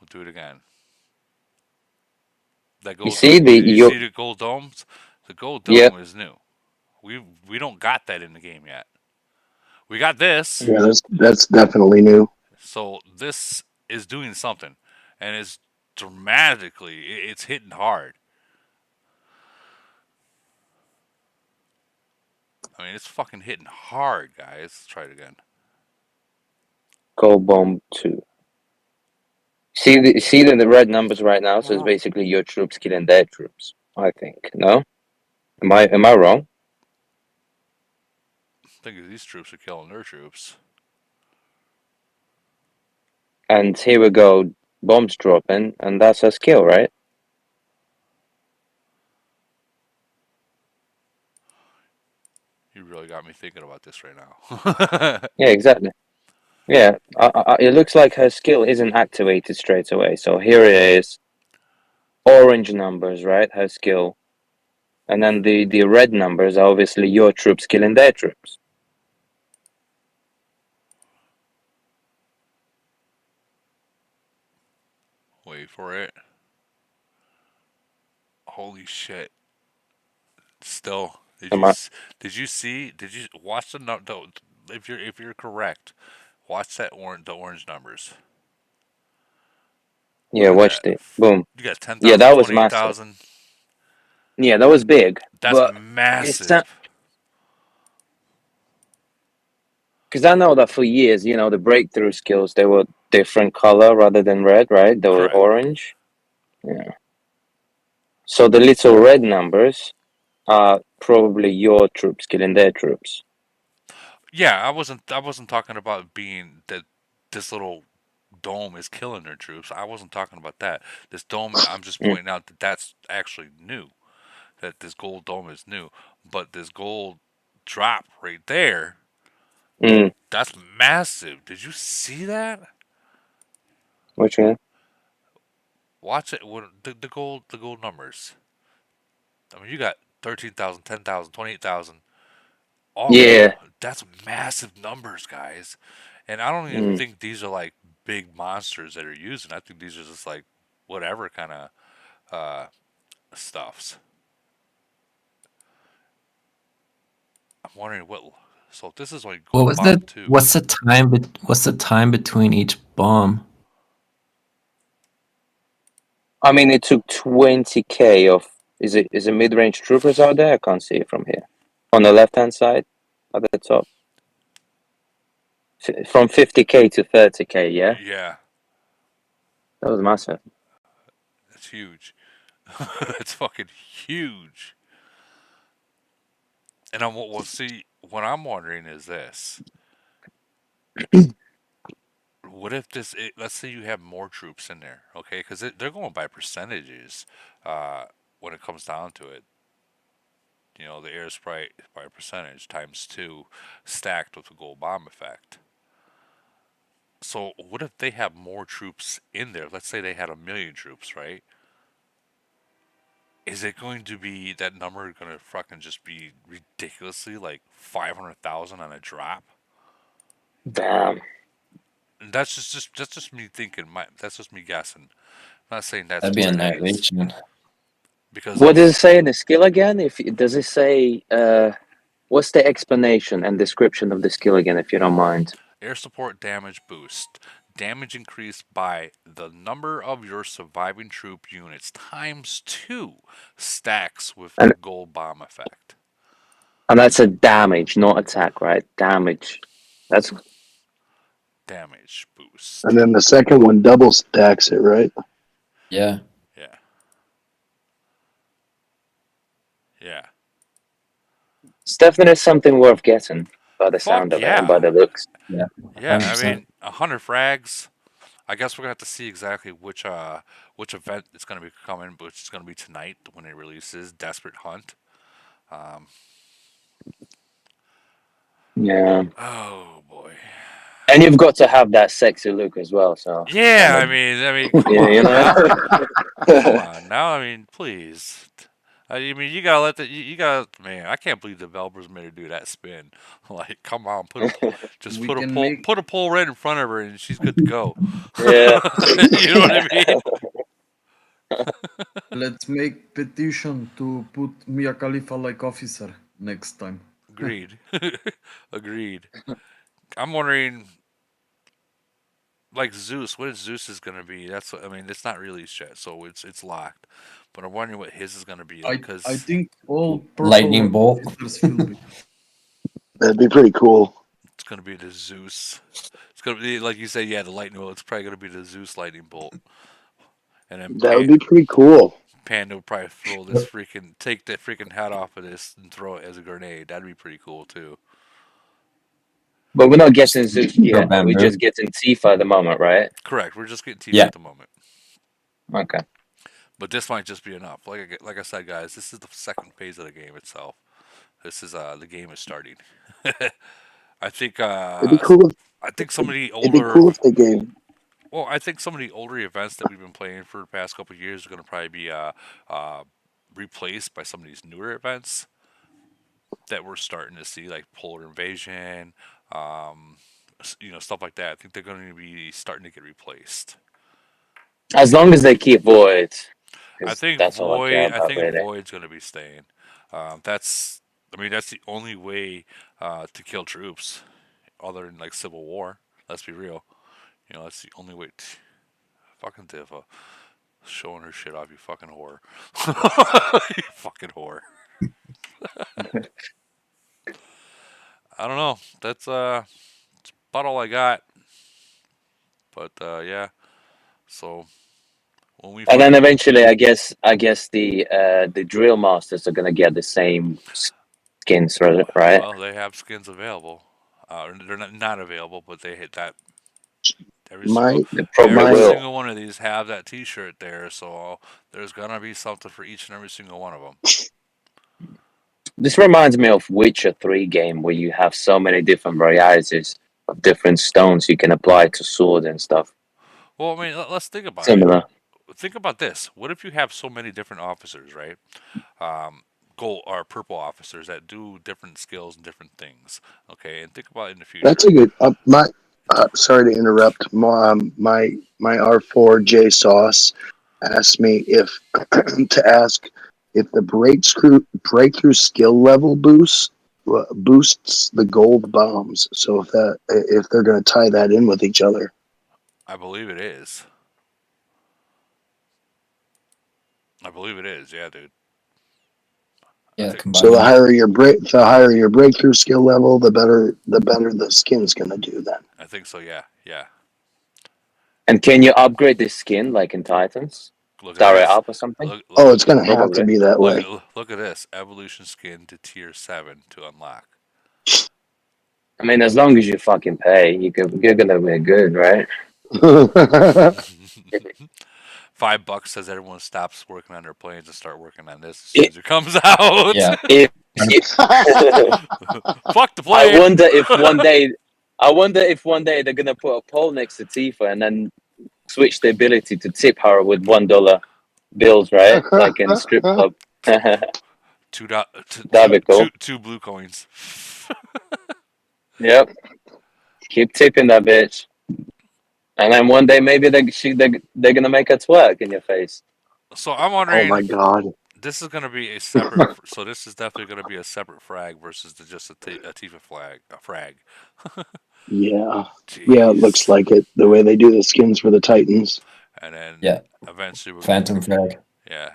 A: We'll do it again. That
I: you
A: gold
I: see
A: dome. Did you see the gold domes? The gold
I: yeah.
A: dome is new. We don't got that in the game yet. We got this.
B: Yeah, that's definitely new.
A: So this is doing something, and it's dramatically. It's hitting hard. I mean, it's fucking hitting hard, guys. Let's try it again.
I: Gold bomb 2. See the red numbers right now. So it's basically your troops killing their troops. I think. No, am I wrong?
A: I think these troops are killing their troops.
I: And here we go, bombs dropping, and that's a skill, right?
A: You really got me thinking about this right now.
I: Yeah, exactly. Yeah, it looks like her skill isn't activated straight away. So here it is. Orange numbers, right? Her skill. And then the red numbers are obviously your troops killing their troops.
A: Wait for it. Holy shit! Still, did you see? Did you watch the? If you're correct, watch the orange numbers.
I: Yeah,
A: Look at
I: watched
A: that.
I: it. Boom.
A: You got
I: Yeah,
A: 10,000,
I: that was massive.
A: 28,000.
I: Yeah, that was big.
A: That's
I: But
A: massive.
I: because I know that for years, the breakthrough skills, they were different color rather than red, right? They were
A: Correct.
I: orange. Yeah. So the little red numbers are probably your troops killing their troops.
A: Yeah, I wasn't talking about being that this little dome is killing their troops. I wasn't talking about that. This dome, I'm just pointing out that that's actually new. That this gold dome is new, but this gold drop right there, that's massive. Did you see that?
I: Which one?
A: Watch it. The gold numbers. I mean, you got 13,000, 10,000, 28,000.
I: Yeah.
A: That's massive numbers, guys. And I don't even think these are like big monsters that are using. I think these are just like whatever kind of stuffs. I'm wondering what. So this is like
H: What
A: gold
H: was
A: bomb too.
H: what's the time? What's the time between each bomb?
I: I mean, it took 20k of. Is it mid-range troopers out there? I can't see it from here. On the left-hand side, at the top. From 50k to 30k, yeah?
A: Yeah.
I: That was massive.
A: It's huge. It's fucking huge. And we'll see. What I'm wondering is this: what if let's say you have more troops in there, okay? Because they're going by percentages when it comes down to it. The air sprite by percentage times 2 stacked with the gold bomb effect. So what if they have more troops in there? Let's say they had 1,000,000 troops, right? Is it going to be that number going to fucking just be ridiculously like 500,000 on a drop?
I: Damn.
A: And that's just me thinking. That's just me guessing. I'm not saying that's
H: That'd be
A: what it is.
H: annihilation.
A: Because
I: What does it say in the skill again? Does it say what's the explanation and description of the skill again, if you don't mind?
A: air support damage boost. damage increased by the number of your surviving troop units times 2 stacks with the
I: And
A: gold bomb effect.
I: and that's a damage, not attack, right? Damage. That's
A: Damage boost.
B: And then the second one double stacks it, right?
H: Yeah.
A: Yeah. Yeah.
I: it's definitely something worth getting by the
A: Fuck
I: sound of it and by
A: yeah.
I: the looks.
H: Yeah.
A: Yeah, I
H: 100%.
A: mean, 100 frags. I guess we're gonna have to see exactly which event it's gonna be coming, which is gonna be tonight when it releases. Desperate Hunt. Um,
I: Yeah.
A: oh boy.
I: And you've got to have that sexy look as well. So
A: Yeah, I mean, come
I: yeah, you
A: on
I: know.
A: now. Come on now. I mean, please. I mean, you gotta let the you gotta man. I can't believe developers made her do that spin. Like, come on, just
N: We
A: put a
N: can make
A: pole right in front of her, and she's good to go.
I: Yeah.
A: You know what I mean?
N: let's make petition to put Mia Khalifa like officer next time.
A: Agreed. Agreed. I'm wondering, like Zeus, what Zeus is gonna be? That's what, I mean, it's not released yet, so it's locked. But I'm wondering what his is gonna be
N: I
A: because
N: think all
H: Lightning
N: purple
H: bolt.
N: officers will be.
B: That'd be pretty cool.
A: it's gonna be the Zeus. It's gonna be like you say, yeah, the lightning bolt. It's probably gonna be the Zeus lightning bolt, and then
B: That would be pretty cool.
A: Panda would probably throw this take the freaking head off of this and throw it as a grenade. That'd be pretty cool too.
I: But we're not getting Zeus
H: Go
I: yet. We're
H: bamboo.
I: just getting Tifa at the moment, right?
A: Correct. We're just getting TV
H: Yeah.
A: at the moment.
I: Okay.
A: But this might just be enough. Like I said, guys, this is the second phase of the game itself. This is the game is starting. I think
B: It'd be cool.
A: I think some of the
B: It'd be
A: older
B: cool if they gave.
A: well, I think some of the older events that we've been playing for the past couple of years are going to probably be replaced by some of these newer events that we're starting to see, like Polar Invasion, stuff like that. I think they're going to be starting to get replaced.
I: As long as they keep Void,
A: I
I: 'cause
A: think
I: that's all I care
A: Void. I
I: about,
A: think
I: really.
A: Void's going to be staying. That's. I mean, that's the only way to kill troops, other than like Civil War. Let's be real. That's the only way. Fucking Tifa, showing her shit off. You fucking whore. You fucking whore. I don't know. That's about all I got. But yeah. So when we
I: And then eventually, I guess the drill masters are gonna get the same skins, right?
A: well, they have skins available. They're not available, but they hit that every single
B: My
I: They probably
A: every
I: will.
A: single one of these have that T-shirt there. So there's gonna be something for each and every single one of them.
I: This reminds me of Witcher 3 game where you have so many different varieties of different stones you can apply to sword and stuff.
A: Well, I mean, let's think about it.
I: Similar.
A: Think about this. What if you have so many different officers, right? Gold or purple officers that do different skills and different things. Okay, and think about it in the future.
B: That's a good. Sorry to interrupt. My R4J sauce asked me if to ask if the breakthrough skill level boosts the gold bombs. So if they're going to tie that in with each other.
A: I believe it is. Yeah, dude.
H: Yeah.
B: So the higher your breakthrough skill level, the better the skin's going to do. Then
A: I think so. Yeah.
I: And can you upgrade this skin like in Titans?
A: Look
I: Star
A: at
I: it
A: this.
I: up or something?
B: it's going to have to be that way.
A: Look at this evolution skin to tier 7 to unlock.
I: I mean, as long as you fucking pay, you're gonna be good, right?
A: $5 says everyone stops working on their planes and start working on this as soon as it comes out.
H: Yeah.
A: Fuck the plane.
I: I wonder if one day they're gonna put a pole next to Tifa and then switch the ability to tip her with $1 bills, right? Like in a strip club. That'd be cool.
A: Two blue coins.
I: Yep. Keep tipping that bitch. And then one day maybe they're gonna make her twerk in your face.
A: So I'm wondering.
B: Oh my god!
A: This is going to be a separate. So this is definitely going to be a separate frag versus just a Tifa frag.
B: Yeah. Yeah, it looks
A: Jeez.
B: like it. The way they do the skins for the Titans.
A: And then
D: Yeah,
A: eventually we're
D: Phantom Flag.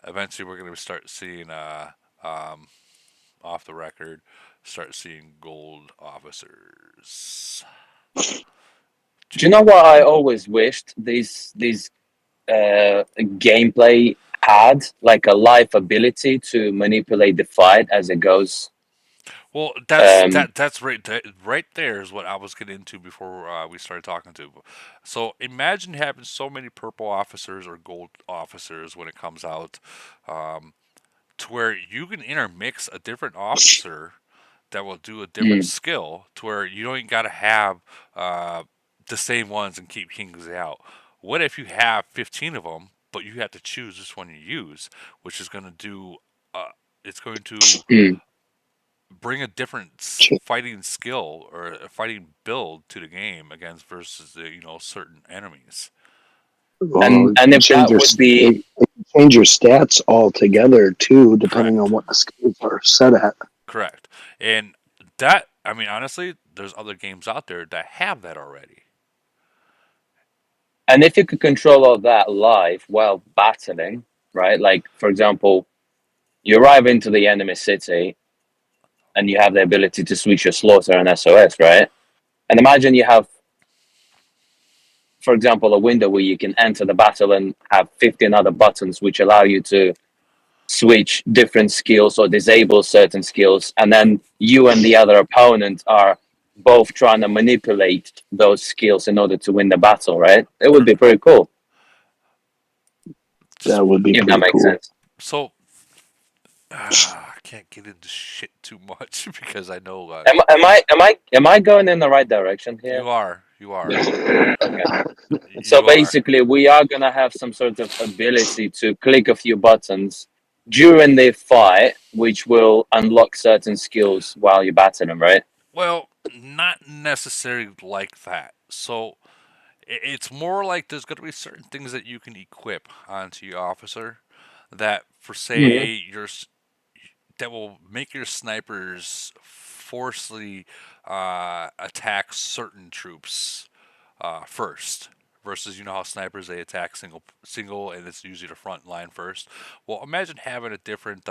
A: eventually we're gonna start seeing um off the record, start seeing gold officers.
O: Do you know what I always wished these gameplay had? Like a live ability to manipulate the fight as it goes.
A: Well,
O: Um,
A: that's right there is what I was getting into before we started talking to. So imagine having so many purple officers or gold officers when it comes out, um, to where you can intermix a different officer that will do a different
O: mm,
A: skill, to where you don't got to have uh, the same ones and keep kings out. What if you have 15 of them, but you have to choose which one you use, which is going to do. It's going to
O: mm.
A: bring a different fighting skill or a fighting build to the game against versus the certain enemies.
B: Well,
O: And if that would be
B: it can change your stats altogether too, depending on
A: Correct.
B: what the skills are set at.
A: Correct. And that, I mean, honestly, there's other games out there that have that already.
O: and if you could control all that live while battling, right? Like for example, you arrive into the enemy city and you have the ability to switch your slaughter and SOS, right? And imagine you have, for example, a window where you can enter the battle and have 15 other buttons which allow you to switch different skills or disable certain skills, and then you and the other opponent are both trying to manipulate those skills in order to win the battle, right? It would be pretty cool.
A: Just
B: That would be
O: If that
B: pretty
O: makes
B: cool.
O: sense.
A: so I can't get into shit too much because I know
O: Am I going in the right direction here?
A: you are. You are.
O: Okay. So
A: You are.
O: basically, we are gonna have some sort of ability to click a few buttons during the fight, which will unlock certain skills while you're battling, right?
A: Well, not necessarily like that. So it's more like there's going to be certain things that you can equip onto your officer that, for
O: Mm.
A: say, that will make your snipers forcefully attack certain troops first. Versus, you know how snipers they attack single, and it's usually the front line first. Well, imagine having a different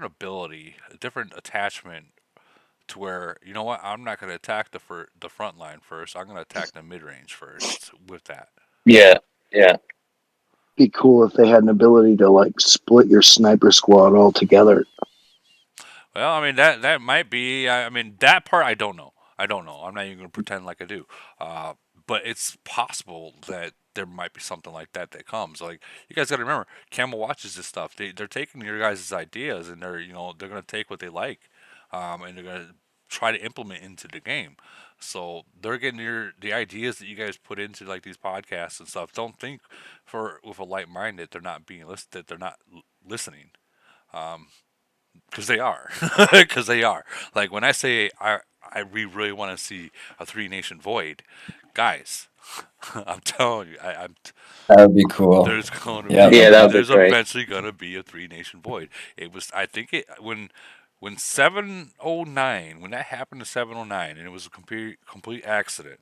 A: ability, a different attachment to where you know what I'm not going to attack the front line first. I'm going to attack the mid range first with that.
O: Yeah, yeah.
B: Be cool if they had an ability to like split your sniper squad all together.
A: Well, I mean that might be. I mean that part I don't know. I don't know. I'm not even going to pretend like I do. But it's possible that there might be something like that that comes. Like you guys got to remember, Camel watches this stuff. They're taking your guys' ideas and they're going to take what they like, and they're going to try to implement into the game. So they're getting the ideas that you guys put into like these podcasts and stuff. Don't think for with a light mind that they're not being listened. That they're not listening. Um, because they are, because they are. Like when I say we really want to see a three nation void, guys. I'm telling you,
D: That would be cool.
A: there's going to
D: Yeah.
A: be
O: Yeah, that would be
A: there's
O: great.
A: eventually going to be a three nation void. It was I think it when 709 when that happened to 709 and it was a complete accident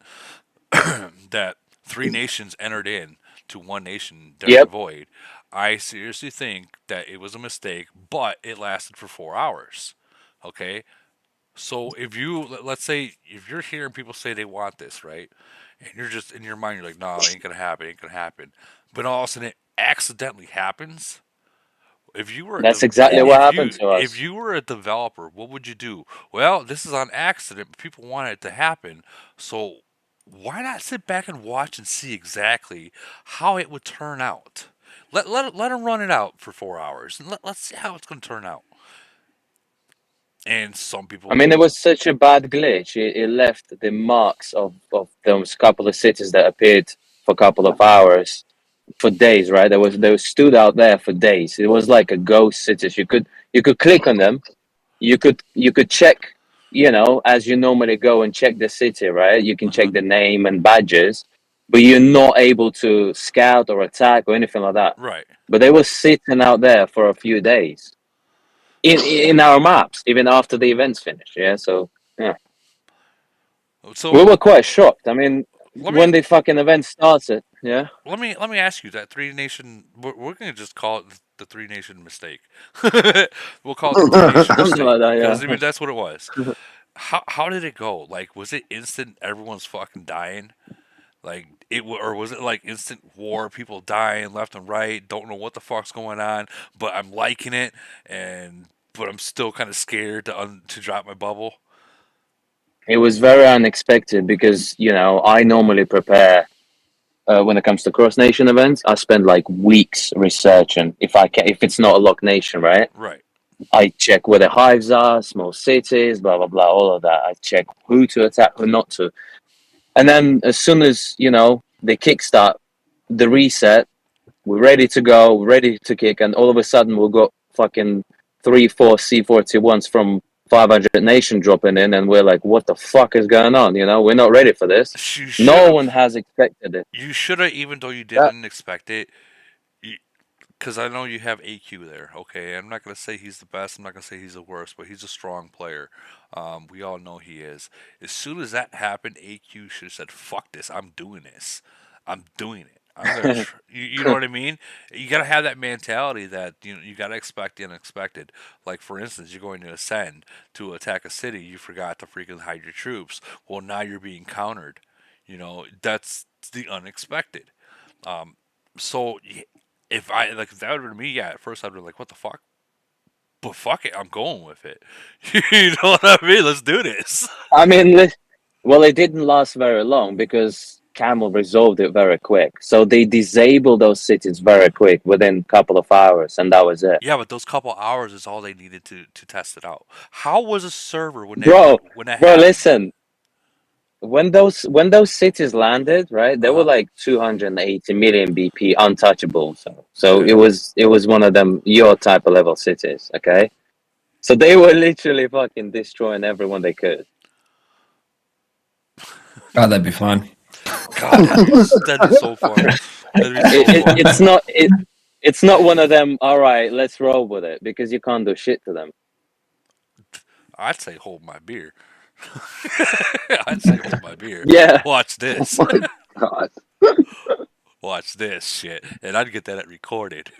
A: that three nations entered in to one nation during
O: Yep.
A: void. I seriously think that it was a mistake, but it lasted for 4 hours. Okay, so if let's say if you're hearing people say they want this, right, and you're just in your mind you're like, no, it ain't gonna happen, ain't gonna happen, but all of a sudden it accidentally happens. If you were a
O: That's
A: dev-
O: exactly what happened to
A: if
O: us.
A: you were a developer, what would you do? Well, this is on accident, but people want it to happen. So why not sit back and watch and see exactly how it would turn out? Let them run it out for 4 hours and let's see how it's going to turn out. And some
O: I
A: people
O: mean, it
A: will.
O: was such a bad glitch. It left the marks of those couple of cities that appeared for a couple of hours, for days, right? They stood out there for days. It was like a ghost cities. You could click on them. You could check, as you normally go and check the city, right? You can
A: Uh-huh.
O: check the name and badges, but you're not able to scout or attack or anything like that.
A: Right.
O: But they were sitting out there for a few days in our maps, even after the events finished. Yeah, so yeah.
A: So
O: We were quite shocked. I mean,
A: let me
O: when the fucking event started, yeah.
A: let me ask you that Three Nation. We're gonna just call it the Three Nation mistake. We'll call it the Three Nation
O: Something
A: mistake
O: like that,
A: because I
O: yeah.
A: mean that's what it was. How did it go? Like, was it instant? Everyone's fucking dying. Like or was it like instant war? People dying left and right. Don't know what the fuck's going on, but I'm liking it, and but I'm still kind of scared to drop my bubble.
O: It was very unexpected because, I normally prepare when it comes to cross nation events. I spend like weeks researching if it's not a lock nation, right?
A: Right.
O: I check where the hives are, small cities, blah blah blah, all of that. I check who to attack, who not to. And then as soon as, they kickstart the reset, we're ready to go, ready to kick, and all of a sudden we've got fucking 3-4 C41s from 500 nation dropping in, and we're like, what the fuck is going on? We're not ready for this.
A: You
O: No
A: should
O: one has expected it.
A: you should have, even though you
O: That,
A: didn't expect it, because I know you have AQ there. Okay, I'm not gonna say he's the best. I'm not gonna say he's the worst, but he's a strong player. We all know he is. As soon as that happened, AQ should have said, "Fuck this! I'm doing this. I'm doing it. I'm gonna." You know what I mean? You gotta have that mentality that you gotta expect the unexpected. Like for instance, you're going to ascend to attack a city. You forgot to freaking hide your troops. Well, now you're being countered. That's the unexpected. Um, so if that would have been me, yeah, at first I'd be like, what the fuck? But fuck it, I'm going with it. You know what I mean? Let's do this.
O: I mean, well, it didn't last very long because Camel resolved it very quick. So they disabled those cities very quick within a couple of hours, and that was it.
A: Yeah, but those couple hours is all they needed to test it out. How was a server when
O: Bro,
A: that
O: bro,
A: happened?
O: listen. When those cities landed, right, they were
A: Uh-huh.
O: like 280 million BP untouchable. So
A: Okay.
O: it was one of them your type of level cities, okay? So they were literally fucking destroying everyone they could.
H: God, that'd be fun.
A: God, that'd be so fun. That'd be so
O: It, it
A: fun.
O: it's not one of them. All right, let's roll with it because you can't do shit to them.
A: I'd say hold my beer. I'd say hold my beer.
O: Yeah.
A: Watch
B: Oh
A: this.
B: my god.
A: Watch this shit, and I'd get that recorded.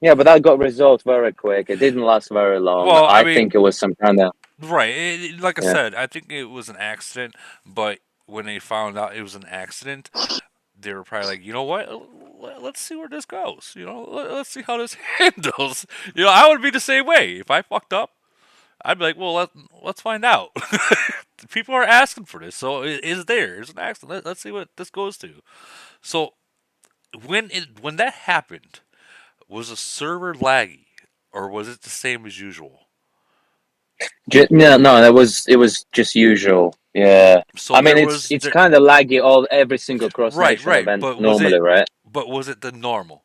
O: Yeah, but that got resolved very quick. It didn't last very long.
A: Well, I
O: I
A: mean,
O: think it was some kind of
A: right. Like I
O: yeah.
A: said, I think it was an accident, but when they found out it was an accident, they were probably like, you know what? Let's see where this goes. Let's see how this handles. I would be the same way. If I fucked up, I'd be like, well, let's find out. People are asking for this, so it is there. It's an accident. Let's see what this goes to. So when that happened, was the server laggy, or was it the same as usual?
O: No, it was just usual. Yeah,
A: So
O: I mean
A: there
O: it's
A: was
O: it's
A: there,
O: kind of laggy every single cross
A: right,
O: nation
A: right.
O: event normally, right?
A: But was it the normal?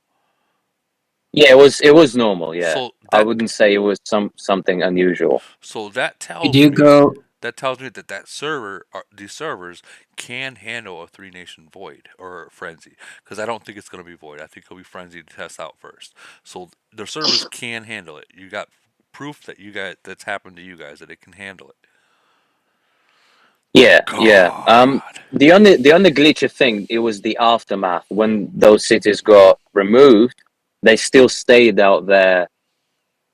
O: Yeah, it was normal. Yeah,
A: So
O: I
A: that
O: wouldn't say it was something unusual.
A: so that
H: Did
A: tells
H: you
A: me
H: go?
A: that server or these servers can handle a three nation void or frenzy, because I don't think it's going to be void. I think it'll be frenzy to test out first. So the servers can handle it. You got proof that you got that's happened to you guys that it can handle it.
O: Yeah, yeah.
A: God.
O: The only glitchy thing, it was the aftermath when those cities got removed. They still stayed out there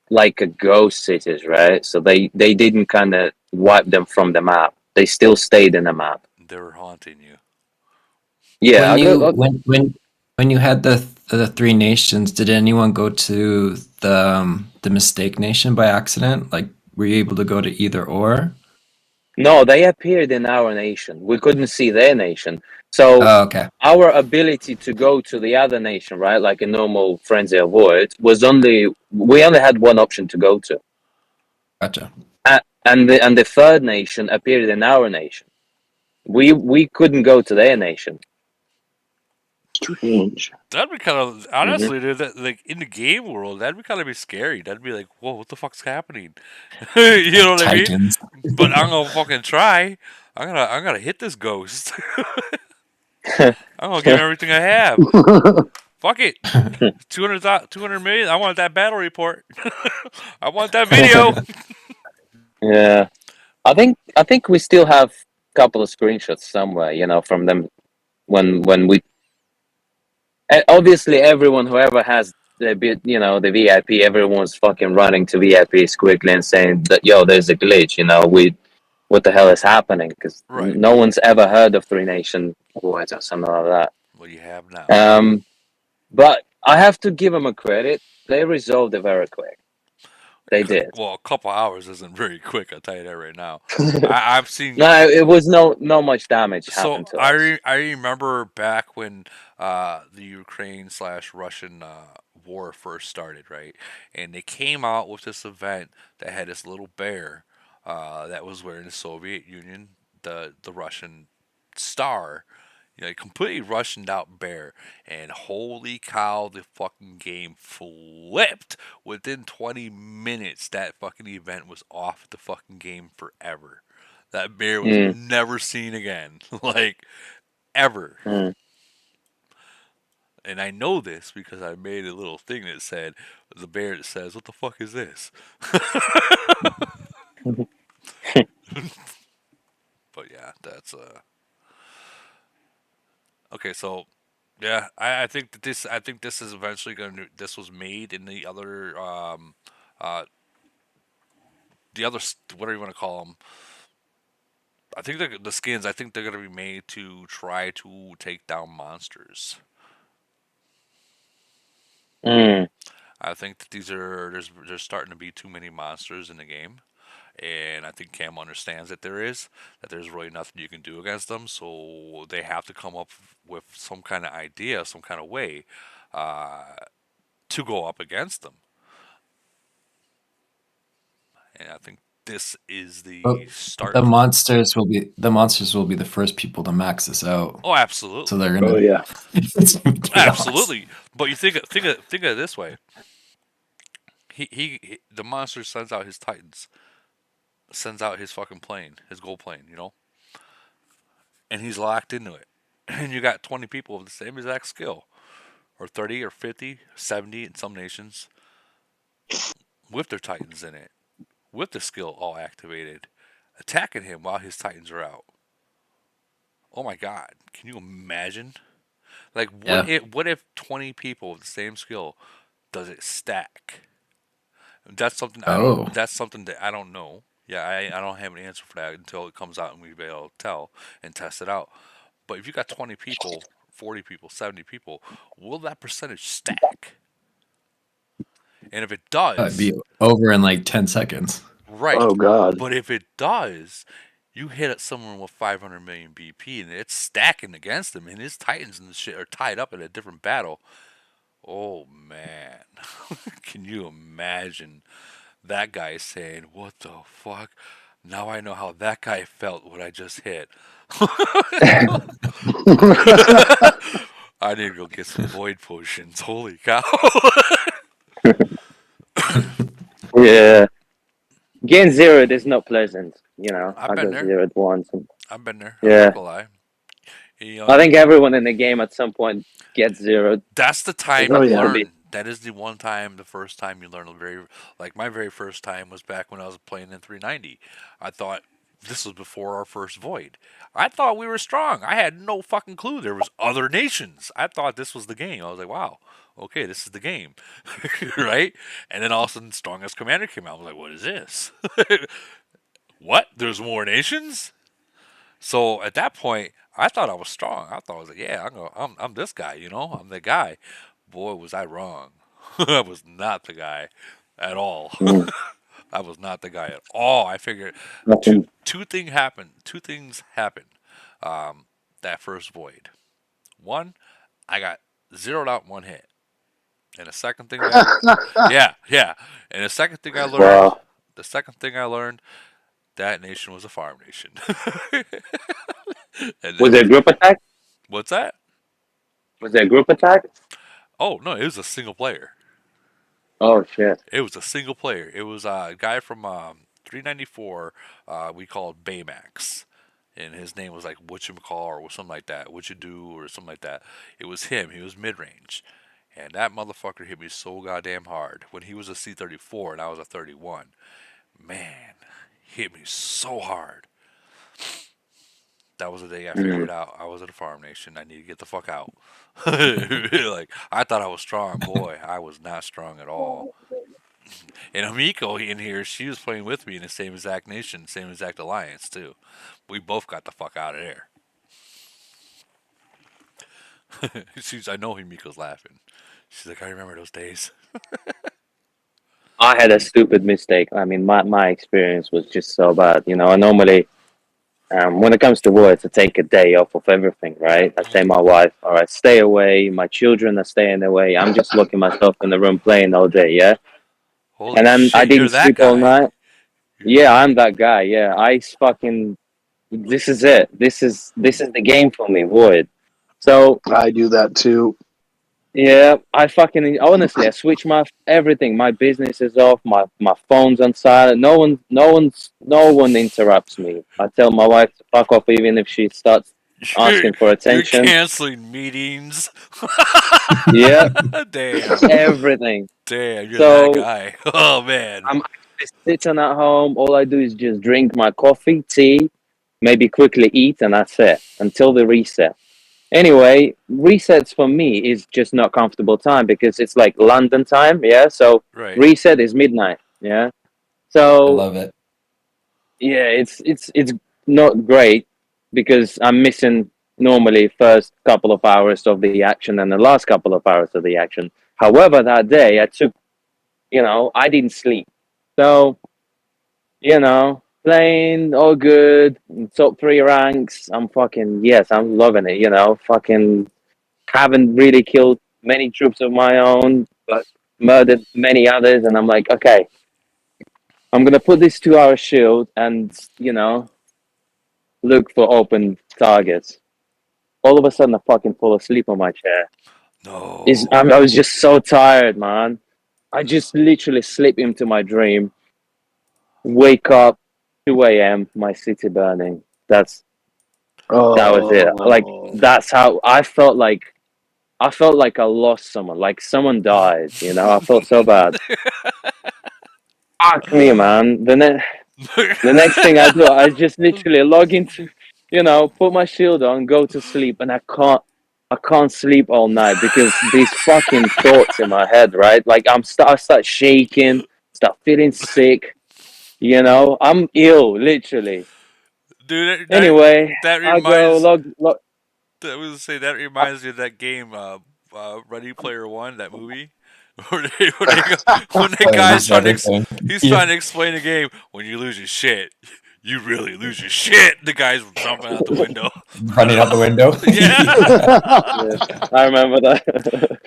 O: like a ghost cities, right? So they didn't kind of wipe them from the map. They still stayed in the map.
A: They were haunting you.
O: Yeah,
H: When
O: I
H: you
O: got.
H: when you had the three nations, did anyone go to the mistake nation by accident? Like, were you able to go to either or?
O: No, they appeared in our nation. We couldn't see their nation. So
H: Oh, okay,
O: our ability to go to the other nation, right, like a normal frenzy avoid, we only had one option to go to.
H: gotcha.
O: And the third nation appeared in our nation. We couldn't go to their nation.
B: Strange.
A: That'd be kind of
O: Hmm.
A: honestly, dude, like in the game world, that'd be kind of be scary. That'd be like, whoa, what the fuck's happening? You know what I mean?
H: Titans.
A: But I'm gonna fucking try. I'm gonna hit this ghost. I'm gonna give him everything I have. Fuck it. 200 million. I want that battle report. I want that video.
O: Yeah. I think we still have a couple of screenshots somewhere, from them when we obviously everyone whoever has the VIP, everyone's fucking running to VIPs quickly and saying that there's a glitch, what the hell is happening? Because
A: Right.
O: no one's ever heard of Three Nation Awards or something like that.
A: Well, you have now.
O: But I have to give them a credit. They resolved it very quick. They did.
A: Well, a couple hours isn't very quick. I'll tell you that right now. I've seen.
O: No, it was no much damage
A: So
O: happened to us.
A: I remember back when the Ukraine/Russian war first started, right? And they came out with this event that had this little bear that was wearing the Soviet Union, the Russian star, completely Russianed out bear. And holy cow, the fucking game flipped. Within 20 minutes, that fucking event was off the fucking game forever. That bear was
O: Mm,
A: never seen again. Like, ever.
O: mm.
A: And I know this because I made a little thing that said, the bear that says, "What the fuck is this?" But yeah, that's okay. So yeah, I think this is eventually going to. This was made in uh, the other, whatever you want to call them. I think the skins. I think they're going to be made to try to take down monsters.
O: Mm.
A: I think that there's starting to be too many monsters in the game, and I think Cam understands that there's really nothing you can do against them. So they have to come up with some kind of idea, some kind of way uh, to go up against them. And I think this is
H: But
A: the start.
H: the monsters will be the first people to max this out.
A: Oh,
H: So
A: absolutely,
H: they're
B: Oh
H: gonna
B: yeah.
H: it's gonna be chaos.
A: absolutely. But you think of it this way: the monster sends out his titans, sends out his fucking plane, his gold plane, and he's locked into it. And you got 20 people with the same exact skill, or 30 or 50, 70 in some nations, with their titans in it, with the skill all activated, attacking him while his titans are out. Oh my god, can you imagine? Like,
H: Yeah.
A: what if 20 people with the same skill does it stack? That's something I don't.
H: Oh.
A: That's something that I don't know. Yeah, I don't have an answer for that until it comes out and we be able to tell and test it out. But if you got 20 people, 40 people, 70 people, will that percentage stack? And if it
H: It'd
A: does,
H: be over in like 10 seconds.
A: right.
B: Oh God.
A: But if it does, you hit at someone with 500 million BP and it's stacking against him, and his Titans and shit are tied up in a different battle. Oh man, can you imagine that guy saying, "What the fuck? Now I know how that guy felt when I just hit." I need to go get some void potions. Holy cow!
O: Yeah. Getting zeroed is not pleasant.
A: I've
O: I
A: been
O: got
A: there.
O: zeroed once. And,
A: I've been there. I'm
O: yeah.
A: not gonna lie.
O: I think everyone in the game at some point gets zeroed.
A: That's the
O: There's
A: time
B: Oh
A: you
O: nothing to
B: yeah.
O: be.
A: learn. That is the one time, the first time you learn like my very first time was back when I was playing in 390. I thought this was before our first void. I thought we were strong. I had no fucking clue there was other nations. I thought this was the game. I was like, wow, okay, this is the game, right? And then all of a sudden, strongest commander came out. I was like, what is this? What? There's more nations? So at that point, I thought I was strong. I thought I was like, yeah, I'm this guy, I'm the guy. Boy, was I wrong. I was not the guy at all.
O: Mm.
A: I was not the guy at all. I figured two
O: Nothing.
A: two thing happened. Two things happened. Um, that first void. One, I got zeroed out in one hit. And the second thing that yeah, yeah. And
O: Wow.
A: the second thing I learned, that nation was a farm nation. And
O: Was
A: it
O: there a
A: was
O: group attack?
A: what's that?
O: Was there a group attack?
A: Oh no, it was a single player.
O: Oh shit.
A: It was a single player. It was a guy from 394. We called Baymax, and his name was like Whatchamacall or something like that. What you do or something like that. It was him. He was mid range, and that motherfucker hit me so goddamn hard when he was a C34 and I was a 31. Man, hit me so hard. That was the day I
O: Mm.
A: figured out I was at a farm nation. I need to get the fuck out. Like I thought I was strong, boy. I was not strong at all. And Hamiko in here, she was playing with me in the same exact nation, same exact alliance too. We both got the fuck out of there. I know Hamiko's laughing. She's like, I remember those days.
O: I had a stupid mistake. I mean, my experience was just so bad. You know, I normally, when it comes to work, I take a day off of everything, right? I say my wife, all right, stay away. My children are staying away. I'm just locking myself in the room playing all day, yeah?
A: Holy
O: And then I
A: shit, you're
O: didn't
A: that
O: sleep all
A: guy.
O: night. Yeah, I'm that guy. Yeah, this is it. This is the game for me, Void. So
B: I do that too.
O: yeah, I fucking honestly, I switch my everything. My business is off. My phone's on silent. No one interrupts me. I tell my wife to fuck off, even if she starts
A: You're,
O: asking for
A: you're
O: attention.
A: canceling meetings.
O: Yeah,
A: Damn.
O: everything.
A: Damn, you're that
O: So
A: guy. Oh man.
O: I'm just sitting at home. All I do is just drink my coffee, tea, maybe quickly eat, and that's it until the reset. Anyway, resets for me is just not comfortable time because it's like London time, yeah. So
A: Right.
O: reset is midnight, yeah.
H: I
O: So
H: love it.
O: yeah, it's not great because I'm missing normally first couple of hours of the action and the last couple of hours of the action. However, that day I took, I didn't sleep, so playing all good, top three ranks. I'm fucking yes, I'm loving it. Fucking haven't really killed many troops of my own, but murdered many others. And I'm like, okay, I'm gonna put this 2 hour shield and look for open targets. All of a sudden, I fucking fall asleep on my chair.
A: No.
O: I was just so tired, man. I just literally slip into my dream, wake up, 2 a.m., my city burning. That was it. Like
B: Oh,
O: that's how I felt like. I felt like I lost someone, like someone died. I felt so bad. Fuck me, man. The next thing I do, I just literally log into, put my shield on, go to sleep, and I can't sleep all night because these fucking thoughts in my head, right? Like I start shaking, start feeling sick. I'm ill, literally.
A: Dude,
O: Anyway,
A: that
O: I go
A: reminds.
O: log.
A: I was gonna say that reminds me of that game, Ready Player One, that movie. When the
H: Oh,
A: guy's
H: lose
A: trying
H: everything.
A: he's
H: Yeah.
A: trying to explain the game. When you lose your shit, you really lose your shit. The guy's jumping out the window.
H: Running out the window.
A: Yeah.
O: Yes, I remember that.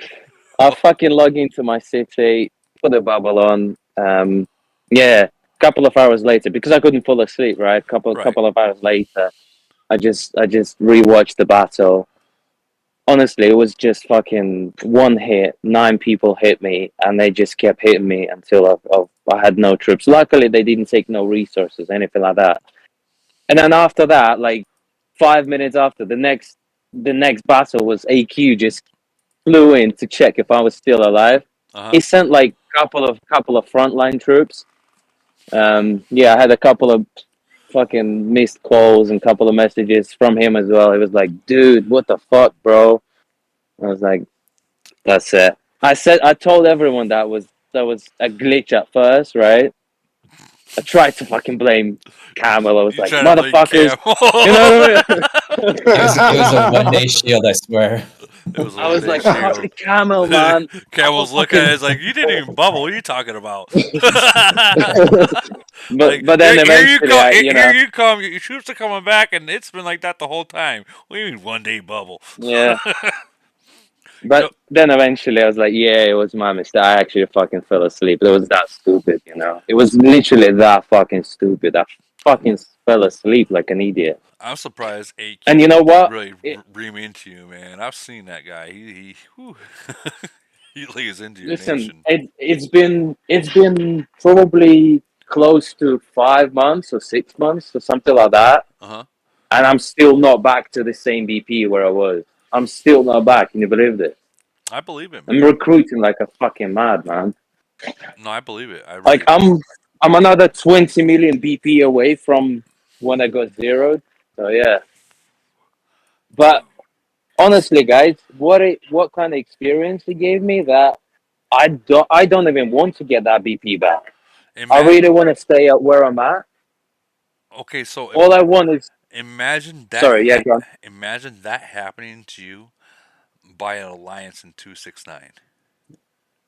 O: I fucking log into my city, put the bubble on. Yeah, couple of hours later, because I couldn't fall asleep. Right, couple
A: Right.
O: couple of hours later, I just rewatched the battle. Honestly, it was just fucking one hit. 9 people hit me, and they just kept hitting me until I had no troops. Luckily, they didn't take no resources, anything like that. And then after that, like 5 minutes after the next battle was AQ just flew in to check if I was still alive.
A: Uh
O: He sent like couple of frontline troops. Yeah, I had a couple of fucking missed calls and couple of messages from him as well. He was like, "Dude, what the fuck, bro?" I was like, "That's it." I told everyone that was a glitch at first, right? I tried to fucking blame Camel. I was
A: You
O: like,
A: trying to blame
O: "Motherfuckers,"
A: Cam?
O: you know what I mean?
H: It was a 1 day shield, I swear.
A: It was a
O: I
A: one
O: was
A: day
O: like,
A: shield.
O: "Fucking Camel, man."
A: Cam
O: I'm
A: was looking at
O: fucking.
A: it, it's like, you didn't even bubble. What are you talking about?
O: but
A: Like,
O: but then
A: here you
O: eventually,
A: come. Here you come. Your troops are coming back, and it's been like that the whole time. What do you mean 1 day bubble?
O: yeah.
A: You know,
O: But then eventually I was like, yeah, it was my mistake. I actually fucking fell asleep. It was that stupid. It was literally that fucking stupid. I fucking fell asleep like an idiot.
A: I'm surprised
O: And you
A: AQ
O: know what?
A: really ream into you, man. I've seen that guy. Whew. He lays into your
O: Listen,
A: nation.
O: it's been probably close to 5 months or 6 months or something like that,
A: Uh huh.
O: and I'm still not back to the same BP where I was. I'm still not back. Can you believe this?
A: I believe it,
O: I'm
A: man.
O: recruiting like a fucking madman.
A: No, I believe it. I
O: Like
A: really
O: I'm
A: do.
O: I'm another 20 million BP away from when I got zeroed. So yeah. But honestly, guys, what kind of experience it gave me that I don't even want to get that BP back. I really want to stay at where I'm at.
A: Okay, so
O: All I want is
A: imagine that
O: sorry, yeah, go on.
A: imagine that happening to you by an alliance in 269.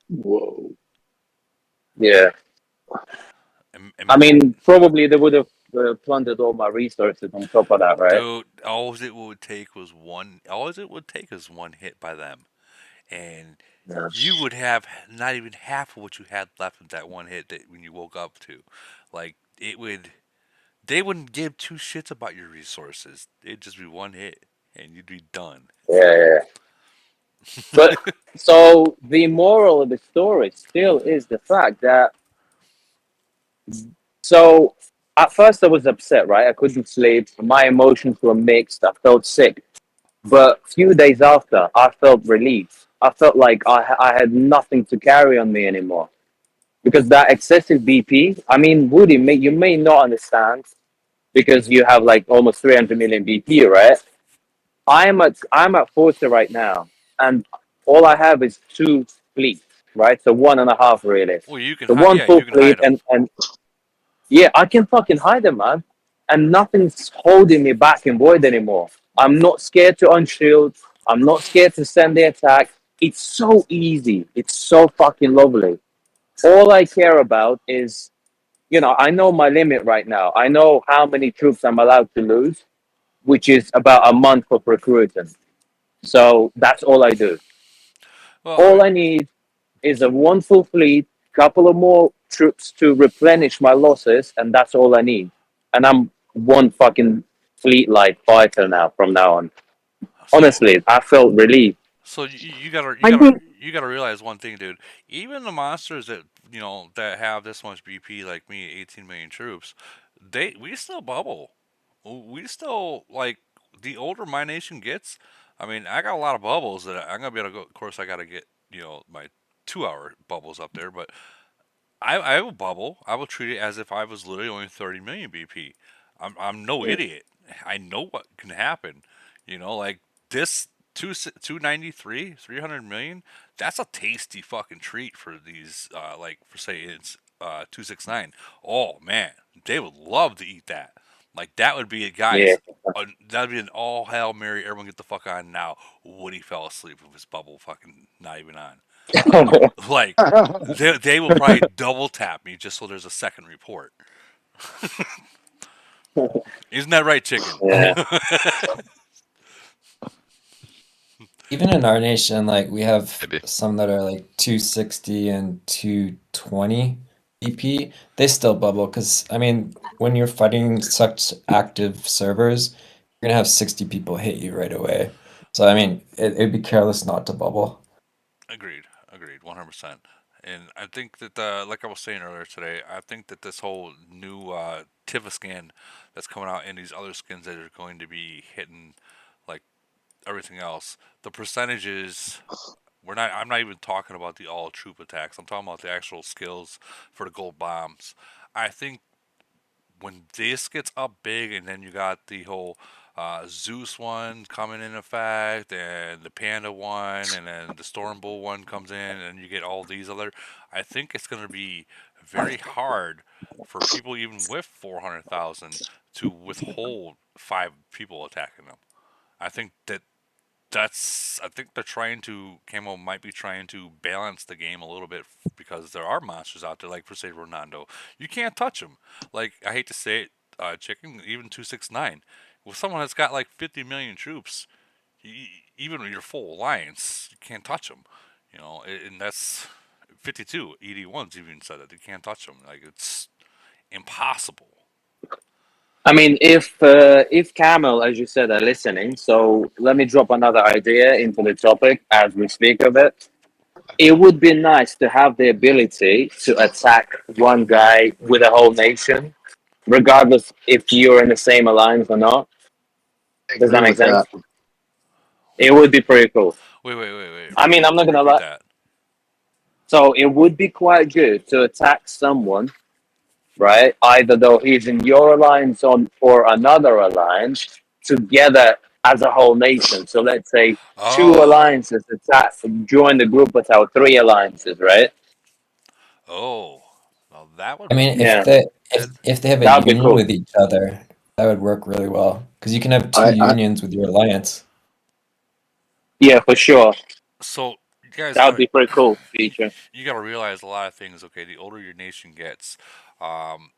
B: Whoa.
O: Yeah. I mean, probably they would have plundered all my resources on top of that, right?
A: Dude, all it would take was one. All it would take is one hit by them, and
O: Yeah.
A: you would have not even half of what you had left with that one hit that when you woke up to. Like it would, they wouldn't give two shits about your resources. It'd just be one hit, and you'd be done.
O: Yeah. But so the moral of the story still is the fact that so at first I was upset, right? I couldn't sleep. My emotions were mixed. I felt sick. But a few days after, I felt relief. I felt like I had nothing to carry on me anymore. Because that excessive BP, I mean, Woody, you may not understand because you have like almost 300 million BP, right? I'm at 40 right now, and all I have is two fleets, right? So one and a half really.
A: Well, you can
O: The
A: hide.
O: one
A: Yeah,
O: full
A: you can
O: fleet,
A: hide them.
O: and yeah, I can fucking hide them, man, and nothing's holding me back in Void anymore. I'm not scared to unshield. I'm not scared to send the attack. It's so easy. It's so fucking lovely. All I care about is, I know my limit right now. I know how many troops I'm allowed to lose, which is about a month of recruiting. So that's all I do.
A: Well, I
O: All
A: mean,
O: I need is a one full fleet, couple of more troops to replenish my losses, and that's all I need. And I'm one fucking fleet like fighter now from now on.
A: so
O: Honestly, I felt relieved.
A: So you gotta
O: I think
A: you gotta realize one thing, dude. Even the monsters that that have this much BP, like me, 18 million troops, we still bubble. We still like the older my nation gets. I mean, I got a lot of bubbles that I'm gonna be able to go. Of course, I gotta get my 2 hour bubbles up there, but I will bubble. I will treat it as if I was literally only 30 million BP. I'm no idiot. I know what can happen. Like this 293, 300 million. That's a tasty fucking treat for these. Like for say it's 269. Oh man, they would love to eat that. Like that would be a
O: Yeah.
A: guys. That'd be an all hail mary. Everyone get the fuck on now. Woody fell asleep with his bubble fucking not even on. Like they will probably double tap me just so there's a second report. Isn't that right, chicken?
O: Yeah.
H: Even in our nation, like we have
C: Maybe.
H: some that are like 260 and 220 EP. They still bubble because I mean, when you're fighting such active servers, you're gonna have 60 people hit you right away. So I mean, it'd be careless not to bubble.
A: Agreed, 100%. And I think that, like I was saying earlier today, I think that this whole new Tiva skin that's coming out and these other skins that are going to be hitting, like everything else, the percentages. I'm not even talking about the all troop attacks. I'm talking about the actual skills for the gold bombs. I think when this gets up big, and then you got the whole Zeus one coming in effect, and the Panda one, and then the Storm Bull one comes in, and you get all these other. I think it's going to be very hard for people even with 400,000 to withhold 5 people attacking them. I think I think they're trying to Camo might be trying to balance the game a little bit because there are monsters out there like for say Ronaldo. You can't touch them. Like I hate to say it, chicken even 269. With someone that's got like 50 million troops, even with your full alliance, you can't touch them. And that's 52. ED1's even said that they can't touch them. Like it's impossible.
O: I mean, if Camel, as you said, are listening, so let me drop another idea into the topic as we speak of it. It would be nice to have the ability to attack one guy with a whole nation, regardless if you're in the same alliance or not.
B: I
O: Does
B: agree
O: that make
B: with
O: sense?
B: that.
O: It would be pretty cool.
A: Wait.
O: I mean, I'm not gonna
A: Repeat
O: lie.
A: that.
O: So it would be quite good to attack someone right? Either though he's in your alliance on or another alliance together as a whole nation. So let's say two
A: Oh,
O: alliances attack join the group without three alliances, right?
A: oh, well, that
H: I
A: would
H: mean, if
O: Yeah,
H: they
A: that.
H: if they have a
O: that'd be
H: union
O: cool.
H: with each other, that would work really well because you can have two
B: I
H: unions with your alliance.
O: Yeah, for sure.
A: So, you guys,
O: That would be pretty cool feature.
A: you got to realize a lot of things. Okay, the older your nation gets, um,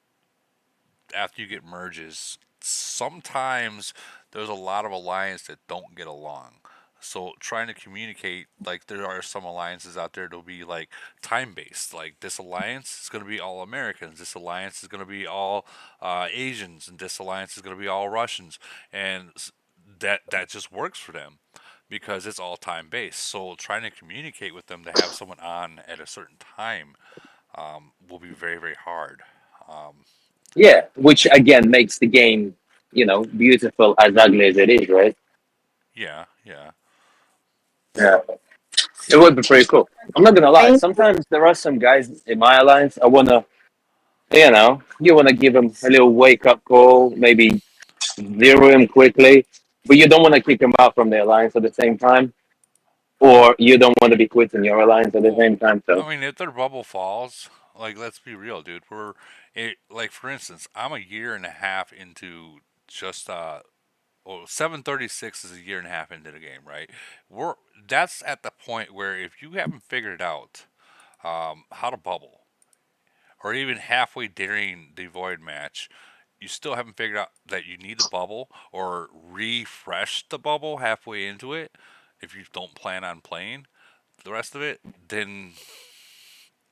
A: after you get merges, sometimes there's a lot of alliance that don't get along. So trying to communicate, like there are some alliances out there that'll be like time based. Like this alliance is going to be all Americans. This alliance is going to be all Asians, and this alliance is going to be all Russians, and that just works for them because it's all time based. So trying to communicate with them to have someone on at a certain time will be very very hard. Um,
O: Yeah, which again makes the game, beautiful as ugly as it is, right?
A: yeah, yeah.
O: Yeah, it would be pretty cool. I'm not gonna lie.
G: I
O: Sometimes there are some guys in my alliance. You wanna give them a little wake up call, maybe zero him quickly, but you don't want to kick him out from the alliance at the same time, or you don't want to be quitting your alliance at the
A: Well,
O: same time. So
A: I mean, if their bubble falls, like let's be real, dude. Like for instance, I'm a year and a half into just 736 is a year and a half into the game, right? We're That's at the point where if you haven't figured out how to bubble, or even halfway during the void match, you still haven't figured out that you need the bubble or refresh the bubble halfway into it. If you don't plan on playing the rest of it, then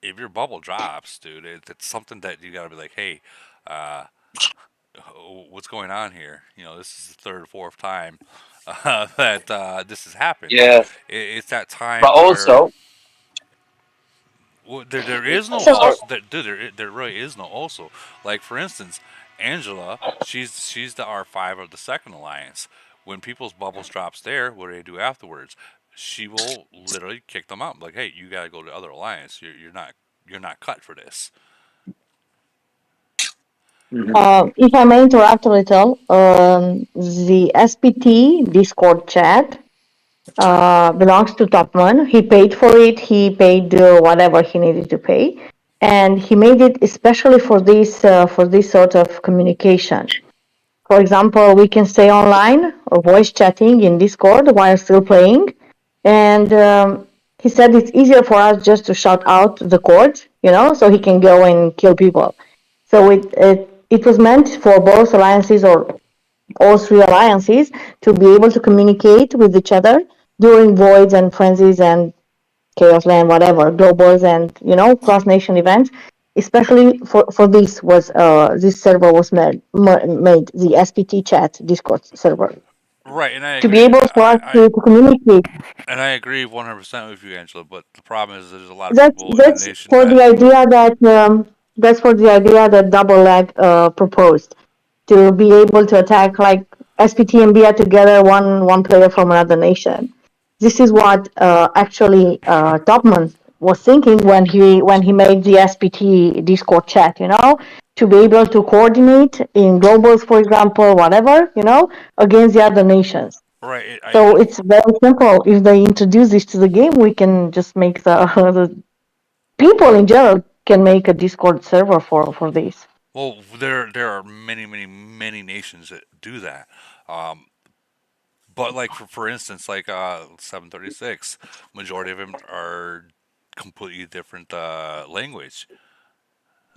A: if your bubble drops, dude, it's something that you got to be like, hey, uh, what's going on here? This is the third or fourth time that this has happened.
O: yeah,
A: It's that
O: but
A: time where
O: also,
A: there is no
G: so
O: sorry,
A: also. Dude, there really is no also. Like for instance, Angela, she's the R5 of the second alliance. When people's bubbles drops there, what do they do afterwards? She will literally kick them out. Like, hey, you gotta go to the other alliance. You're not cut for this.
O: mhm.
G: if I may interrupt a little, the SPT Discord chat belongs to Topman. He paid for it. He paid whatever he needed to pay, and he made it especially for this sort of communication. For example, we can stay online or voice chatting in Discord while still playing, and he said it's easier for us just to shout out the code, so he can go and kill people. So it was meant for both alliances or all three alliances to be able to communicate with each other during voids and frenzies and chaos land, whatever, globals and cross nation events. Especially for this server was made the SPT chat Discord server
A: Right, and I
G: to be
A: agree.
G: able for us to communicate.
A: And I agree 100% with you, Angela. But the problem is, there's a lot of
G: That's
A: people in the
G: that's
A: nation
G: for
A: that
G: the idea that Double Leg proposed to be able to attack like SPT and BIA together, one player from another nation. This is what actually Topman was thinking when he made the SPT Discord chat. To be able to coordinate in globals, for example, whatever, against the other nations.
A: right.
G: So it's very simple. If they introduce this to the game, we can just make the people in general can make a Discord server for this.
A: Well, there are many, many, many nations that do that. Um, but like for instance, like 736, majority of them are completely different language.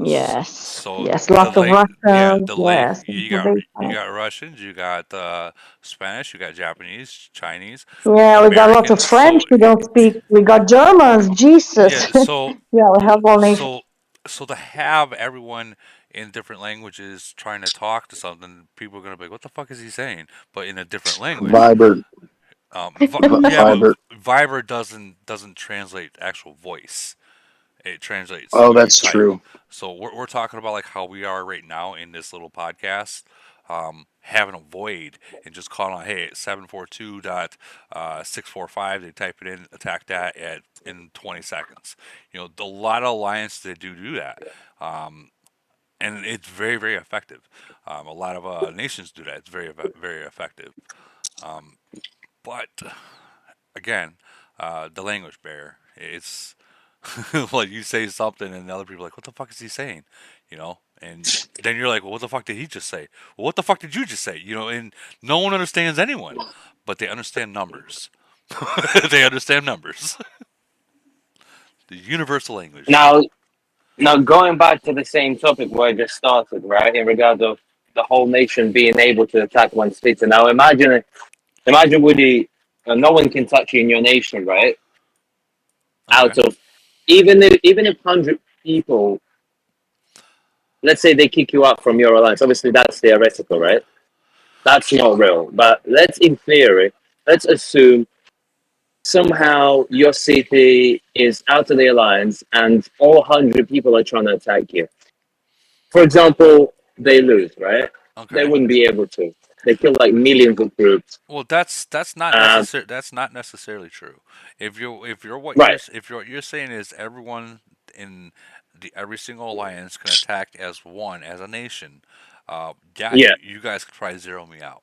G: Yes,
A: So
G: yes,
A: the
G: lots of
A: yeah,
G: Russians. Yes,
A: you
G: the
A: got
G: big
A: you
G: time.
A: got Russians, you got Spanish, you got Japanese, Chinese,
G: Yeah, we got lots of
A: Americans.
G: French. We don't speak. We got Germans. Jesus.
A: Yeah, so
G: Yeah, we have all nations.
A: so so to have everyone in different languages trying to talk to something, people are gonna be like, "What the fuck is he saying?" But in a different language.
B: Viber,
A: Yeah, but
B: Viber.
A: Viber doesn't translate actual voice. It translates
B: Oh,
A: what you
B: that's
A: type.
B: true.
A: So we're talking about like how we are right now in this little podcast, having a void and just calling out, hey, 742.645. They type it in, attack that in 20 seconds. A lot of alliances that do that. Um, and it's very, very effective. A lot of nations do that. It's very, very effective. Um, but again, the language barrier. It's like you say something, and the other people are like, "What the fuck is he saying?" You know, and then you're like, "Well, what the fuck did he just say? Well, what the fuck did you just say?" You know, and no one understands anyone, but they understand numbers. They understand numbers. The universal language.
O: Now, now going back to the same topic where I just started, right? In regard of the whole nation being able to attack one city. Now, imagine Woody, no one can touch you in your nation, right?
A: Okay.
O: Out of even if 100 people, let's say they kick you out from your alliance. Obviously, that's theoretical, right? That's not real. But let's, in theory, let's assume somehow your city is out of the alliance and all 100 people are trying to attack you. For example, they lose, right? They
A: Okay.
O: wouldn't be able to. They kill like millions of troops.
A: Well, that's not
O: Um,
A: necessary. That's not necessarily true.
O: right.
A: If you're what you're saying is everyone in every single alliance can attack as one as a nation. Yeah,
O: Yeah.
A: you guys could probably zero me out.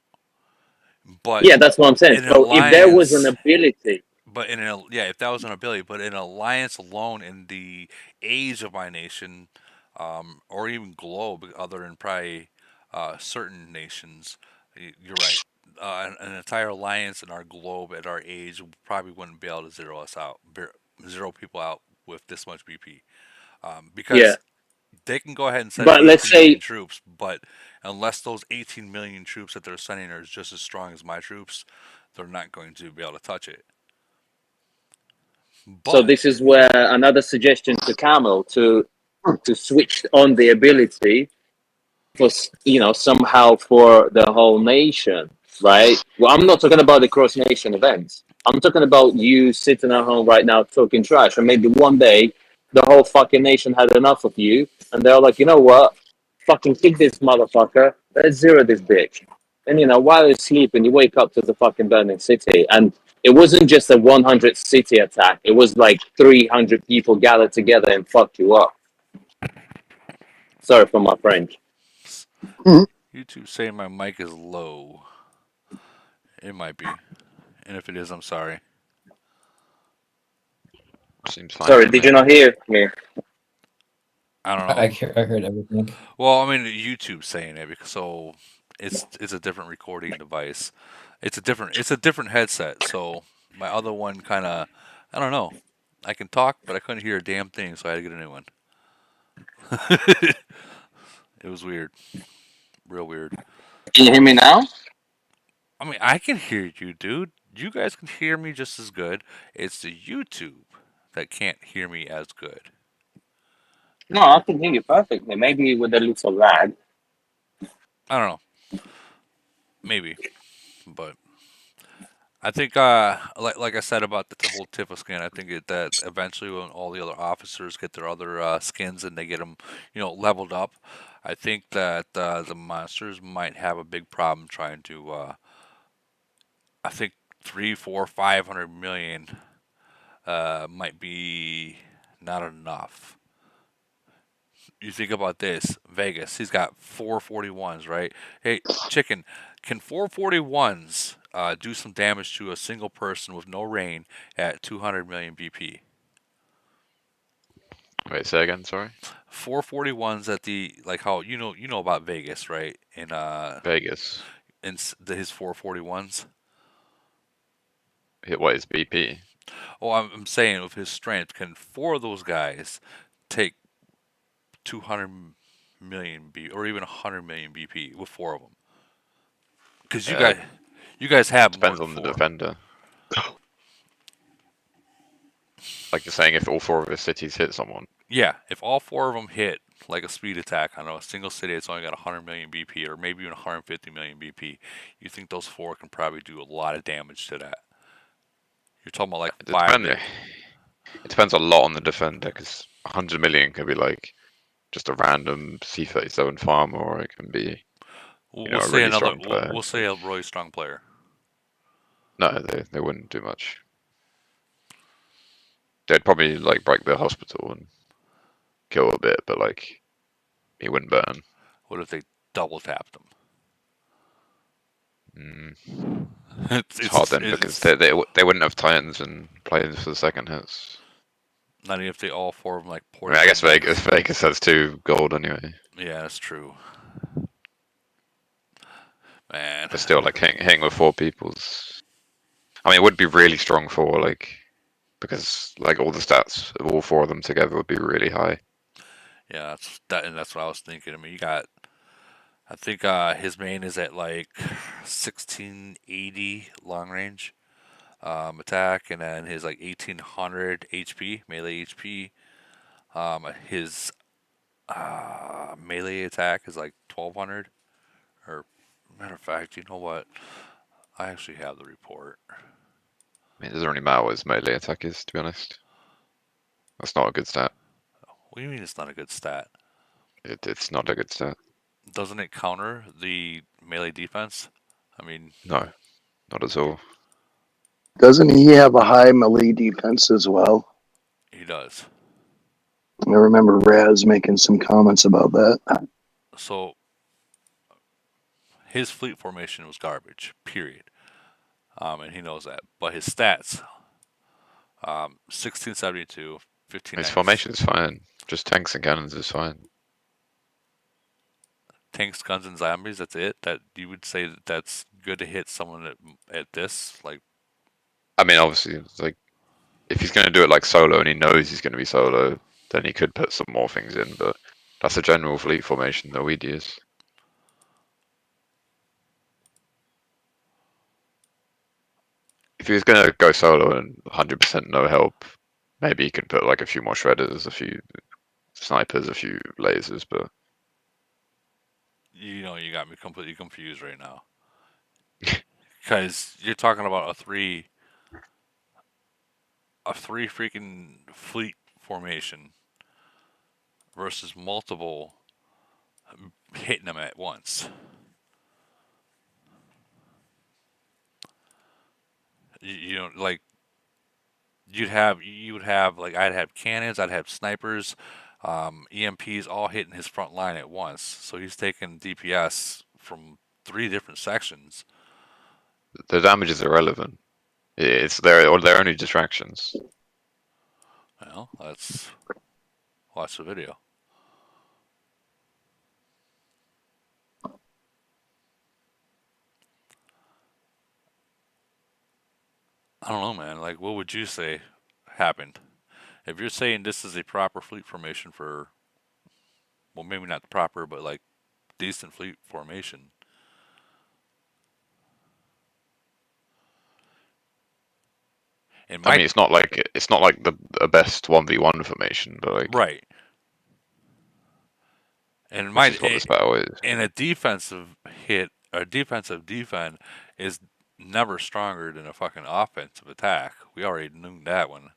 A: But
O: Yeah, that's what I'm saying.
A: in an
O: So if there was an
A: alliance,
O: ability,
A: yeah, if that was an ability, but in an alliance alone, in the age of my nation, or even globe, other than probably certain nations, you're right. An entire alliance in our globe at our age probably wouldn't be able to zero us out, zero people out with this much BP,
O: yeah.
A: because they can go ahead and send
O: But let's
A: 18 million
O: say,
A: troops, but unless those 18 million troops that they're sending are just as strong as my troops, they're not going to be able to touch it.
O: so
A: But
O: this is where another suggestion to Camel to switch on the ability for somehow for the whole nation, right? Well, I'm not talking about the cross nation events. I'm talking about you sitting at home right now talking trash, and maybe one day the whole fucking nation had enough of you, and they're like, you know what? Fucking kick this motherfucker. Let's zero this bitch. And while you sleep and you wake up to the fucking burning city, and it wasn't just a 100 city attack. It was like 300 people gathered together and fucked you up. Sorry for my French.
A: YouTube saying my mic is low. It might be, and if it is, I'm sorry.
C: Seems fine
O: Sorry,
C: to
O: did
C: me.
O: you not hear me?
A: I don't
H: I,
A: know.
H: I heard everything.
A: Well, I mean, YouTube saying it because so it's a different recording device. It's a different headset. So my other one kind of I don't know. I can talk, but I couldn't hear a damn thing, so I had to get a new one. It was weird, real weird.
O: Can you hear me now?
A: I mean, I can hear you, dude. You guys can hear me just as good. It's the YouTube that can't hear me as good.
O: No, I can hear you perfectly. Maybe with a little lag.
A: I don't know, maybe, but I think, like I said about the whole Tifa skin, I think that eventually when all the other officers get their other skins and they get them, leveled up, I think that the monsters might have a big problem trying to. I think 3, 4, 500 million might be not enough. You think about this, Vegas. He's got 441s, right? Hey, chicken, can 441s do some damage to a single person with no rain at 200 million BP?
C: Wait, say again. Sorry.
A: 441s at the like how you know about Vegas, right?
C: Vegas.
A: His 441s.
C: What is BP?
A: Oh, I'm saying with his strength, can four of those guys take 200 million B or even 100 million BP with four of them? Because
C: Uh,
A: you guys have more
C: depends
A: than
C: on the
A: four.
C: defender. Like you're saying, if all four of his cities hit someone.
A: Yeah, if all four of them hit like a speed attack on a single city, it's only got 100 million BP or maybe even 150 million BP. You think those four can probably do a lot of damage to that? You're talking about like
C: It
A: five.
C: depends. It depends a lot on the defender because 100 million could be like just a random C-37 farm, or it can be
A: We'll
C: a
A: say
C: really
A: another.
C: strong player.
A: We'll say a really strong player.
C: No, they wouldn't do much. They'd probably like break the hospital and kill a bit, but like he wouldn't burn.
A: What if they double tapped them?
C: It's hard then because they wouldn't have Titans and players for the second hits.
A: Not even if they all four of them like
C: I
A: poured.
C: mean, I guess Vegas has 2 gold anyway.
A: Yeah, that's true. Man,
C: But still, like hitting with 4 people's. I mean, it would be really strong for like because like all the stats of all 4 of them together would be really high.
A: Yeah, that's what I was thinking. I mean, you got. I think his main is at like 1680 long range attack, and then his like 1800 HP melee HP. His melee attack is like 1200. Or matter of fact, you know what? I actually have the report.
C: I mean, it doesn't really matter what his melee attack is, to be honest. That's not a good stat.
A: What do you mean it's not a good stat?
C: It's not a good stat.
A: Doesn't it counter the melee defense? I mean,
C: no, not at all.
B: Doesn't he have a high melee defense as well?
A: He does.
B: I remember Raz making some comments about that.
A: So his fleet formation was garbage, period. And he knows that. But his stats, 1672, 1590.
C: His formation is fine. Just tanks and cannons is fine.
A: Tanks, guns, and zombies, that's it? That you would say that's good to hit someone at this? Like,
C: I mean, obviously, it's like if he's going to do it like solo and he knows he's going to be solo, then he could put some more things in, but that's a general fleet formation that we'd use. If he was going to go solo and 100% no help, maybe he can put like a few more shredders, a few snipers, a few lasers, but
A: you know, you got me completely confused right now. Because you're talking about a three freaking fleet formation versus multiple hitting them at once. You know, like you would have like I'd have cannons, I'd have snipers, EMPs all hitting his front line at once. So he's taking DPS from 3 different sections.
C: the damage is irrelevant. It's they're only distractions.
A: Well, let's watch the video. I don't know, man. Like, what would you say happened? If you're saying this is a proper fleet formation for, well, maybe not proper, but like decent fleet formation.
C: I mean, it's not like the best 1v1 formation, but like
A: right. And
C: what this battle is.
A: And a defensive hit, a defensive defend is never stronger than a fucking offensive attack. We already knew that one.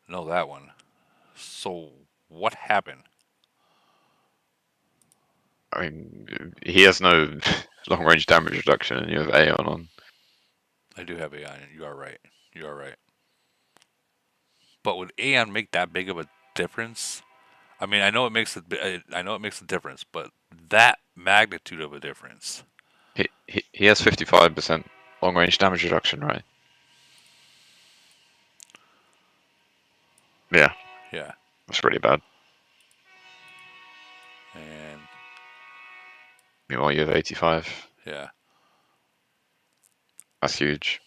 A: Know that one. So what happened?
C: I mean, he has no long range damage reduction, and you have Aeon on.
A: I do have Aeon. You are right. You are right. But would Aeon make that big of a difference? I mean, I know it makes a difference, but that magnitude of a difference.
C: He has 55% long range damage reduction, right? Yeah.
A: Yeah.
C: That's pretty bad.
A: And
C: meanwhile, you have 85.
A: Yeah.
C: That's huge.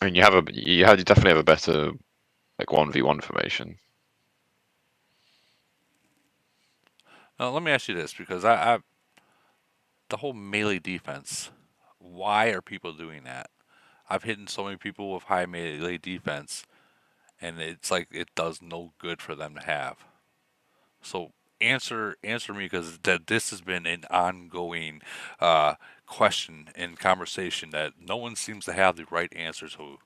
C: I mean, you definitely have a better like 1v1 formation.
A: Now, let me ask you this, because I the whole melee defense, why are people doing that? I've hit so many people with high melee defense, and it's like it does no good for them to have. So answer me, because this has been an ongoing question and conversation that no one seems to have the right answer to,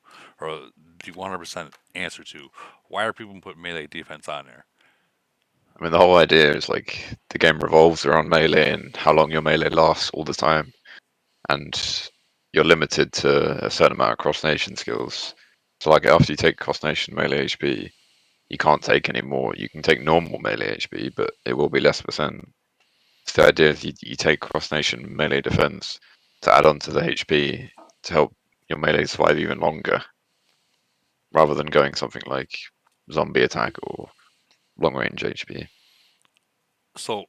A: or the 100% answer to. Why are people putting melee defense on there?
C: I mean, the whole idea is like the game revolves around melee and how long your melee lasts all the time, and you're limited to a certain amount of cross nation skills. So like after you take cross nation melee HP, you can't take any more. You can take normal melee HP, but it will be less percent. So the idea is you take Cross Nation melee defense to add on to the HP to help your melee survive even longer, rather than going something like zombie attack or long range HP.
A: So,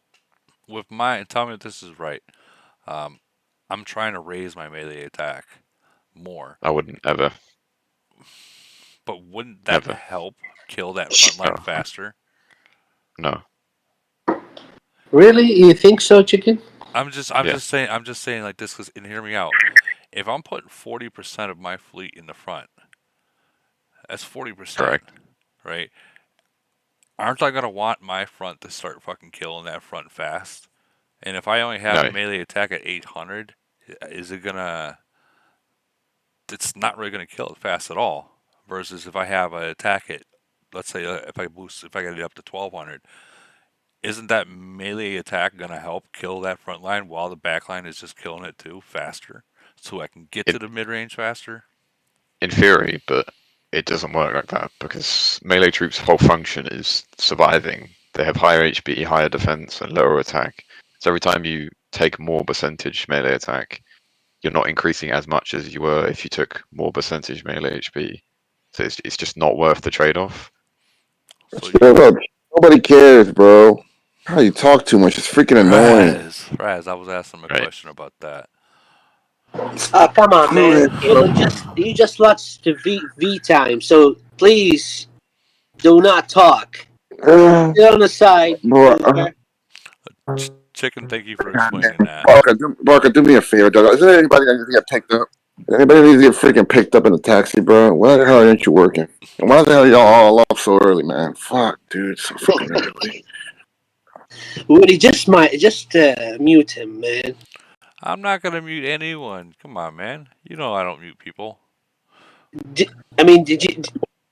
A: tell me if this is right. I'm trying to raise my melee attack more.
C: I wouldn't ever.
A: But wouldn't that
C: Never.
A: help kill that front line
C: No.
A: faster?
C: No.
P: Really? You think so, Chicken?
A: I'm just saying like this and hear me out. If I'm putting 40% of my fleet in the front, that's 40%.
C: Correct.
A: Right? Aren't I gonna want my front to start fucking killing that front fast? And if I only have
C: No.
A: melee attack at 800, is it gonna? It's not really gonna kill it fast at all. Versus if I have an attack at, let's say, if I get it up to 1200, isn't that melee attack gonna help kill that front line while the back line is just killing it too faster, so I can get to the mid range faster?
C: In theory, but it doesn't work like that because melee troops' whole function is surviving. They have higher HP, higher defense, and lower attack. So every time you take more percentage melee attack, you're not increasing as much as you were if you took more percentage melee HP. So it's just not worth the trade-off.
Q: Shut up. Nobody cares, bro. How you talk too much? It's freaking annoying.
A: Raz, I was asking him a question about that.
P: Come on, man. You just watched the V time, so please do not talk. Sit on the side.
A: Chicken, thank you for explaining that.
Q: Barker, do me a favor, dog. Is there anybody that needs to get picked up? Anybody needs to get freaking picked up in the taxi, bro? Why the hell aren't you working? And why the hell are y'all all up so early, man? Fuck, dude. So fucking early.
P: Woody, just mute him, man.
A: I'm not gonna mute anyone. Come on, man. You know I don't mute people.
P: Did you?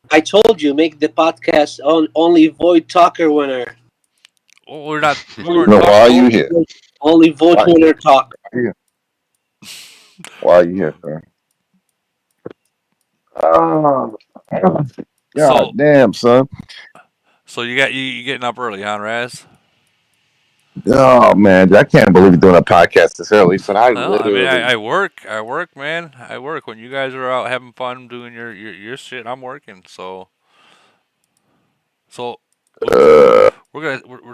P: I told you, make the podcast only Void Talker winner.
A: Well, we're not.
Q: Why are you here?
P: Only Void winner talker.
Q: Why are you here, sir? God damn, son.
A: So you getting up early, huh, Raz?
Q: Oh man, I can't believe you're doing a podcast this early. So
A: I work, man. I work. When you guys are out having fun doing your shit, I'm working. So we're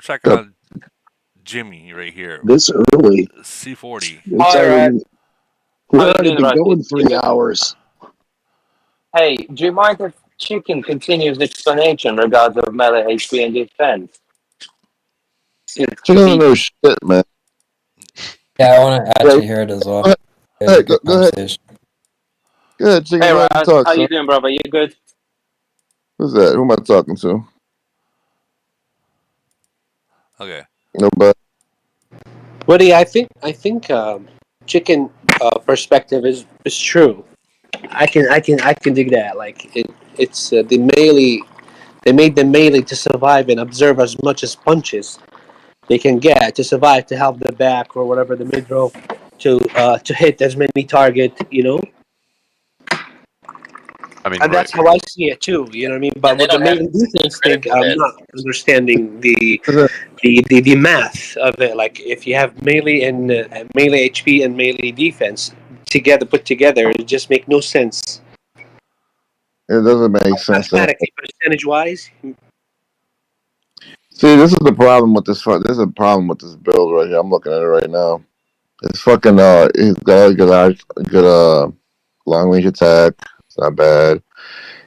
A: checking on Jimmy right here.
B: This early.
A: C40.
B: We've already been going 3 hours.
O: Hey, do you mind if Chicken continues the explanation regarding of melee HP and defense?
Q: Chicken doesn't know shit, man.
H: Yeah, I want to actually hear it as well.
Q: Hey, go ahead. Good, Chicken.
O: Hey,
Q: Raz,
O: how you doing, brother? You good?
Q: Who's that? Who am I talking to?
A: Okay.
Q: Nobody.
P: Woody, I think Chicken perspective is true. I can dig that. Like it's the melee. They made the melee to survive and observe as much as punches they can get to survive, to help the back or whatever the mid row to hit as many target.
C: I mean,
P: and that's how I see it too. You know what I mean? But with the melee defense thing, I'm not understanding the math of it. Like if you have melee and melee HP and melee defense put together, it just make no sense.
Q: It doesn't make sense.
P: Mathematically, percentage wise.
Q: See, this is the problem with this. This is a problem with this build right here. I'm looking at it right now. It's fucking. He's got a good long range attack. It's not bad.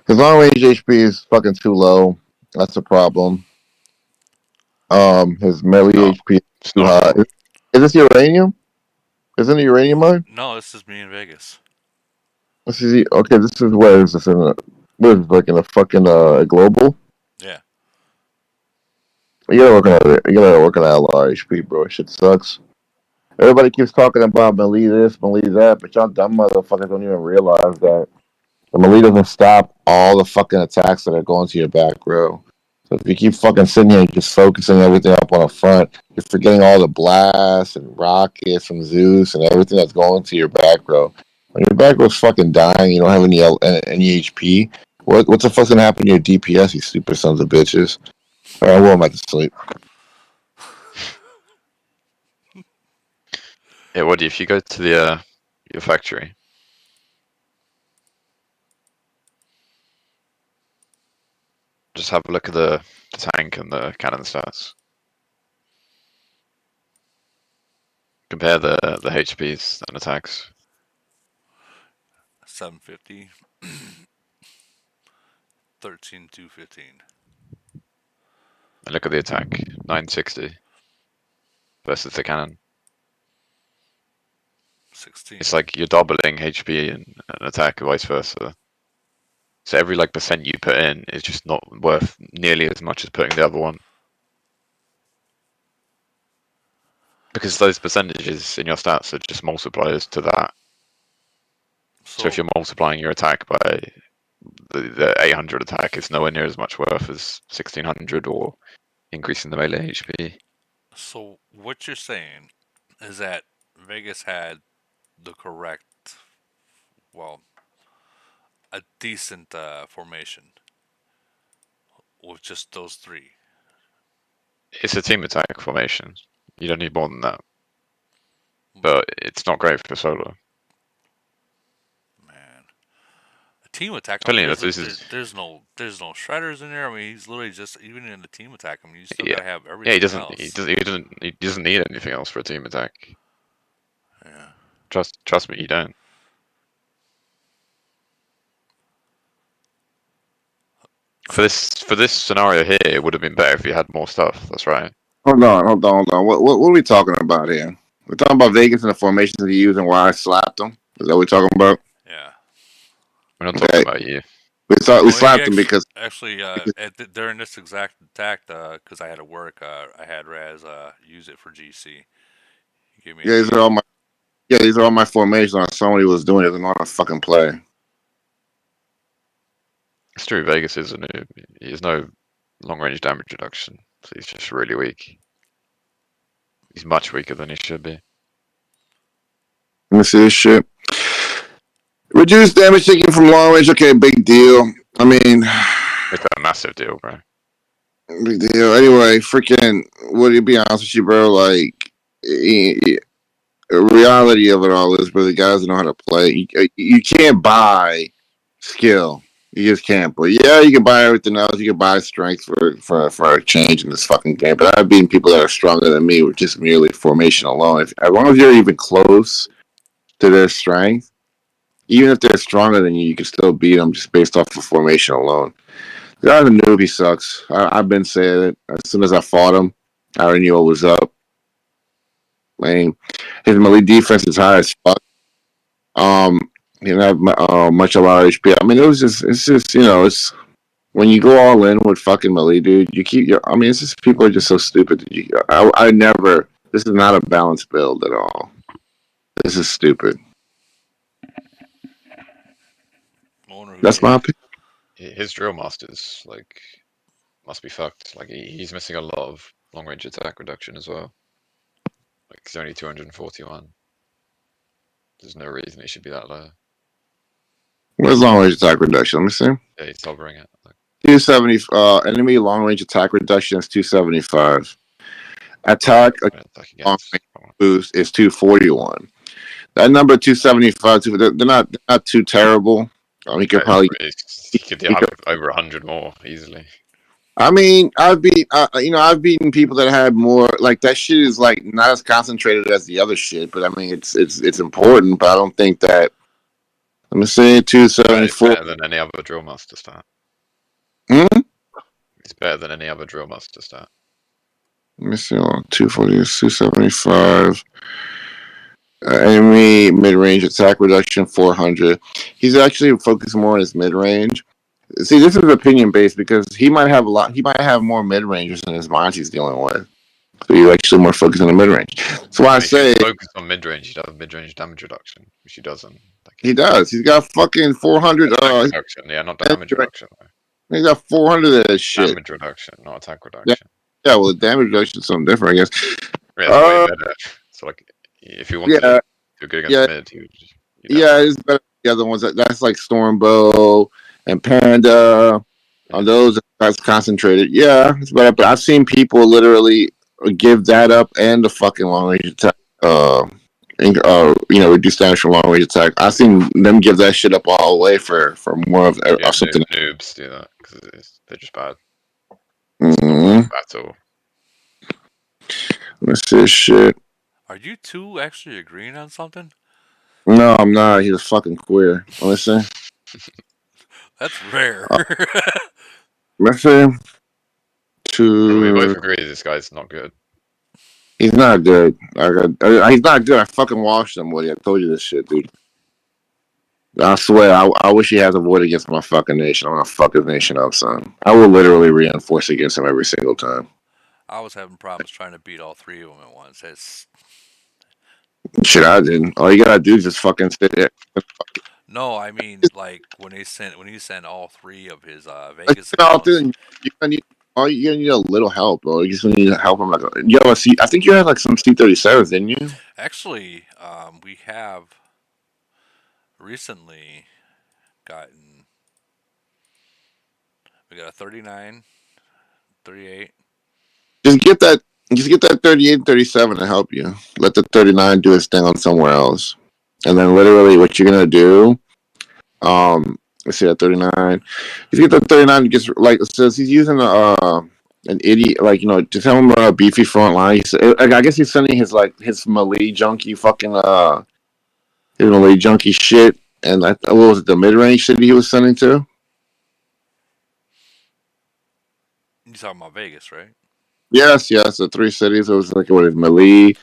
Q: His long range HP is fucking too low. That's a problem. His melee HP is too high. Is this uranium? Isn't it uranium mine?
A: No, this is me in Vegas.
Q: This is okay. This is where is this in? What is it, like in a fucking global?
A: Yeah.
Q: You gotta work on that LR HP, bro. Shit sucks. Everybody keeps talking about melee this, melee that, but y'all dumb motherfuckers don't even realize that the melee doesn't stop all the fucking attacks that are going to your back, bro. So if you keep fucking sitting here and just focusing everything up on the front, you're forgetting all the blasts and rockets from Zeus and everything that's going to your back row. When your back row's fucking dying, you don't have any HP. What the fuck's gonna happen to your DPS, you stupid sons of bitches? Alright, well, I'm about to sleep.
C: Yeah, Woody, if you go to the your factory, just have a look at the tank and the cannon stats. Compare the HPs and attacks.
A: 750. 13,215.
C: And look at the attack, 960 versus the cannon.
A: 16.
C: It's like you're doubling HP and attack, vice versa. So every like percent you put in is just not worth nearly as much as putting the other one. Because those percentages in your stats are just multipliers to that. So if you're multiplying your attack by the 800 attack, it's nowhere near as much worth as 1600 or increasing the melee HP.
A: So what you're saying is that Vegas had the correct, well, a decent formation with just those three.
C: It's a team attack formation. You don't need more than that. But it's not great for solo.
A: A team attack. I
C: Telling
A: mean,
C: you that
A: there's no shredders in there. I mean, he's literally just even in the team attack. I mean, you still
C: yeah,
A: gotta have everything
C: he doesn't.
A: else.
C: He doesn't need anything else for a team attack.
A: Yeah.
C: Trust me, you don't. For this scenario here, it would have been better if you had more stuff. That's right.
Q: Hold on. What are we talking about here? We're talking about Vegas and the formations that he used and why I slapped him. Is that what we're talking about?
A: Yeah.
C: We're not talking about you.
Q: We slapped him because
A: during this exact attack, because I had to work, I had Raz use it for GC. He gave me
Q: these are all my formations on somebody was doing it and not a fucking play.
C: It's true. Vegas is a noob. He has no long range damage reduction, so he's just really weak. He's much weaker than he should be.
Q: Let me see this shit. Reduce damage taken from long range. Okay, big deal. I mean,
C: it's a massive deal, bro.
Q: Big deal. Anyway, freaking, what do you be honest with you, bro? Like, the reality of it all is, bro, the guys that know how to play, you can't buy skill. You just can't. But yeah, you can buy everything else. You can buy strength for a change in this fucking game. But I've beaten people that are stronger than me with just merely formation alone. As long as you're even close to their strength, even if they're stronger than you, you can still beat them just based off of formation alone. The guy's a noob. He sucks. I've been saying it. As soon as I fought him, I already knew what was up. I mean, his melee defense is high as fuck. He didn't have much of our HP. I mean, it's just, it's when you go all in with fucking melee, dude. It's just people are just so stupid. I never. This is not a balanced build at all. This is stupid. That's my opinion.
C: His drill masters must be fucked. Like he's missing a lot of long range attack reduction as well. Like he's only 241. There's no reason it should be that low.
Q: Where's long range attack reduction? Let me see.
C: Yeah, he's hovering it.
Q: 270. Enemy long range attack reduction is 275. Attack long range boost is 241. That number 275. They're not too terrible. He could probably
C: he could have over 100 more easily.
Q: I mean, I've beaten people that had more. Like that shit is like not as concentrated as the other shit, but I mean, it's important. But I don't think that. Let me say 274.
C: It's better than any other drill master stat. It's better than any other drill master stat.
Q: Let me see. 240, 275. Enemy mid-range attack reduction 400. He's actually focused more on his mid-range. See, this is opinion based because he might have more mid-rangers than his mines he's dealing with. So you're actually more focused on the mid-range. That's why I say
C: focus on mid-range. He'd have mid-range damage reduction, which he doesn't.
Q: He does. He's got fucking 400.
C: Reduction. Yeah, not damage reduction.
Q: He's got 400 of that shit.
C: Damage reduction, not attack reduction.
Q: Yeah, well, the damage reduction is something different, I guess.
C: Yeah, it's way better. So like, if you wanted to go against mid,
Q: it's better than the other ones. That's like Stormbow and Panda. On those, that's concentrated. Yeah, it's better. But I've seen people literally give that up and the fucking long range attack. Reduce damage from long range attack. I've seen them give that shit up all the way for more of something.
C: Noobs do that because they're just bad.
Q: Mm-hmm.
C: Battle.
Q: Let's see shit.
A: Are you two actually agreeing on something?
Q: No, I'm not. He's a fucking queer. Listen.
A: That's rare.
Q: Let's see.
C: We both agree this guy's not good.
Q: He's not good. He's not good. I fucking washed him, Woody. I told you this shit, dude. I swear, I wish he had a vote against my fucking nation. I'm gonna fuck his nation up, son. I will literally reinforce against him every single time.
A: I was having problems trying to beat all three of them at once. It's...
Q: Shit, I didn't. All you gotta do is just fucking sit there.
A: No, I mean like when he sent all three of his Vegas
Q: Out
A: accounts.
Q: there, you're gonna need a little help, bro. You just need help him. I think you had like some C-37s, didn't you?
A: Actually, we have recently gotten. We got a 39, 38.
Q: Just get that 38 and 37 to help you. Let the 39 do its thing on somewhere else. And then literally what you're gonna do, let's see that 39. If you get that 39, just like it says he's using an idiot, like, just have him run a beefy front line. I guess he's sending his melee junky fucking his melee junky shit. And what was it, the mid range shit he was sending to?
A: You talking about Vegas, right?
Q: Yes, the three cities. It was like what his melee,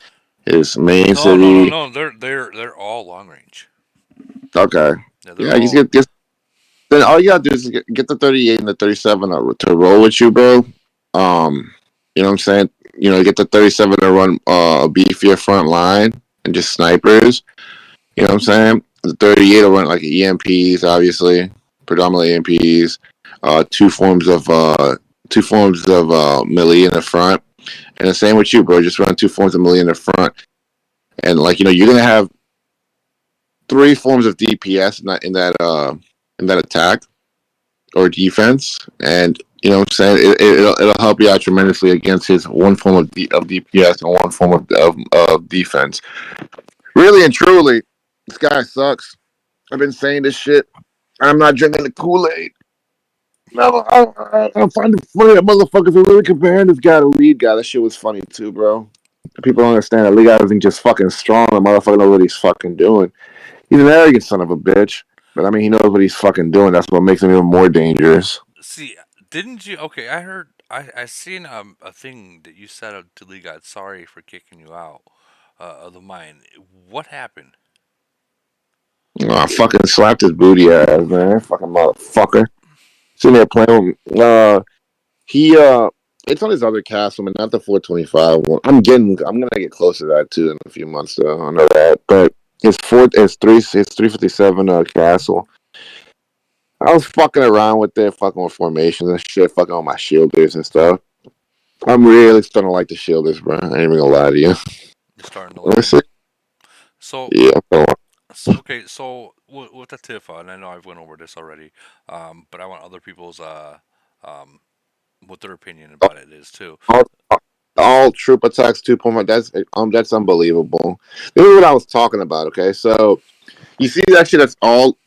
Q: his main city.
A: No. They're all long range.
Q: Okay. Yeah, just get this. Then all you gotta do is get the 38 and the 37 to roll with you, bro. You know what I'm saying? Get the 37 to run a beefier front line and just snipers. You know what I'm saying? The 38 will run like EMPs, obviously, predominantly EMPs. Two forms of melee in the front, and the same with you, bro. Just run two forms of melee in the front, and you're gonna have three forms of DPS in that attack or defense, and you know what I'm saying, it'll help you out tremendously against his one form of DPS and one form of defense. Really and truly, this guy sucks. I've been saying this shit. I'm not drinking the Kool-Aid. No, I find it funny that motherfuckers are really comparing this guy to lead guy. That shit was funny too, bro. People don't understand that lead guy isn't just fucking strong. The motherfucker knows what he's fucking doing. He's an arrogant son of a bitch. But I mean, he knows what he's fucking doing. That's what makes him even more dangerous.
A: See, didn't you? Okay, I heard. I seen a thing that you said to Lee God. Sorry for kicking you out of the mine. What happened?
Q: Oh, I fucking slapped his booty ass, man. Fucking motherfucker. Sitting there playing with it's on his other castle, but not the 425 one. I'm gonna get close to that too in a few months though. I know that. But his 357 castle. I was fucking around with it, fucking with formations and shit, fucking on my shielders and stuff. I'm really starting to like the shielders, bro. I ain't even gonna lie to you.
A: You're starting to like them. So
Q: yeah.
A: Okay, so with the Tifa, and I know I've went over this already, but I want other people's what their opinion about it is too.
Q: All troop attacks 2.5. That's unbelievable. This is what I was talking about. Okay, so you see actually that's all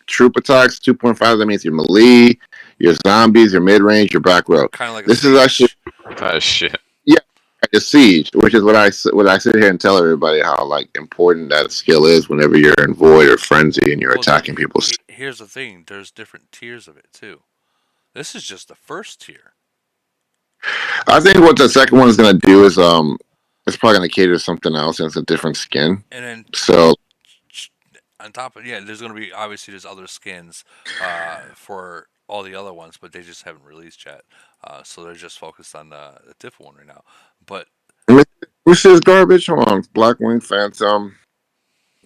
Q: troop attacks 2.5. That means your melee, your zombies, your mid range, your back row.
A: Kind of like
Q: this is actually
C: shit.
Q: Yeah, a siege, which is what I sit here and tell everybody how important that skill is whenever you're in void or frenzy and you're attacking people.
A: Here's the thing: there's different tiers of it too. This is just the first tier.
Q: I think what the second one is going to do is it's probably going to cater to something else, and it's a different skin.
A: And then
Q: so
A: on top of there's going to be obviously there's other skins for all the other ones, but they just haven't released yet. So they're just focused on the Tifa one right now. But
Q: this is garbage. Hold on, Blackwing Phantom,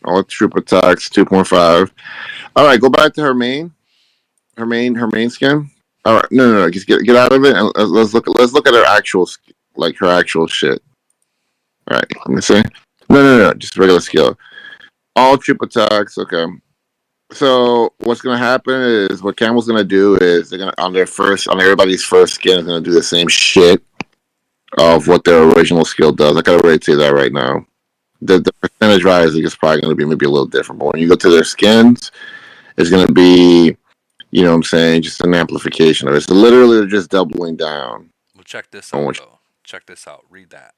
Q: all troop attacks 2.5. All right, go back to her main skin. All right, no, just get out of it and let's look at her actual her actual shit. All right, let me see. No, just regular skill. All troop attacks. Okay. So what's gonna happen is what Camel's gonna do is they're gonna on everybody's first skin is gonna do the same shit of what their original skill does. I gotta already say that right now. The percentage rising is probably gonna be maybe a little different, but when you go to their skins, it's gonna be, you know what I'm saying, just an amplification of it. So literally they're just doubling down
A: Well, check this
Q: on
A: out
Q: what.
A: though. Check this out. Read that.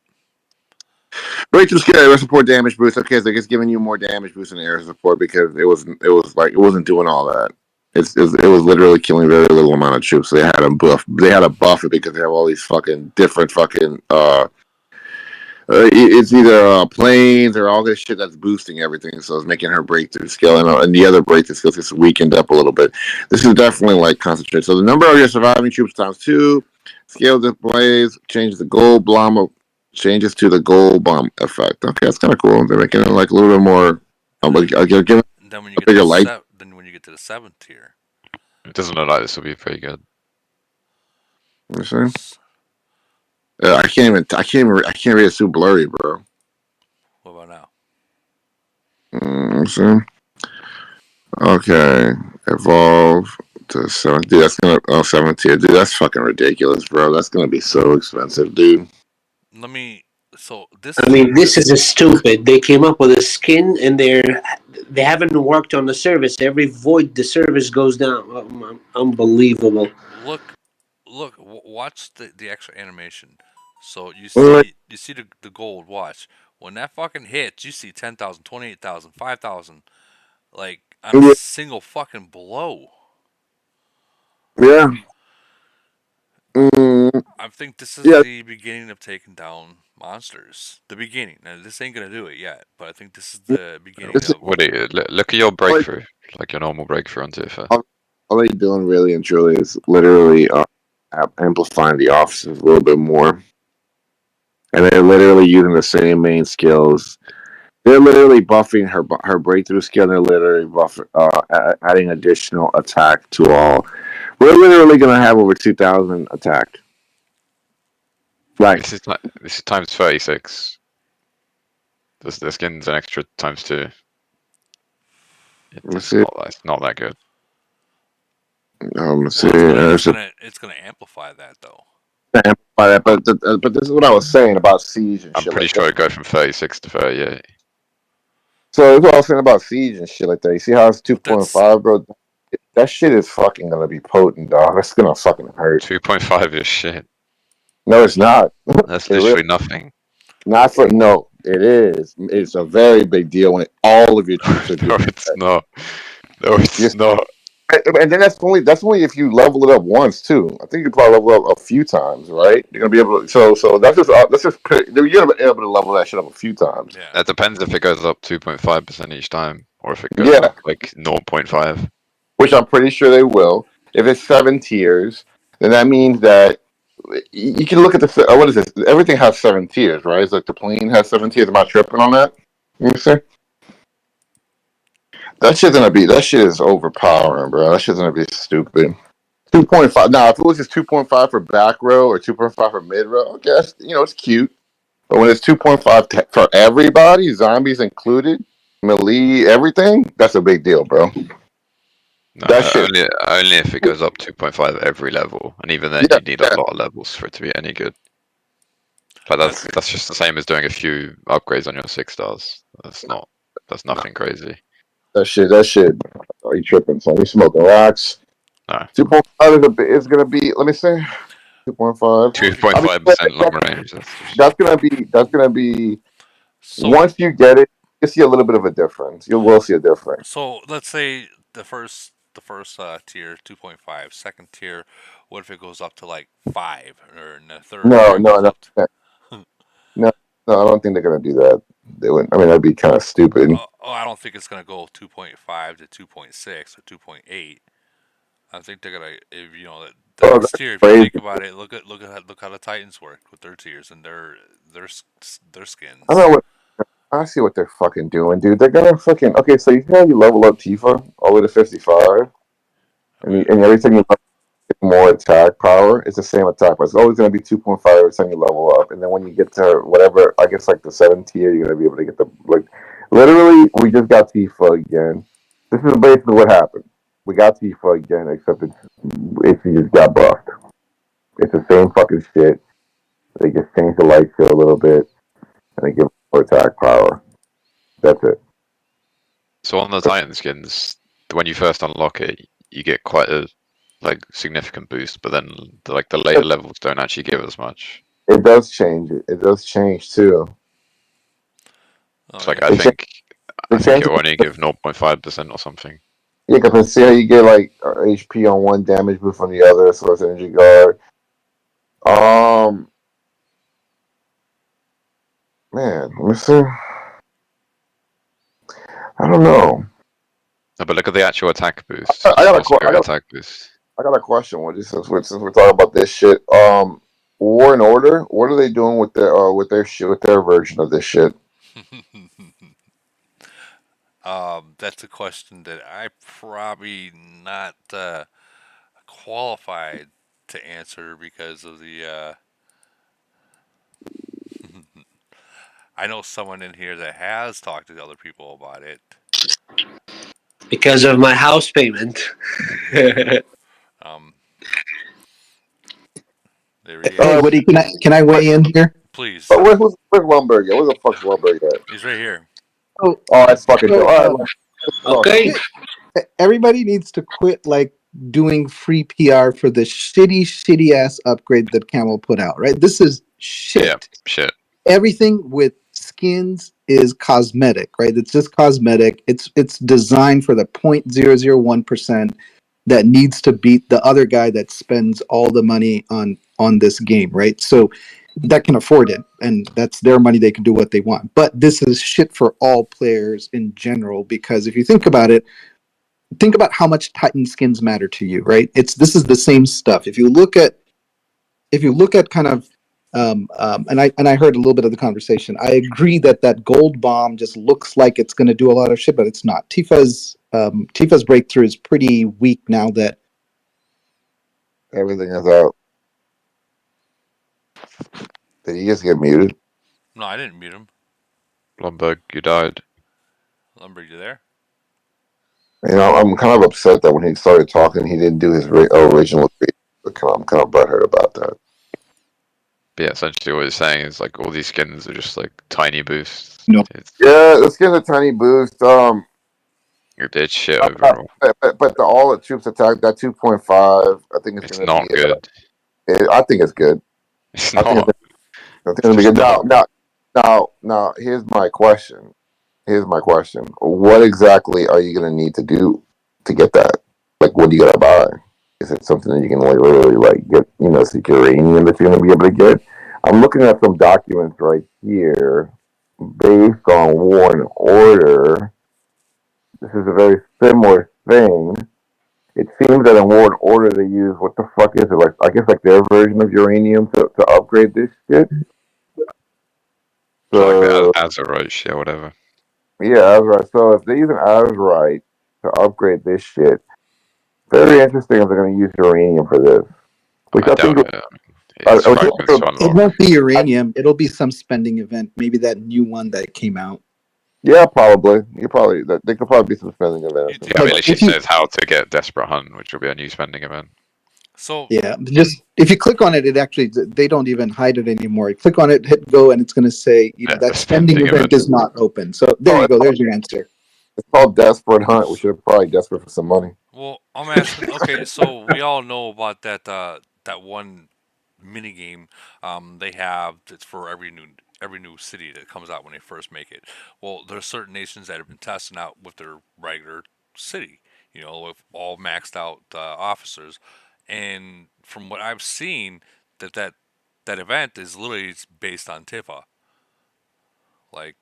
Q: Breakthrough skill air support damage boost. Okay, so it's giving you more damage boost in air support because it wasn't doing all that. It was literally killing very little amount of troops. So they had a buff. They had to buff it because they have all these fucking different fucking it's either planes or all this shit that's boosting everything. So it's making her breakthrough skill, and the other breakthrough skills gets weakened up a little bit. This is definitely like concentrated. So the number of your surviving troops times 2. Scale displays changes the gold bomb changes to the gold bomb effect. Okay, that's kind of cool. They're making it like a little bit more. But I'll give it
A: Then when you
Q: a
A: get to
Q: bigger
A: the
Q: light.
A: then when you get to the 7th tier,
C: It doesn't look like this will be pretty good.
Q: You see? I can't read it. It's too blurry, bro.
A: what about now?
Q: You see? Okay, evolve to 7. Dude, that's gonna 7th tier. Dude, that's fucking ridiculous, bro. That's gonna be so expensive, dude.
A: Let me. So this
P: I
A: is
P: mean, this is a stupid. They came up with a skin, and they haven't worked on the service. Every void, the service goes down. Unbelievable.
A: look. Watch the extra animation. So
Q: Well,
A: you see the gold. Watch when that fucking hits. You see 10,000, 28,000, 5,000, like on a
Q: yeah,
A: single fucking blow.
Q: yeah, mm,
A: I think this is
Q: yeah.
A: the beginning of taking down monsters. The beginning. Now this ain't gonna do it yet, but I think this is the beginning
Q: This is
A: of.
C: Woody, look at your
Q: all, they,
C: breakthrough, like your normal breakthrough on TFA.
Q: all they doing really and truly is literally amplifying the officers a little bit more, and they're literally using the same main skills. They're literally buffing her breakthrough skill. They're literally adding additional attack to all. We're literally gonna have over 2,000 attack. Like
C: This is times 36. The skin's an extra times 2.
Q: let's see.
C: It's not that good.
Q: Let's see.
A: Well, it's gonna amplify that though.
Q: Amplify that, but this is what I was saying about siege and
C: I'm
Q: shit
C: pretty
Q: like
C: sure
Q: that.
C: it go from 36 to 38.
Q: So that's what I was saying about siege and shit like that. You see how it's 2.5, bro? That shit is fucking gonna be potent, dog. That's gonna fucking hurt.
C: 2.5 is shit.
Q: No, it's not.
C: That's
Q: It really
C: literally nothing.
Q: not for no. It is. It's a very big deal when all of your troops are
C: No,
Q: doing
C: it's
Q: that.
C: not. No, it's
Q: Yes,
C: not.
Q: and then that's only if you level it up once too. I think you probably level up a few times, right? You're gonna be able to. So you're gonna be able to level that shit up a few times.
A: Yeah.
C: That depends if it goes up 2.5% each time, or if it goes
Q: Yeah,
C: up like 0.5.
Q: which I'm pretty sure they will. If it's 7 tiers, then that means that you can look at the what is this? Everything has 7 tiers, right? It's like the plane has 7 tiers. Am I tripping on that? Let me see. That shit is overpowering, bro. That shit's gonna be stupid. 2.5. Now, if it was just 2.5 for back row or 2.5 for mid row, okay, it's cute. But when it's 2.5 for everybody, zombies included, melee, everything, that's a big deal, bro.
C: No,
Q: That shit.
C: only if it goes up 2.5 every level, and even then
Q: Yeah,
C: you need a
Q: yeah.
C: lot of levels for it to be any good. But
A: That's
C: that's just the same as doing a few upgrades on your 6 stars. That's nothing crazy.
Q: That shit. Are you tripping, son? You smoking rocks.
C: No.
Q: 2.5 is gonna be. Let me say 2.5.
C: 2.5% long range.
Q: That's gonna be.
A: so
Q: Once you get it, you see a little bit of a difference. You will see a difference.
A: so. Let's say the first tier 2.5. Second tier, what if it goes up to like 5, or in the third
Q: No,
A: tier it
Q: no,
A: goes
Q: no,
A: up
Q: no, no. I don't think they're gonna do that. They wouldn't. I mean, that'd be kind of stupid.
A: I don't think it's gonna go 2.5 to 2.6 or 2.8. I think they're gonna, if the
Q: Oh,
A: next
Q: that's
A: tier. If you
Q: crazy.
A: think about it, look how the Titans work with their tiers and their
Q: I know
A: skins.
Q: what. I see what they're fucking doing, dude. They're gonna fucking okay. So you know you level up Tifa all the way to 55,
A: Okay.
Q: and every time you get more attack power, it's the same attack, but it's always gonna be 2.5 every time you level up. And then when you get to whatever, I guess like the 7th tier, you're gonna be able to get the like. Literally, we just got Tifa again. This is basically what happened. We got Tifa again, except it's he just got buffed. It's the same fucking shit. They just change the light shield a little bit, and they give more attack power. That's it.
C: So on the Titan skins, when you first unlock it, you get quite a significant boost, but then the later levels don't actually give as much.
Q: It does change. It does change too.
C: It's I think it will only give 0.5% or something.
Q: Yeah, because see how you get like HP on one, damage boost on the other, source energy guard. Man, let me see. I don't know.
C: No, but look at the actual attack boost.
Q: I got
C: attack boost.
Q: I got a question. Since we're talking about this shit, War and Order. What are they doing with their shit, with their version of this shit?
A: That's a question that I probably not qualified to answer because of the. I know someone in here that has talked to other people about it.
P: Because of my house payment.
A: There he
J: Hey,
A: is.
J: Woody, can I weigh in here?
A: Please.
Q: Where's Lumberg at? Where the fuck's Lumberg at?
A: He's right here.
J: Oh,
Q: that's fucking dope. All right,
P: Okay.
J: Everybody needs to quit like doing free PR for the shitty ass upgrade that Camel put out. Right? This is shit.
C: Yeah, shit.
J: Everything with skins is cosmetic, right? It's just cosmetic. It's designed for the 0.001% that needs to beat the other guy that spends all the money on this game, right? So that can afford it, and that's their money. They can do what they want. But this is shit for all players in general, because if you think about it, think about how much Titan skins matter to you, right? This is the same stuff. If you look at kind of and I heard a little bit of the conversation. I agree that that gold bomb just looks like it's going to do a lot of shit, but it's not. Tifa's breakthrough is pretty weak now that
Q: everything is out. Did he just get muted?
A: No, I didn't mute him.
C: Lumberg, you died.
A: Lumberg, you there?
Q: You know, I'm kind of upset that when he started talking, he didn't do his original. I'm kind of butthurt about that.
C: But yeah, essentially what he's saying is like all these skins are just like tiny boosts.
J: No.
Q: Yeah, the skins a tiny boost.
C: It's shit overall.
Q: But the all the troops attack that 2.5. I think it's going to be
C: good.
Q: I think it's good.
C: It's
Q: I think
C: not.
Q: it's going to be good. Now, here's my question. What exactly are you going to need to do to get that? Like, what do you got to buy? Is it something that you can like literally like get, secure uranium that you're going to be able to get? I'm looking at some documents right here based on War and Order. This is a very similar thing. It seems that in War and Order they use, what the fuck is it? Like, I guess like their version of uranium to upgrade this shit.
C: So, like Azurite, yeah, whatever.
Q: Yeah, Azurite. So if they use an Azurite to upgrade this shit, very interesting if they're going to use uranium for this.
C: I doubt it.
J: It won't be uranium. It'll be some spending event. Maybe that new one that came out.
Q: Yeah, probably. They could probably be some spending events.
C: Yeah, I mean, it says how to get Desperate Hunt, which will be a new spending event.
A: So
J: yeah, just if you click on it, it actually they don't even hide it anymore. You click on it, hit go, and it's going to say that spending event is not open. So there you go. There's your answer.
Q: It's called Desperate Hunt. We should have probably desperate for some money.
A: Well, I'm asking. Okay, so we all know about that one mini game they have that's for every new city that comes out when they first make it. Well, there's certain nations that have been testing out with their regular city, with all maxed out officers, and from what I've seen, that event is literally based on Tifa, like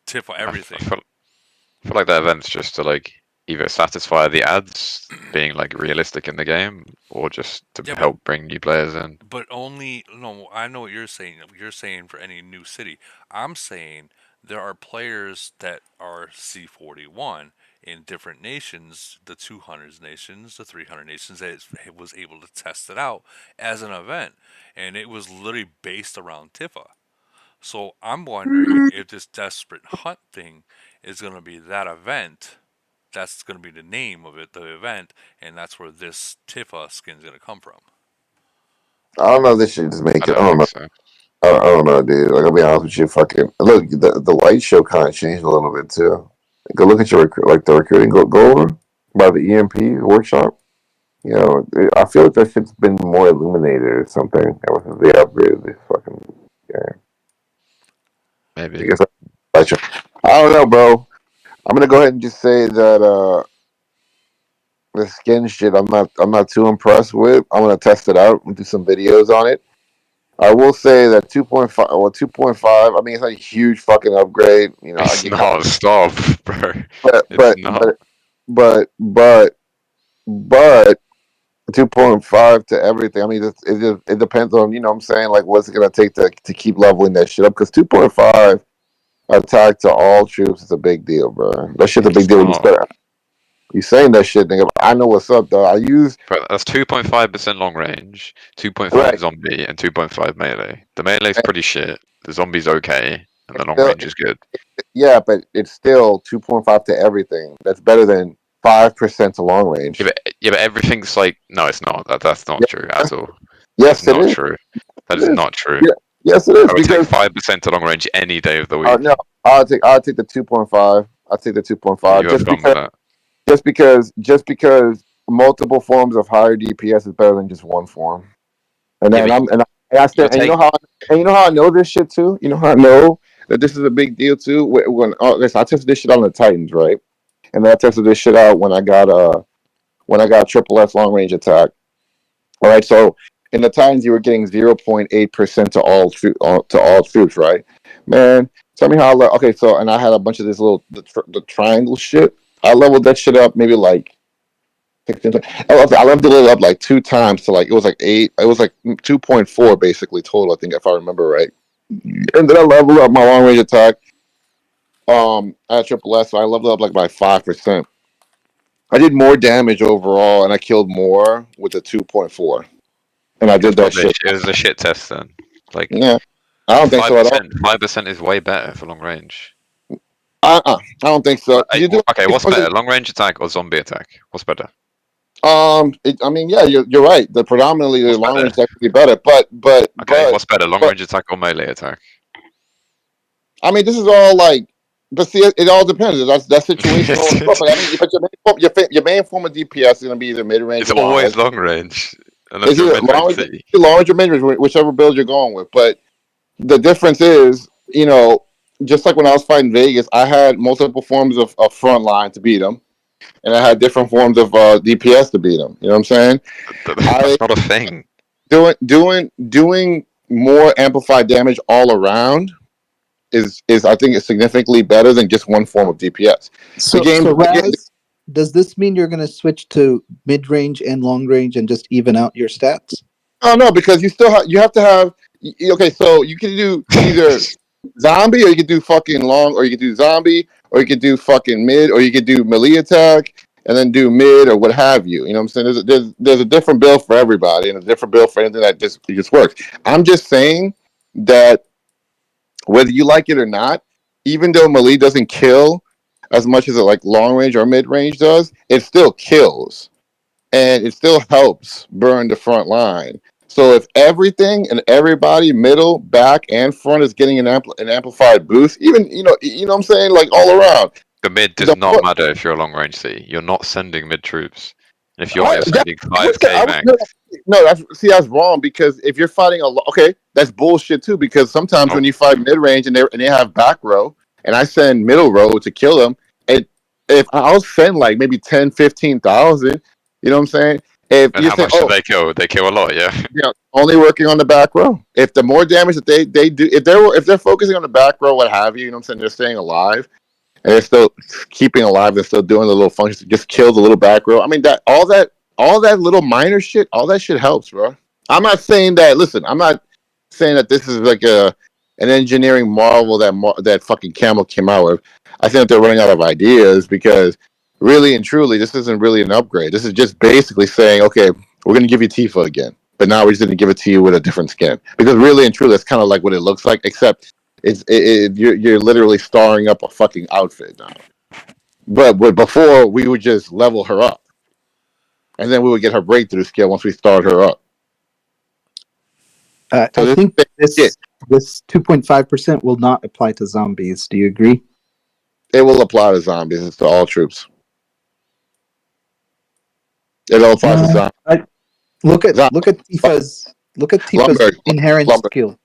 A: Tifa everything.
C: I feel like that event's just to like either satisfy the ads being like realistic in the game, or just to help bring new players in.
A: But no, I know what you're saying. You're saying for any new city. I'm saying there are players that are C41 in different nations, the 200 nations, the 300 nations, that was able to test it out as an event. And it was literally based around Tifa. So I'm wondering if this Desperate Hunt thing is going to be that event That's going to be the name of it, the event, and that's where this Tifa skin is going to come from.
Q: I don't know if this shit just make
C: I
Q: it. I
C: don't
Q: don't
C: think
Q: know.
C: so.
Q: I don't know, dude. Like I'll be honest with you, fucking look. The light show kind of changed a little bit too. Go look at your the recruiting. Go over by the EMP workshop. You know, I feel like that shit's been more illuminated or something ever since they upgraded this fucking game. I
C: Maybe.
Q: guess I don't know, bro. I'm gonna go ahead and just say that the skin shit. I'm not too impressed with. I'm gonna test it out and do some videos on it. I will say that 2.5. Well, 2.5. I mean, it's not a huge fucking upgrade. You know, I
C: It's
Q: get that.
C: not. Stop, bro.
Q: But
C: It's
Q: but
C: not.
Q: but but but but 2.5 to everything. I mean, it depends on, you know what I'm saying, like what's it gonna take to keep leveling that shit up? Because 2.5 attack to all troops is a big deal, bro. That shit's a big
C: It's
Q: deal when you
C: not.
Q: start. You saying that shit, nigga. I know what's up, though. I use
C: But that's 2.5% long range, 2.5
Q: right.
C: zombie, and 2.5 melee. The melee's pretty shit. The zombie's okay, and the long
Q: Still,
C: range is good.
Q: yeah, but it's still 2.5 to everything. That's better than 5% to long range.
C: Yeah, but everything's like no, it's not. That's not true
Q: Yeah,
C: at all. That's
Q: yes, it
C: not
Q: is.
C: true. That
Q: It
C: is
Q: is.
C: not true.
Q: Yeah, yes, it is
C: I would take
Q: because
C: 5% to long range any day of the week.
Q: no, I'll take the 2.5. I'll take the
C: Yeah,
Q: 2.5
C: you have fun with that.
Q: just because multiple forms of higher DPS is better than just one form. And
C: Yeah,
Q: then
C: but
Q: I
C: you'll
Q: stand, and
C: take.
Q: you know how I know this shit too. You know how I know that this is a big deal too. Listen, I tested this shit on the Titans, right? And then I tested this shit out when I got triple S long range attack. All right, so in the Titans you were getting 0.8% to all troops, right? Man, tell me how. Okay, so and I had a bunch of this the triangle shit. I leveled that shit up maybe like 16 times. I leveled it up like 2 times to like it was like 8. It was like 2.4 basically total. I think if I remember right. And then I leveled up my long range attack. At triple S, so I leveled up like by 5%. I did more damage overall, and I killed more with the 2.4. And I
C: It was
Q: did that
C: probably
Q: shit.
C: it was a shit test then. Like
Q: Yeah, I don't think
C: five
Q: so at all.
C: percent. 5% is way better for long range.
Q: I don't think so. Cause you do
C: Okay, what's better, long range attack or zombie attack? What's better?
Q: I mean, yeah, you're right. The predominantly the
C: What's
Q: long
C: better?
Q: range attack would be better,
C: Okay, what's better, long
Q: but
C: range attack or melee attack?
Q: I mean, this is all like, but see, it all depends. That's situational and stuff. But I mean, but your main form of DPS is going to be either mid range
C: It's
Q: or long
C: always
Q: range.
C: long range, unless
Q: Is
C: you're a
Q: it
C: mid range
Q: long range,
C: city.
Q: long range or mid range, whichever build you're going with? But the difference is, just like when I was fighting Vegas, I had multiple forms of front line to beat them, and I had different forms of DPS to beat them. You know what I'm saying? I
C: That's not a thing.
Q: doing more amplified damage all around is I think is significantly better than just one form of DPS. The
J: So,
Q: game,
J: so
Q: the game
J: Raz, does this mean you're going to switch to mid range and long range and just even out your stats?
Q: oh no, because you have to have okay, so you can do either zombie or you could do fucking long or you could do zombie or you could do fucking mid or you could do melee attack and then do mid or what have you. You know what I'm saying? There's a different build for everybody and a different build for anything that just works. I'm just saying that whether you like it or not, even though melee doesn't kill as much as it like long range or mid range does, it still kills and it still helps burn the front line. So if everything and everybody, middle, back, and front is getting an amplified boost, even what I'm saying, like all around.
C: The mid does
Q: The
C: not matter if you're a long range city. You're not sending mid troops. And if you are,
Q: I,
C: you're
Q: that,
C: sending
Q: I would say,
C: 5k max.
Q: no, that's wrong because if you're fighting okay, that's bullshit too. Because sometimes
C: Oh,
Q: when you fight mid range and they have back row, and I send middle row to kill them, it if I'll send like maybe 10, 15,000, you know what I'm saying? If
C: and
Q: you
C: how
Q: say,
C: much do they kill? They kill a lot, yeah.
Q: only working on the back row. If the more damage that they do, if they're focusing on the back row, what have you, you know what I'm saying? They're staying alive and they're still keeping alive. They're still doing the little functions. Just kill the little back row. I mean all that little minor shit, all that shit helps, bro. I'm not saying that. Listen, I'm not saying that this is like an engineering marvel that fucking Camel came out with. I think that they're running out of ideas because really and truly, this isn't really an upgrade. This is just basically saying, okay, we're gonna give you Tifa again, but now we're just gonna give it to you with a different skin. Because really and truly, that's kind of like what it looks like, except you're literally starring up a fucking outfit now. But before we would just level her up, and then we would get her breakthrough skill once we start her up.
J: I
Q: So
J: think
Q: yeah,
J: this 2.5% will not apply to zombies. Do you agree?
Q: it will apply to zombies. It's to all troops. It'll apply to zombies.
J: Look at Tifa's
Q: Lumber,
J: inherent
Q: lumber,
J: skill.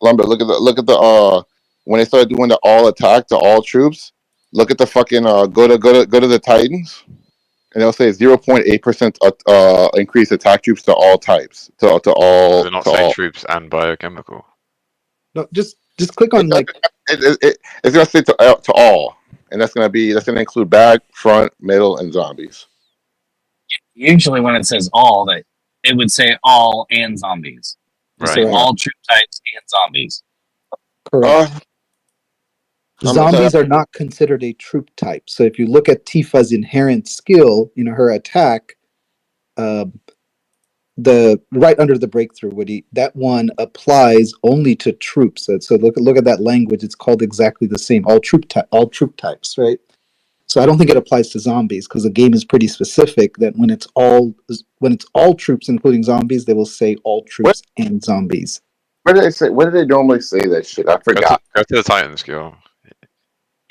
Q: lumber. Look at the when they started doing the all attack to all troops. Look at the fucking go to the Titans, and they'll say 0.8% increase attack troops to all types
C: Does
Q: to
C: it not say
Q: all.
C: troops and biochemical?
J: No, just click on like
Q: It's gonna say to all, and that's gonna include back, front, middle, and zombies.
O: Usually, when it says all, that it would say all and zombies. You say
J: Correct.
O: all troop types and zombies.
J: correct. Zombies are not considered a troop type. So if you look at Tifa's inherent skill, her attack, the right under the breakthrough, Woody, that one applies only to troops. So look at that language. It's called exactly the same. All troop types, right? So I don't think it applies to zombies because the game is pretty specific that when it's all troops, including zombies, they will say all troops and zombies.
Q: Where did they say? Where do they normally say that shit? I forgot.
C: Go to the Titan skill.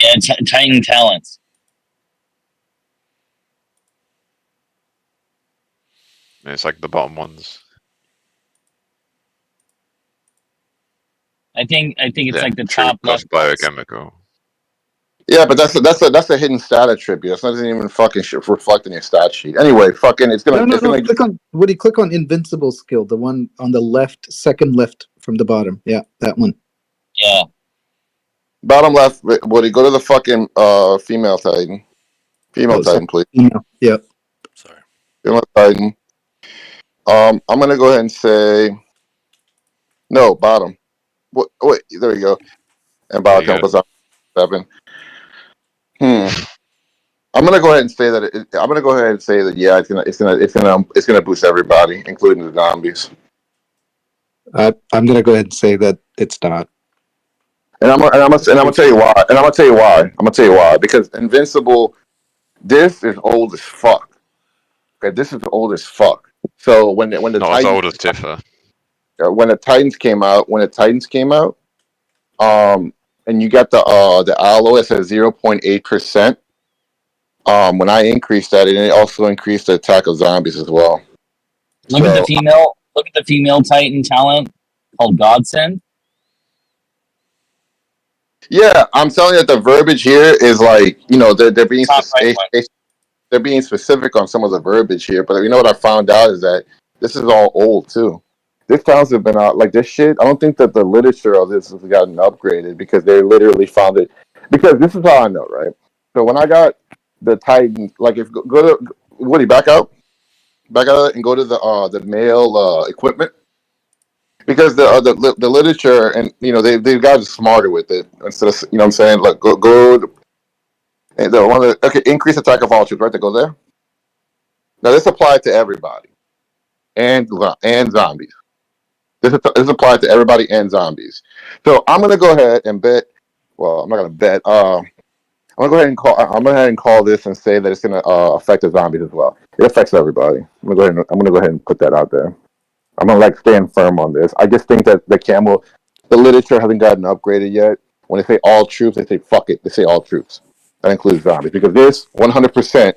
O: Yeah, Titan talents.
C: It's like the bottom ones.
O: I think it's like the top left.
C: Biochemical.
Q: Yeah, but that's a hidden stat attribute. It's not even fucking reflecting your stat sheet. Anyway, fucking it's gonna.
J: No. Click on invincible skill, the one on the left, second left from the bottom. Yeah, that one.
O: Yeah.
Q: Bottom left, Woody, go to the fucking female Titan. Titan, please.
J: Yeah.
A: Sorry.
Q: Female Titan. I'm gonna go ahead and say no, bottom. Wait, there you go. And biochemicals 7. I'm gonna go ahead and say that. Yeah, it's gonna boost everybody, including the zombies.
J: I'm gonna go ahead and say that it's not.
Q: And I'm gonna tell you why. I'm gonna tell you why. Because Invincible, this is old as fuck. Okay, this is old as fuck. So when the
C: not
Q: Titans,
C: as old as Tifa.
Q: When the Titans came out, and you got the alloy, it says 0.8%. When I increased that, it also increased the attack of zombies as well.
O: Look at the female Titan talent called Godsend.
Q: Yeah, I'm telling you that the verbiage here is like, they're being they're being specific on some of the verbiage here. But you know what I found out is that this is all old too. This talents have been out like this shit. I don't think that the literature of this has gotten upgraded because they literally found it. Because this is how I know, right? So when I got the Titan, like if go to Woody, back out and go to the male equipment. Because the literature and they've gotten smarter with it instead of what I'm saying, like go and the one that increase attack of all troops, right? They go there. Now this applies to everybody and zombies. This applies to everybody and zombies. So I'm gonna go ahead and bet. Well, I'm not gonna bet. I'm gonna go ahead and call this and say that it's gonna affect the zombies as well. It affects everybody. I'm gonna go ahead and put that out there. I'm gonna stand firm on this. I just think that the literature hasn't gotten upgraded yet. When they say all troops, they say fuck it. They say all troops. That includes zombies because this 100%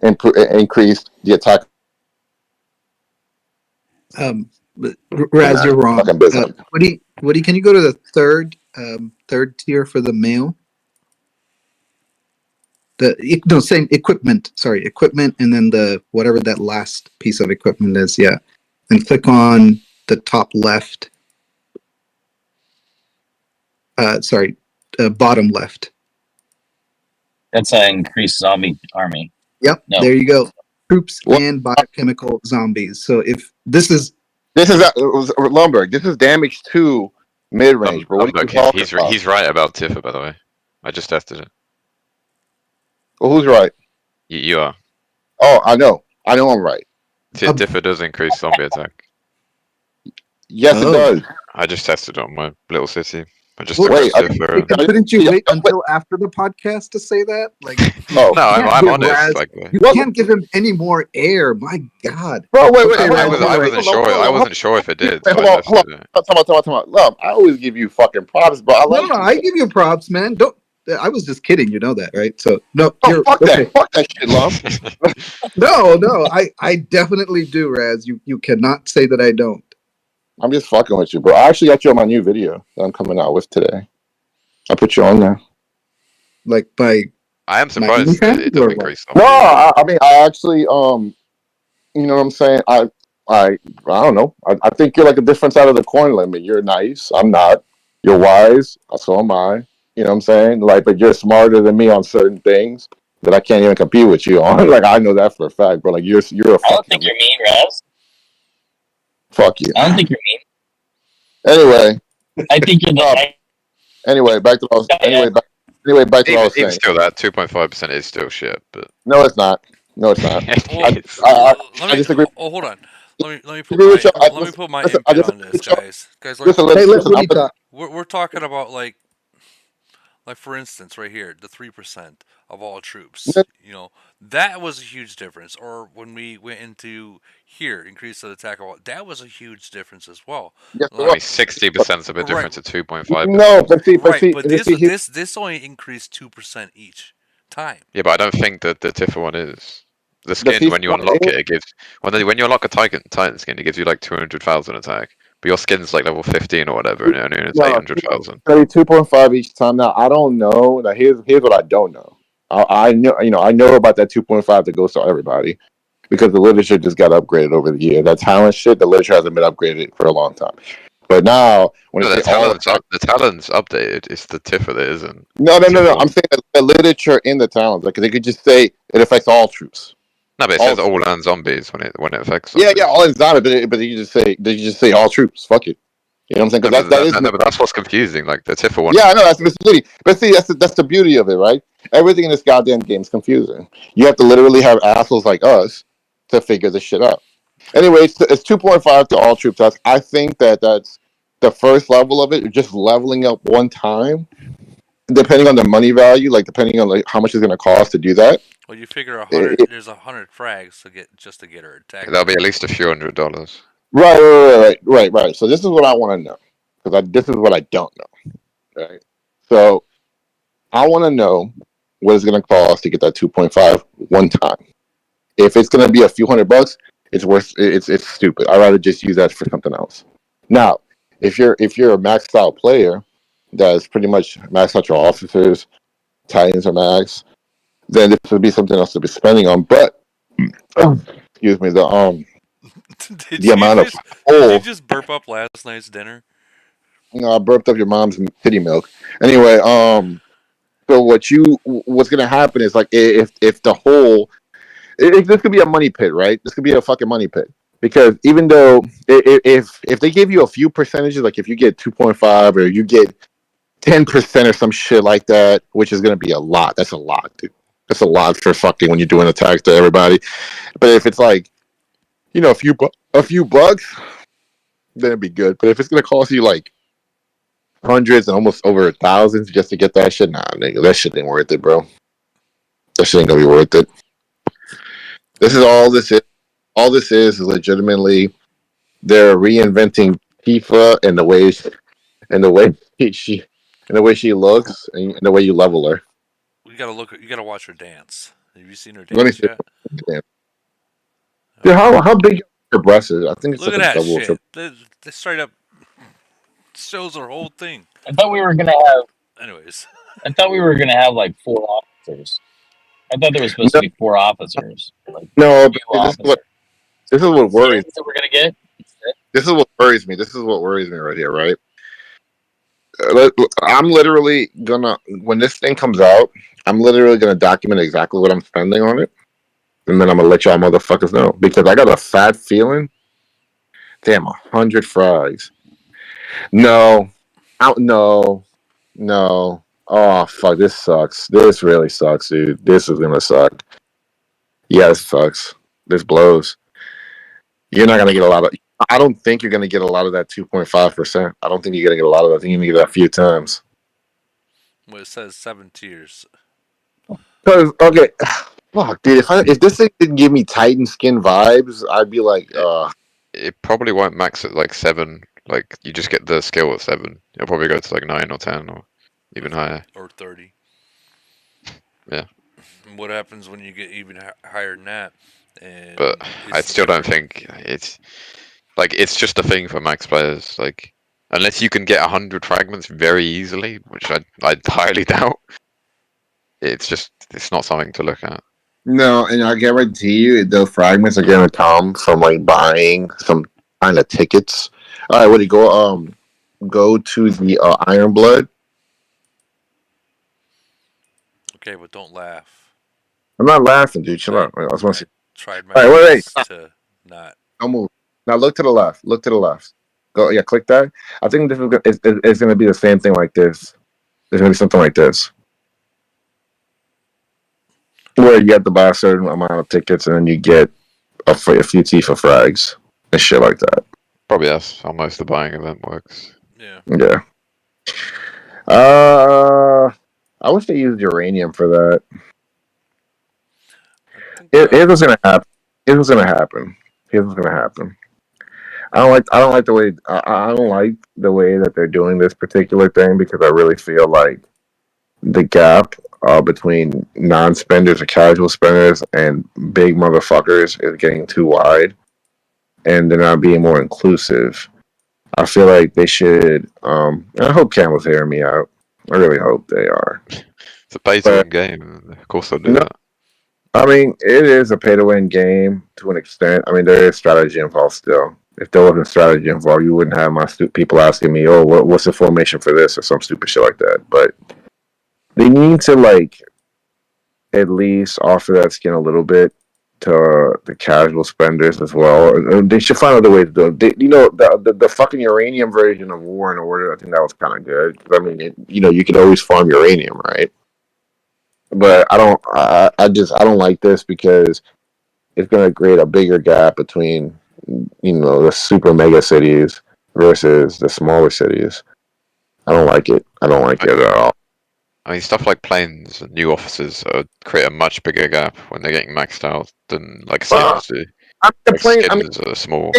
Q: increased the attack.
J: Raz, you're wrong. Woody, can you go to the third tier for the male? Same equipment. Sorry, equipment, and then the whatever that last piece of equipment is. Yeah, and click on the top left. Bottom left.
O: That's an increased zombie army.
J: Yep, there you go. Troops and biochemical zombies. So if this is
Q: Lumberg, this is damage 2 mid range. But what are you talking about?
C: He's right about Tifa, by the way. I just tested it.
Q: Well, who's right?
C: You are.
Q: Oh, I know I'm right.
C: Tifa does increase zombie attack.
Q: Yes, it does.
C: I just tested it on my little city. I just
J: Well,
C: took
Q: Wait,
C: a
Q: I,
C: stiff
J: couldn't you
Q: yeah,
J: wait
Q: wait.
J: until after the podcast to say that? Like,
Q: Oh,
C: No,
J: can't
C: I'm
J: give
C: honest.
J: Raz,
C: Like,
J: you
Q: what?
J: can't give him any more air. My God.
Q: Bro, wait,
J: Okay,
C: I
J: Raz.
C: was
Q: hold
C: I
Q: on,
C: wasn't
Q: hold on,
C: sure.
Q: hold
C: I
Q: on, hold
C: wasn't sure if it
Q: on,
C: did,
Q: wait,
C: so I
Q: hold on,
C: left
Q: hold
C: it.
Q: on. Come on. Love, I always give you fucking props, but I
J: No,
Q: like
J: no,
Q: you.
J: I give you props, man. Don't. I was just kidding. You know that, right? So no,
Q: Oh,
J: you're okay.
Q: fuck that shit, love.
J: No, I definitely do, Raz. You cannot say that I don't.
Q: I'm just fucking with you, bro. I actually got you on my new video that I'm coming out with today. I put you on there.
J: Like by
C: I am
J: my
C: surprised that it
J: OnlyFans or
C: doesn't
J: what?
C: increase
Q: No,
C: zombies.
Q: I mean, I actually, you know what I'm saying? I don't know. I think you're like a different side of the coin limit. You're nice. I'm not. You're wise. So am I. You know what I'm saying? Like, but you're smarter than me on certain things that I can't even compete with you on. Like, I know that for a fact, bro. Like, you're a
K: I don't think
Q: fucking
K: you're mean, Raz.
Q: fuck you.
K: I don't think you're mean.
Q: Anyway,
K: I think you're the
Q: Rob, anyway, back to what I was.
K: guy
Q: Anyway, back to what I was
C: Even
Q: saying.
C: still, that 2.5% is still shit. But
Q: No, it's not. No, it's not.
A: Well,
C: it is.
A: let
Q: I
A: me.
Q: disagree.
A: Hold on. Let me put
Q: Agree with
A: my
Q: you.
A: let me put my
Q: I
A: input on
Q: disagree
A: this,
Q: with you.
A: guys. Like
Q: Listen,
J: Hey, let
Q: listen.
J: Woody talk.
A: we're talking about like for instance, right here, the 3% of all troops. You know, that was a huge difference. Or when we went into here, increase the attack, that was a huge difference as well.
Q: Yes, it
C: I
Q: was.
C: mean, 60% is a bit
A: Right,
C: different to 2.5%.
Q: No,
A: right. But
Q: see, here's
A: this only increased 2% each time.
C: Yeah, but I don't think that the Tifa one is. The
Q: the
C: skin,
Q: piece
C: when you
Q: one
C: unlock
Q: is.
C: it, it gives when you unlock a Titan skin, it gives you like 200,000 attack. But your skin's like level 15 or whatever, and it only is
Q: No,
C: 800,000.
Q: 2.5 each time. Now I don't know. Now here's what I don't know. I know, I know about that 2.5 that goes to everybody because the literature just got upgraded over the year. That talent shit, the literature hasn't been upgraded for a long time. But now when
C: No,
Q: they say all attack,
C: the talent's updated. It's the Tifa that isn't.
Q: no.
C: Tifa
Q: I'm
C: one.
Q: saying that the literature in the talents, like they could just say it affects all troops.
C: No, but it
Q: All
C: says all and zombies when it affects
Q: yeah,
C: zombies.
Q: all in Zana, but you just say all troops. Fuck it. You know what I'm saying?
C: No,
Q: Because
C: but no, but that's what's confusing. Like the Tifa one.
Q: yeah, I know that's misleading. But see, that's the beauty of it, right? Everything in this goddamn game is confusing. You have to literally have assholes like us to figure this shit out. Anyway, it's 2.5 to all troop tests. I think that's the first level of it. Just leveling up one time, depending on the money value, like depending on like how much it's going to cost to do that.
A: Well, you figure
Q: It- it-
A: there's 100 frags to get her attack.
C: That'll be at least a few $100.
Q: right. So this is what I want to know because this is what I don't know. Right. So I want to know what it's going to cost to get that 2.5 one time. If it's going to be a few $100, it's worth. It's stupid. I'd rather just use that for something else. Now, if you're a maxed out player that's pretty much maxed out your officers, Titans are max, then this would be something else to be spending on. But excuse me, the amount of
A: Did you
Q: full.
A: just burp up last night's dinner?
Q: I burped up your mom's titty milk. Anyway, so what's gonna happen is like if the whole this could be a money pit, right? This could be a fucking money pit because even though if they give you a few percentages, like if you get 2.5 or you get 10% or some shit like that, which is gonna be a lot. That's a lot, dude. That's a lot for fucking when you're doing attacks to everybody. But if it's like a few bucks, then it'd be good. But if it's gonna cost you like hundreds and almost over thousands just to get that shit, nah, nigga, that shit ain't worth it, bro. That shit ain't gonna be worth it. This is all this is. All this is legitimately they're reinventing Tifa and the way she and the way she looks and the way you level her.
A: You gotta look. You gotta watch her dance. Have you seen her
Q: Let me
A: dance
Q: see.
A: yet?
Q: Dude, how big her breast is? I think it's
A: Look
Q: like
A: at
Q: a
A: that
Q: double or
A: shit.
Q: triple.
A: This straight up shows her whole thing.
K: I thought we were gonna have.
A: Anyways,
K: I thought we were gonna have like 4 officers. I thought there was supposed to
Q: No,
K: be 4 officers, like
Q: no, but
K: two
Q: this is
K: officers.
Q: what worries.
K: Skins that we're gonna get.
Q: This is what worries me. This is what worries me right here, right? I'm literally gonna when this thing comes out, I'm literally gonna document exactly what I'm spending on it, and then I'm gonna let y'all motherfuckers know because I got a fat feeling. Damn, 100 frags. No, no, no. Oh fuck, this sucks. This really sucks, dude. This is gonna suck. Yeah, this sucks. This blows. You're not gonna get a lot of. I don't think you're going to get a lot of that 2.5%. I don't think you're going to get a lot of that. I think you're going to get that a few times.
A: Well, it says 7 tiers.
Q: Because okay, fuck, dude. If this thing didn't give me Titan skin vibes, I'd be like,
C: It probably won't max at like 7. Like you just get the skill at 7. It'll probably go to like 9 or 10 or even higher.
A: Or 30.
C: Yeah.
A: And what happens when you get even higher than that? And
C: But I still don't think it's like it's just a thing for max players. Like unless you can get 100 fragments very easily, which I highly doubt. It's not something to look at.
Q: no, and I guarantee you, those fragments are going to come from like buying some kind of tickets. All right, what do you go? Go to the Iron Blood.
A: Okay, but don't laugh.
Q: I'm not laughing, dude. Chill out. I just want to see.
A: Tried my
Q: All right, wait,
A: best to not.
Q: Don't move. Now look to the left. Look to the left. Go. Yeah, click that. I think this is it's going to be the same thing like this. There's going to be something like this, where you have to buy a certain amount of tickets and then you get a few Tifa frags and shit like that.
C: Probably that's how most of the buying event works.
A: Yeah.
Q: Yeah. I wish they used uranium for that. Here's what's gonna happen. Here's what's gonna happen. Here's what's gonna happen. I don't like the way. I don't like the way that they're doing this particular thing because I really feel like the gap between non-spenders or casual spenders and big motherfuckers is getting too wide, and they're not being more inclusive. I feel like they should. I hope Camel's hearing me out. I really hope they are.
C: It's a pay-to-win game. Of course they'll do that.
Q: I mean, it is a pay-to-win game to an extent. I mean, there is strategy involved still. If there wasn't strategy involved, you wouldn't have my people asking me, "Oh, what's the formation for this?" or some stupid shit like that. But they need to like at least offer that skin a little bit to the casual spenders as well. They should find other ways to do it. The fucking uranium version of War and Order, I think that was kind of good. I mean, you could always farm uranium, right? But I don't like this because it's going to create a bigger gap between the super mega cities versus the smaller cities. I don't like it. I don't like it at all.
C: I mean, stuff like planes and new officers create a much bigger gap when they're getting maxed out than like skins do. Skins are small.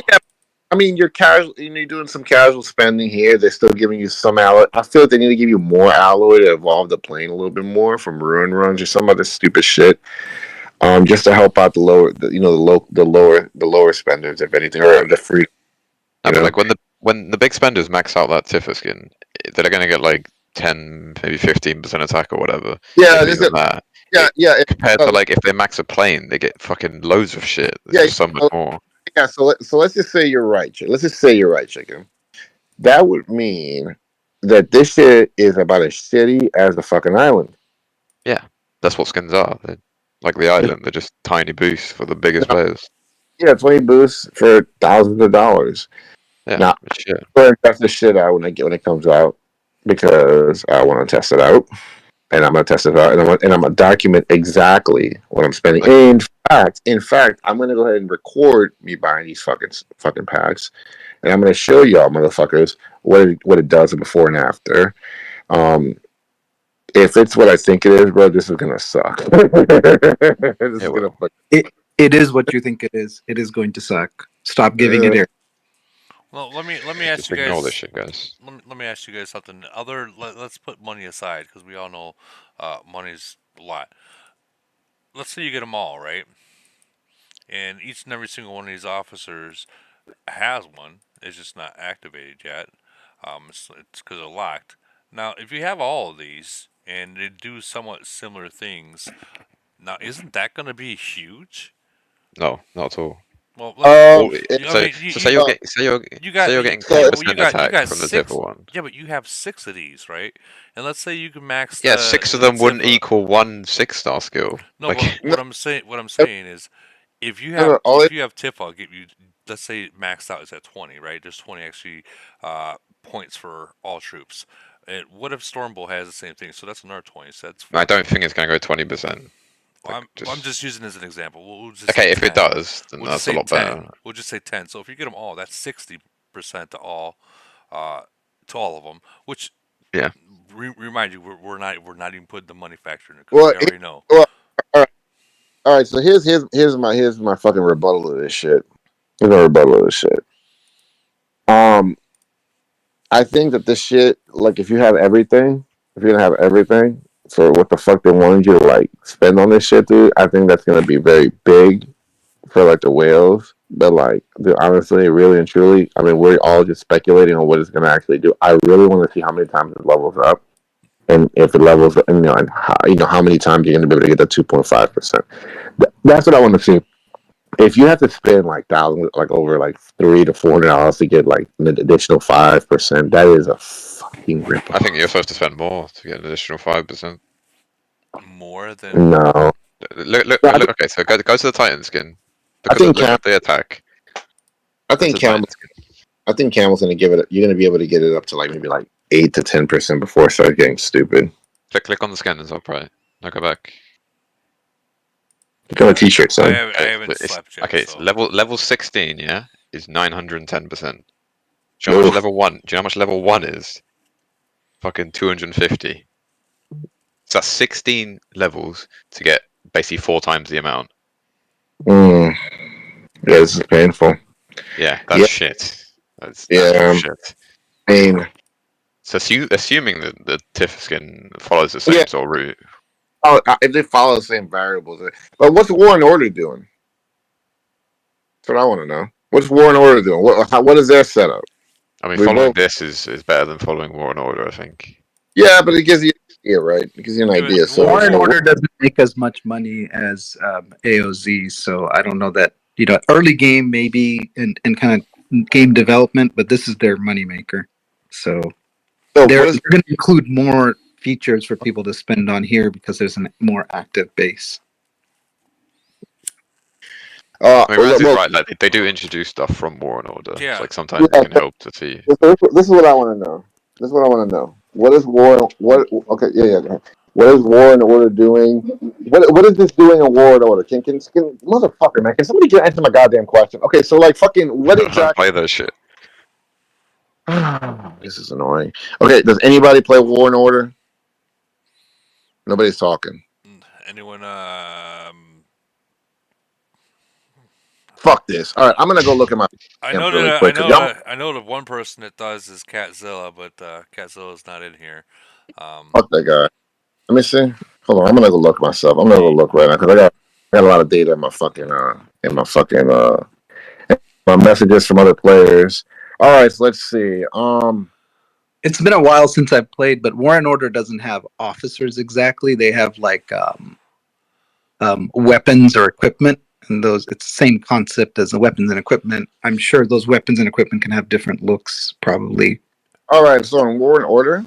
Q: I mean, you're casual. You're doing some casual spending here. They're still giving you some alloy. I feel like they need to give you more alloy to evolve the plane a little bit more from ruin runs or some other stupid shit. Just to help out the lower spenders, if anything, or the free.
C: I mean, like when the big spenders max out that Tifa skin, they're going to get like 10, maybe 15% attack or whatever.
Q: Yeah,
C: yeah. Compared to like if they max a plane, they get fucking loads of shit. There's so much more.
Q: Yeah, so let's just say you're right. Let's just say you're right, chicken. That would mean that this shit is about as shitty as the fucking island.
C: Yeah, that's what skins are. They're like the island. They're just tiny boosts for the biggest players.
Q: Yeah, 20 boosts for thousands of dollars.
C: Yeah,
Q: now, I'm going to test this shit out when it comes out because I want to test it out, and I'm going to test it out, and I'm going to document exactly what I'm spending. In fact, I'm going to go ahead and record me buying these fucking packs, and I'm going to show y'all motherfuckers what it does before and after. If it's what I think it is, bro, this is gonna suck.
J: It is what you think it is. It is going to suck. Stop giving it air.
A: Well, let me ask
C: Just
A: you guys.
C: ignore this shit, guys.
A: Let me ask you guys something. Let's put money aside because we all know money's a lot. Let's say you get them all right, and each and every single one of these officers has one. It's just not activated yet. It's because they're locked. Now, if you have all of these and they do somewhat similar things, now isn't that going to be huge?
C: No, not at all.
A: Well,
C: say you're getting 10% attack from the Tifa one.
A: Yeah, but you have 6 of these, right? And let's say you can max.
C: Yeah, 6 of them wouldn't equal 1 6-star skill.
A: No, what I'm saying is, if you have Tifa, I'll give you. Let's say maxed out is at 20, right? There's 20 actually points for all troops. And what if Stormbolt has the same thing? So that's another 20. So that's 40.
C: I don't think it's going to go 20%.
A: Well,
C: Like,
A: I'm just using as an example. We'll just say
C: okay, if
A: 10.
C: it does, then
A: We'll just
C: that's a
A: say
C: lot
A: 10.
C: better.
A: We'll just say 10. So if you get them all, that's 60% uh, to all of them. Which
C: Yeah.
A: remind you, we're not even putting the money factor in it because
Q: Well,
A: we already know.
Q: well, all right. So here's my fucking rebuttal to this shit. Here's my rebuttal to this shit. Um, I think that this shit, like, if you have everything, if you're gonna have everything for what the fuck they wanted you to like spend on this shit, dude, I think that's gonna be very big for like the whales. But like, dude, honestly, really and truly, I mean, we're all just speculating on what it's gonna actually do. I really want to see how many times it levels up, and if it levels, and and how many times you're gonna be able to get that 2.5%. That's what I want to see. If you have to spend like thousands, like over like $300 to $400 to get like an additional 5%, that is a fucking rip.
C: I think you're supposed to spend more to get an additional 5%.
A: More than.
Q: No,
C: Look. Okay, so go to the Titan skin
Q: I
C: because
Q: think
C: look at the attack.
Q: I
C: Go to
Q: think
C: the Titan
Q: Cam,
C: skin.
Q: I think Camel's gonna give it. You're gonna be able to get it up to like maybe like 8 to 10% before it starts getting stupid.
C: Click on the skin as well, right? Now go back.
Q: Look at the t-shirt,
A: I
Q: son.
A: haven't slept yet.
C: Okay, it's
A: So
C: level 16. Yeah, is 910%. Do you know how much
Q: Oof.
C: level 1? Do you know how much level 1 is? Fucking 250. So that's 16 levels to get basically 4 times the amount.
Q: Yeah, this is painful.
C: Yeah, that's
Q: Yeah,
C: shit. That's actual
Q: yeah.
C: shit.
Q: I mean,
C: So assuming that the Tiff skin follows the
Q: yeah.
C: same sort of route.
Q: If they follow the same variables, but what's War and Order doing? That's what I want to know. What's War and Order doing? What is their setup?
C: I mean,
Q: We
C: following
Q: both.
C: this is better than following War and Order, I think.
Q: Yeah, but it gives you an idea, right? It gives you an idea.
J: War and
Q: So
J: Order doesn't make as much money as AOZ, so I don't know that early game maybe and kind of game development, but this is their moneymaker. So they're
Q: what is?
J: going to include more features for people to spend on here because there's a more active base.
C: I mean, Ramsey's right. Like they do introduce stuff from War and Order.
A: yeah,
C: So, like sometimes it can help to see.
Q: This is what I want to know. This is what I want to know. What is War? What? Okay, yeah. Go ahead. What is War and Order doing? What is this doing in War and Order? Can motherfucker, man? Can somebody get answer my goddamn question? Okay, so like fucking what
C: I don't
Q: exactly?
C: play that shit.
Q: This is annoying. Okay, does anybody play War and Order? Nobody's talking.
A: anyone?
Q: Fuck this. All right, I'm gonna go look at my
A: I
Q: camp
A: know
Q: really
A: that
Q: quick.
A: I know the one person that does is Catzilla, but Catzilla's not in here.
Q: Fuck that guy. Let me see. Hold on, I'm gonna go look myself. I'm gonna go look right now because I got a lot of data in my fucking my messages from other players. All right, so let's see.
J: It's been a while since I've played, but War and Order doesn't have officers exactly. They have like weapons or equipment, and those it's the same concept as the weapons and equipment. I'm sure those weapons and equipment can have different looks, probably.
Q: All right, so in War and Order,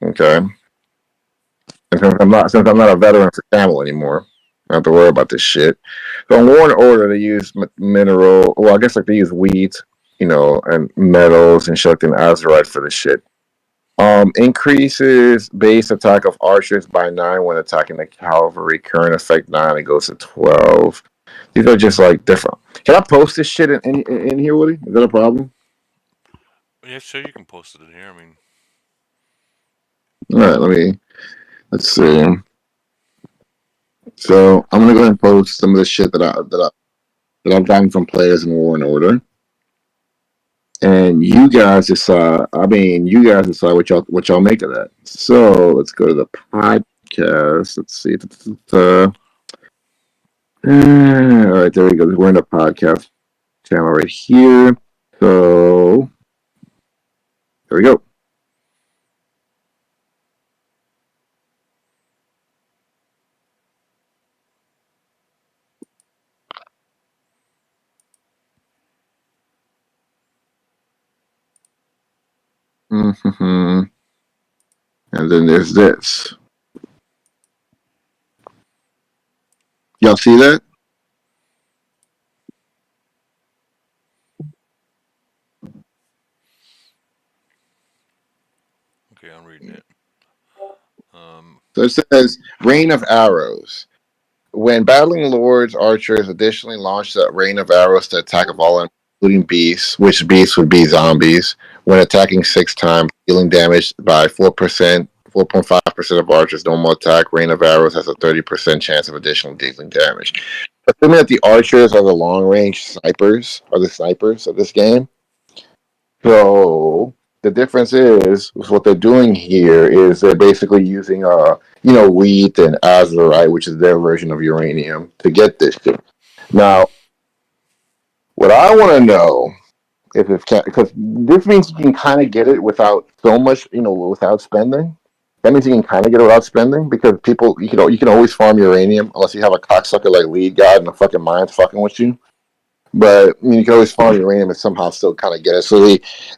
Q: okay. And since I'm not a veteran for Camel anymore, I don't have to worry about this shit. So in War and Order, they use mineral. Well, I guess like they use wheat, and metals and shit and azurite for this shit. Increases base attack of archers by 9 when attacking the cavalry. Current effect 9. It goes to 12. These are just like different. Can I post this shit in here, Woody? Is that a problem?
A: Yeah, sure, you can post it in here. I mean,
Q: All right, let's see. So I'm gonna go ahead and post some of the shit that I've gotten from players in War and Order, and you guys decide. I mean, you guys decide what y'all make of that. So let's go to the podcast. Let's see. All right, there we go. We're in the podcast channel right here. So there we go. And then there's this. Y'all see that?
A: okay, I'm reading it.
Q: So it says Rain of Arrows. When battling lords, archers additionally launch the rain of arrows to attack of all, including beasts, which beasts would be zombies. When attacking 6 times, dealing damage by 4%, 4.5% of archers' normal attack, rain of arrows has a 30% chance of additional dealing damage. Assuming that the archers are the long range snipers, are the snipers of this game. So the difference is what they're doing here is they're basically using wheat and azurite, which is their version of uranium, to get this shit. Now, what I want to know if it's because this means you can kind of get it without so much, without spending. That means you can kind of get it without spending because people, you can always farm uranium unless you have a cocksucker like Lead God and the fucking mine's fucking with you. But I mean, you can always farm uranium and somehow still kind of get it. So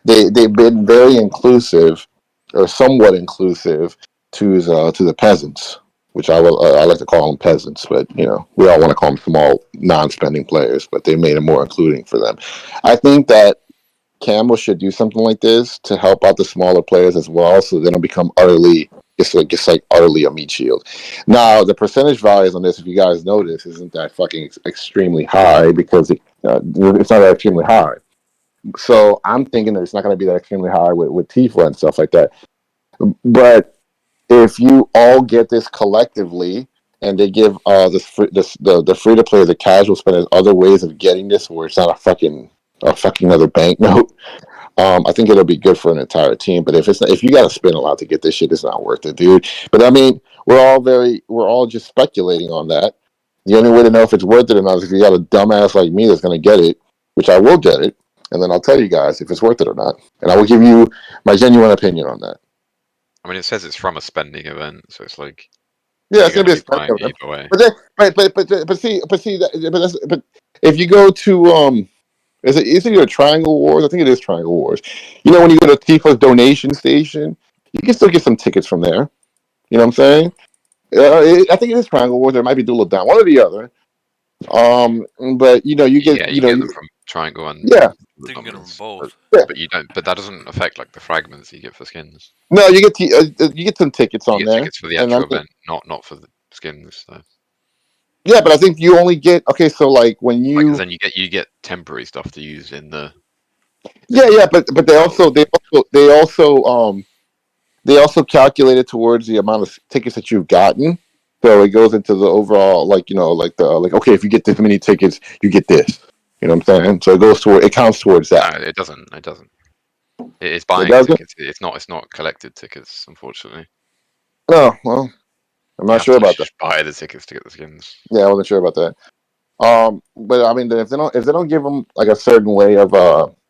Q: they've been very inclusive, or somewhat inclusive, to the peasants, which I like to call them peasants, but we all want to call them small, non-spending players. But they made it more including for them. I think that Campbell should do something like this to help out the smaller players as well, so they don't become utterly utterly a meat shield. Now, the percentage values on this, if you guys notice, isn't that fucking extremely high because it's not that extremely high. So I'm thinking that it's not going to be that extremely high with Tifa and stuff like that. But if you all get this collectively, and they give the free to play, the casual spenders, other ways of getting this, where it's not a fucking other banknote. I think it'll be good for an entire team. But if you got to spend a lot to get this shit, it's not worth it, dude. But I mean, we're all just speculating on that. The only way to know if it's worth it or not is if you got a dumbass like me that's going to get it, which I will get it, and then I'll tell you guys if it's worth it or not, and I will give you my genuine opinion on that.
C: I mean, it says it's from a spending event, so it's like
Q: Yeah, it's
C: you're
Q: gonna be a
C: be buying
Q: spectacle.
C: either way.
Q: But if you go to is it either Triangle Wars? I think it is Triangle Wars. When you go to Tifa's donation station, you can still get some tickets from there. You know what I'm saying? I think it is Triangle Wars. Or it might be Doodle Down, one or the other. But you get
C: You get them from Triangle and
Q: yeah.
A: You can get them both.
C: but you don't. But that doesn't affect like the fragments you get for skins.
Q: No, you get some tickets on
C: You get
Q: there.
C: tickets for the actual event, not for the skins. So.
Q: Yeah, but I think you only get so like when you
C: then you get temporary stuff to use in the.
Q: Yeah, but they also calculate it towards the amount of tickets that you've gotten. So it goes into the overall okay, if you get this many tickets, you get this. You know what I'm saying? So it counts towards that.
C: No, it doesn't. It's buying tickets. It's not collected tickets, unfortunately.
Q: Oh well, I'm not sure about that.
C: Buy the tickets to get the skins.
Q: Yeah, I wasn't sure about that. But I mean, if they don't give them like a certain way of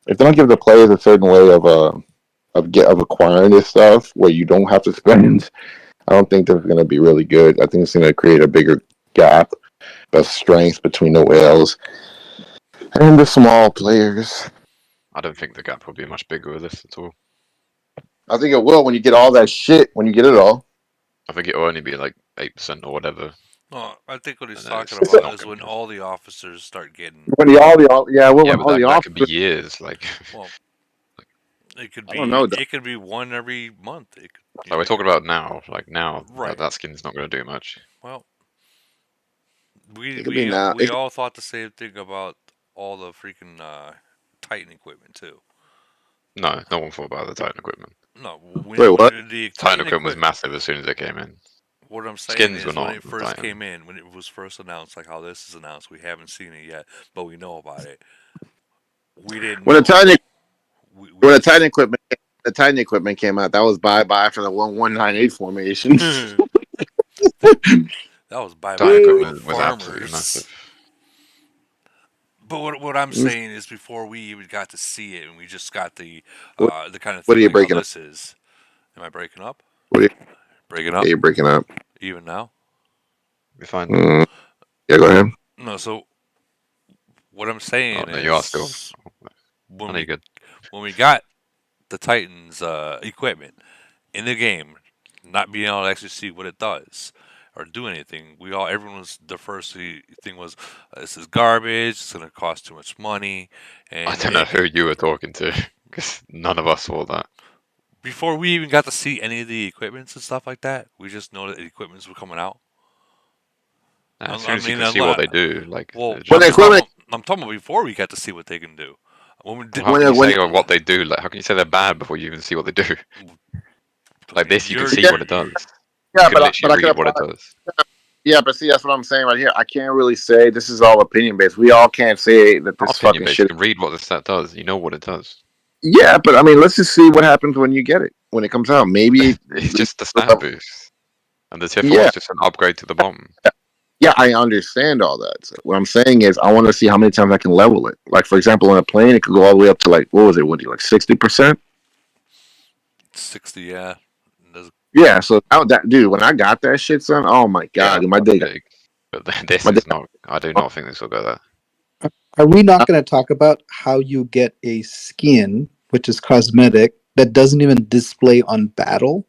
Q: if they don't give the players a certain way of acquiring this stuff where you don't have to spend, I don't think that's going to be really good. I think it's going to create a bigger gap of strength between the whales and the small players.
C: I don't think the gap will be much bigger with this at all.
Q: I think it will when you get all that shit. When you get it all,
C: I think it will only be like 8% or whatever.
A: No, I think what he's talking about is when all the officers start getting.
Q: When all the
C: that could be years. Like,
A: well, it could be.
Q: I don't know.
A: It could be one every month.
C: So we're talking about now. Like now,
A: right?
C: That skin's not going to do much.
A: Well, we all thought the same thing about all the freaking Titan equipment too.
C: No one thought about the Titan equipment.
A: No,
Q: wait, what?
A: The
C: Titan equipment was massive as soon as it came in.
A: What I'm saying
C: skins
A: is
C: were not
A: when it first came in, when it was first announced, like how this is announced, we haven't seen it yet, but we know about it. We didn't.
Q: When the Titan equipment came out, that was bye for the 1198 formation.
A: That was bye
C: for farmers.
A: But what I'm saying is, before we even got to see it, and we just got the kind of
Q: what are you breaking
A: up? Am I breaking up? Breaking up?
Q: Yeah, you're breaking up.
A: Even now?
C: You're fine.
Q: Yeah, go ahead.
A: No, so what I'm saying is,
C: you are still.
A: When we got the Titans equipment in the game, not being able to actually see what it does or do anything, the first thing was, this is garbage, it's going to cost too much money. And
C: I don't know who you were talking to, because none of us saw that.
A: Before we even got to see any of the equipments and stuff like that, we just know that the equipments were coming out.
C: As soon as you can see what they do, like,
A: well,
C: just
A: I'm talking about before we got to see what they can do. When we did,
C: how can you say what they do? Like, how can you say they're bad before you even see what they do? Like this, you can see what it does.
Q: Yeah,
C: you can
Q: but
C: literally
Q: I can
C: read what it
Q: apply.
C: does.
Q: Yeah, but see, that's what I'm saying right here. I can't really say this is all opinion based. We all can't say that
C: Not
Q: this
C: opinion
Q: fucking
C: based.
Q: shit.
C: You can read what the set does. You know what it does.
Q: Yeah, but I mean, let's just see what happens when you get it when it comes out. Maybe
C: it's just the stat boost, and the Tifa
Q: Yeah.
C: was just an upgrade to the bomb.
Q: Yeah, I understand all that. So what I'm saying is, I want to see how many times I can level it. Like, for example, on a plane, it could go all the way up to like, what was it, Woody? Like 60%?
A: 60, yeah.
Q: Yeah, so now that dude, when I got that shit, son, oh my god, dude, my day got
C: big. But this
Q: my
C: is
Q: day-
C: not. I do not think this will go there.
J: Are we not going to talk about how you get a skin, which is cosmetic, that doesn't even display on battle?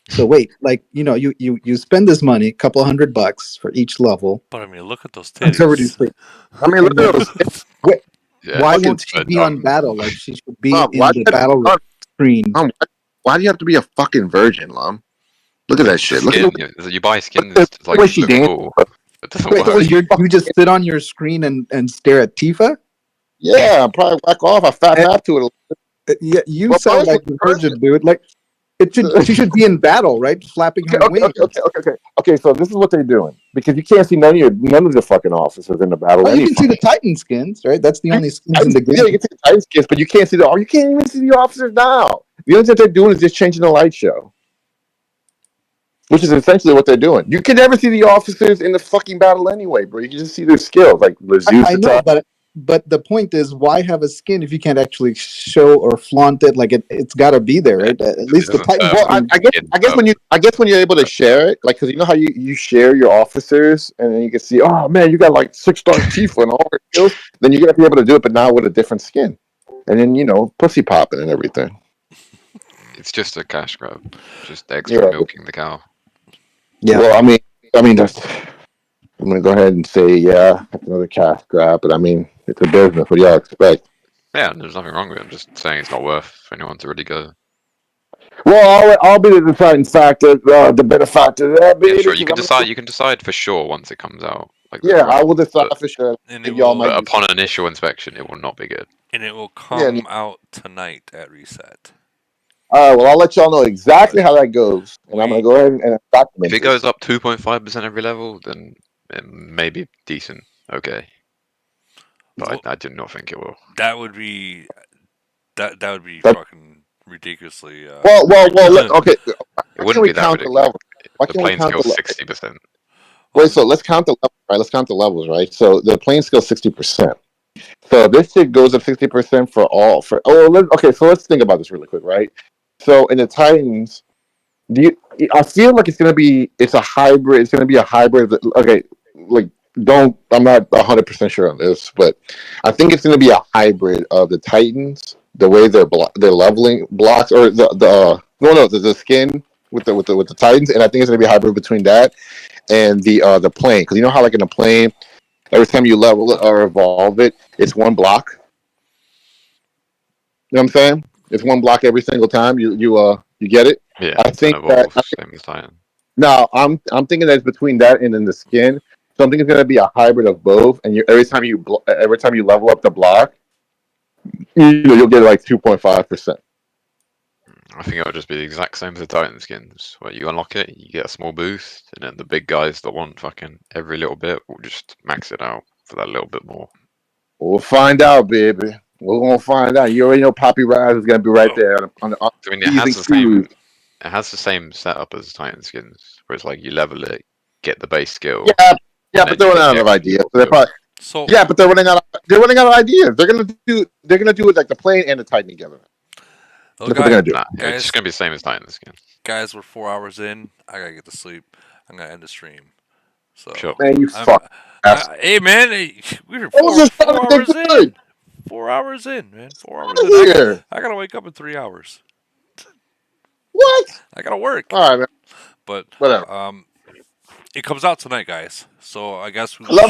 J: So wait, like you spend this money, a couple $100 for each level.
A: But I mean, look at those
J: It's already
A: titties.
J: free.
Q: I mean, look at those.
J: Wait,
C: Yeah,
J: why
C: fucking
J: won't she
C: so
J: be on
C: dumb.
J: battle? Like she should be
Q: Mom,
J: in the battle screen.
Q: Why do you have to be a fucking virgin, Lum? Look at that
C: It's
Q: shit.
C: the
Q: Look at
C: skin.
Q: the
C: You buy skins
Q: look
C: to like
Q: way she
C: look
Q: danced.
C: cool. It doesn't
J: Wait, so
C: work.
J: you just sit on your screen and stare at Tifa?
Q: Yeah, probably whack off. I fat back to it.
J: Yeah, you
Q: Well,
J: sound like a virgin, dude. Like she should be in battle, right? Flapping her wings.
Q: Okay. So this is what they're doing because you can't see none of the fucking officers in the battle.
J: Oh, you can see the Titan skins, right? That's the only skins in the game.
Q: Yeah, you can see the Titan skins, but you can't see you can't even see the officers now. The only thing they're doing is just changing the light show, which is essentially what they're doing. You can never see the officers in the fucking battle anyway, bro. You can just see their skills, like
J: I know, but the point is, why have a skin if you can't actually show or flaunt it? Like it's got to be there, right? At least the Titan.
Q: Well, I guess when you're able to share it, like, because you know how you share your officers, and then you can see, oh man, you got like 6-star Tifa and all her skills. Then you're gonna be able to do it, but now with a different skin, and then pussy popping and everything.
C: It's just a cash grab, just extra milking the cow.
J: Yeah.
Q: Well, I mean that's. I'm gonna go ahead and say, yeah, that's another cash grab, but I mean, it's a business. What do y'all expect?
C: Yeah, there's nothing wrong with it. I'm just saying it's not worth for anyone to really go.
Q: Well, I'll be the deciding factor, the benefactor of that, baby.
C: Yeah, sure. You can decide for sure once it comes out. Like,
Q: yeah, I will decide for sure.
A: And
C: but upon initial inspection, it will not be good.
A: And it will come out tonight at reset.
Q: All right, well, I'll let y'all know exactly how that goes, and I'm gonna go ahead and document
C: If it goes up 2.5% every level, then it may be decent. Okay, but I do not think it will.
A: That would be fucking ridiculously.
Q: Okay.
C: It wouldn't be that ridiculous. The plane
Q: count
C: scale
Q: the
C: 60%.
Q: Wait, so let's count the levels, right? Let's count the levels, right? So the plane scale 60%. So this shit goes up 60% for all. So let's think about this really quick, right? So in the Titans, I feel like it's a hybrid. It's gonna be a hybrid. Okay, like I'm not 100% sure on this, but I think it's gonna be a hybrid of the Titans, the way they're leveling blocks, or the skin with the Titans, and I think it's gonna be a hybrid between that and the plane, because you know how like in a plane, every time you level it or evolve it, it's one block. You know what I'm saying? It's one block every single time you get it.
C: Yeah,
Q: I think that.
C: Same as Titan.
Q: No, I'm thinking that it's between that and then the skin. So I'm thinking it's gonna be a hybrid of both. And every time you level up the block, you'll get like 2.5%.
C: I think it'll just be the exact same as the Titan skins, where you unlock it, you get a small boost, and then the big guys that want fucking every little bit will just max it out for that little bit more.
Q: We'll find out, baby. We're gonna find out. You already know Poppy Rise is gonna be right there on the.
C: I mean, it has the same setup as Titan skins, where it's like you level it, get the base skill.
Q: Yeah, but they're running out of ideas. But they're running out. They're running out of ideas. They're gonna do it like the plane and the Titan together.
A: Well,
Q: That's what they're gonna do.
C: It's just gonna be the same as Titan skins.
A: Guys, we're 4 hours in. I gotta get to sleep. I'm gonna end the stream. So,
C: sure.
Q: Man, you fuck.
A: Hey, man, we're 4 hours in. 4 hours in, man. 4 hours in. I gotta wake up in 3 hours.
Q: What?
A: I gotta work.
Q: All right, man.
A: But
Q: whatever.
A: It comes out tonight, guys. So I guess we.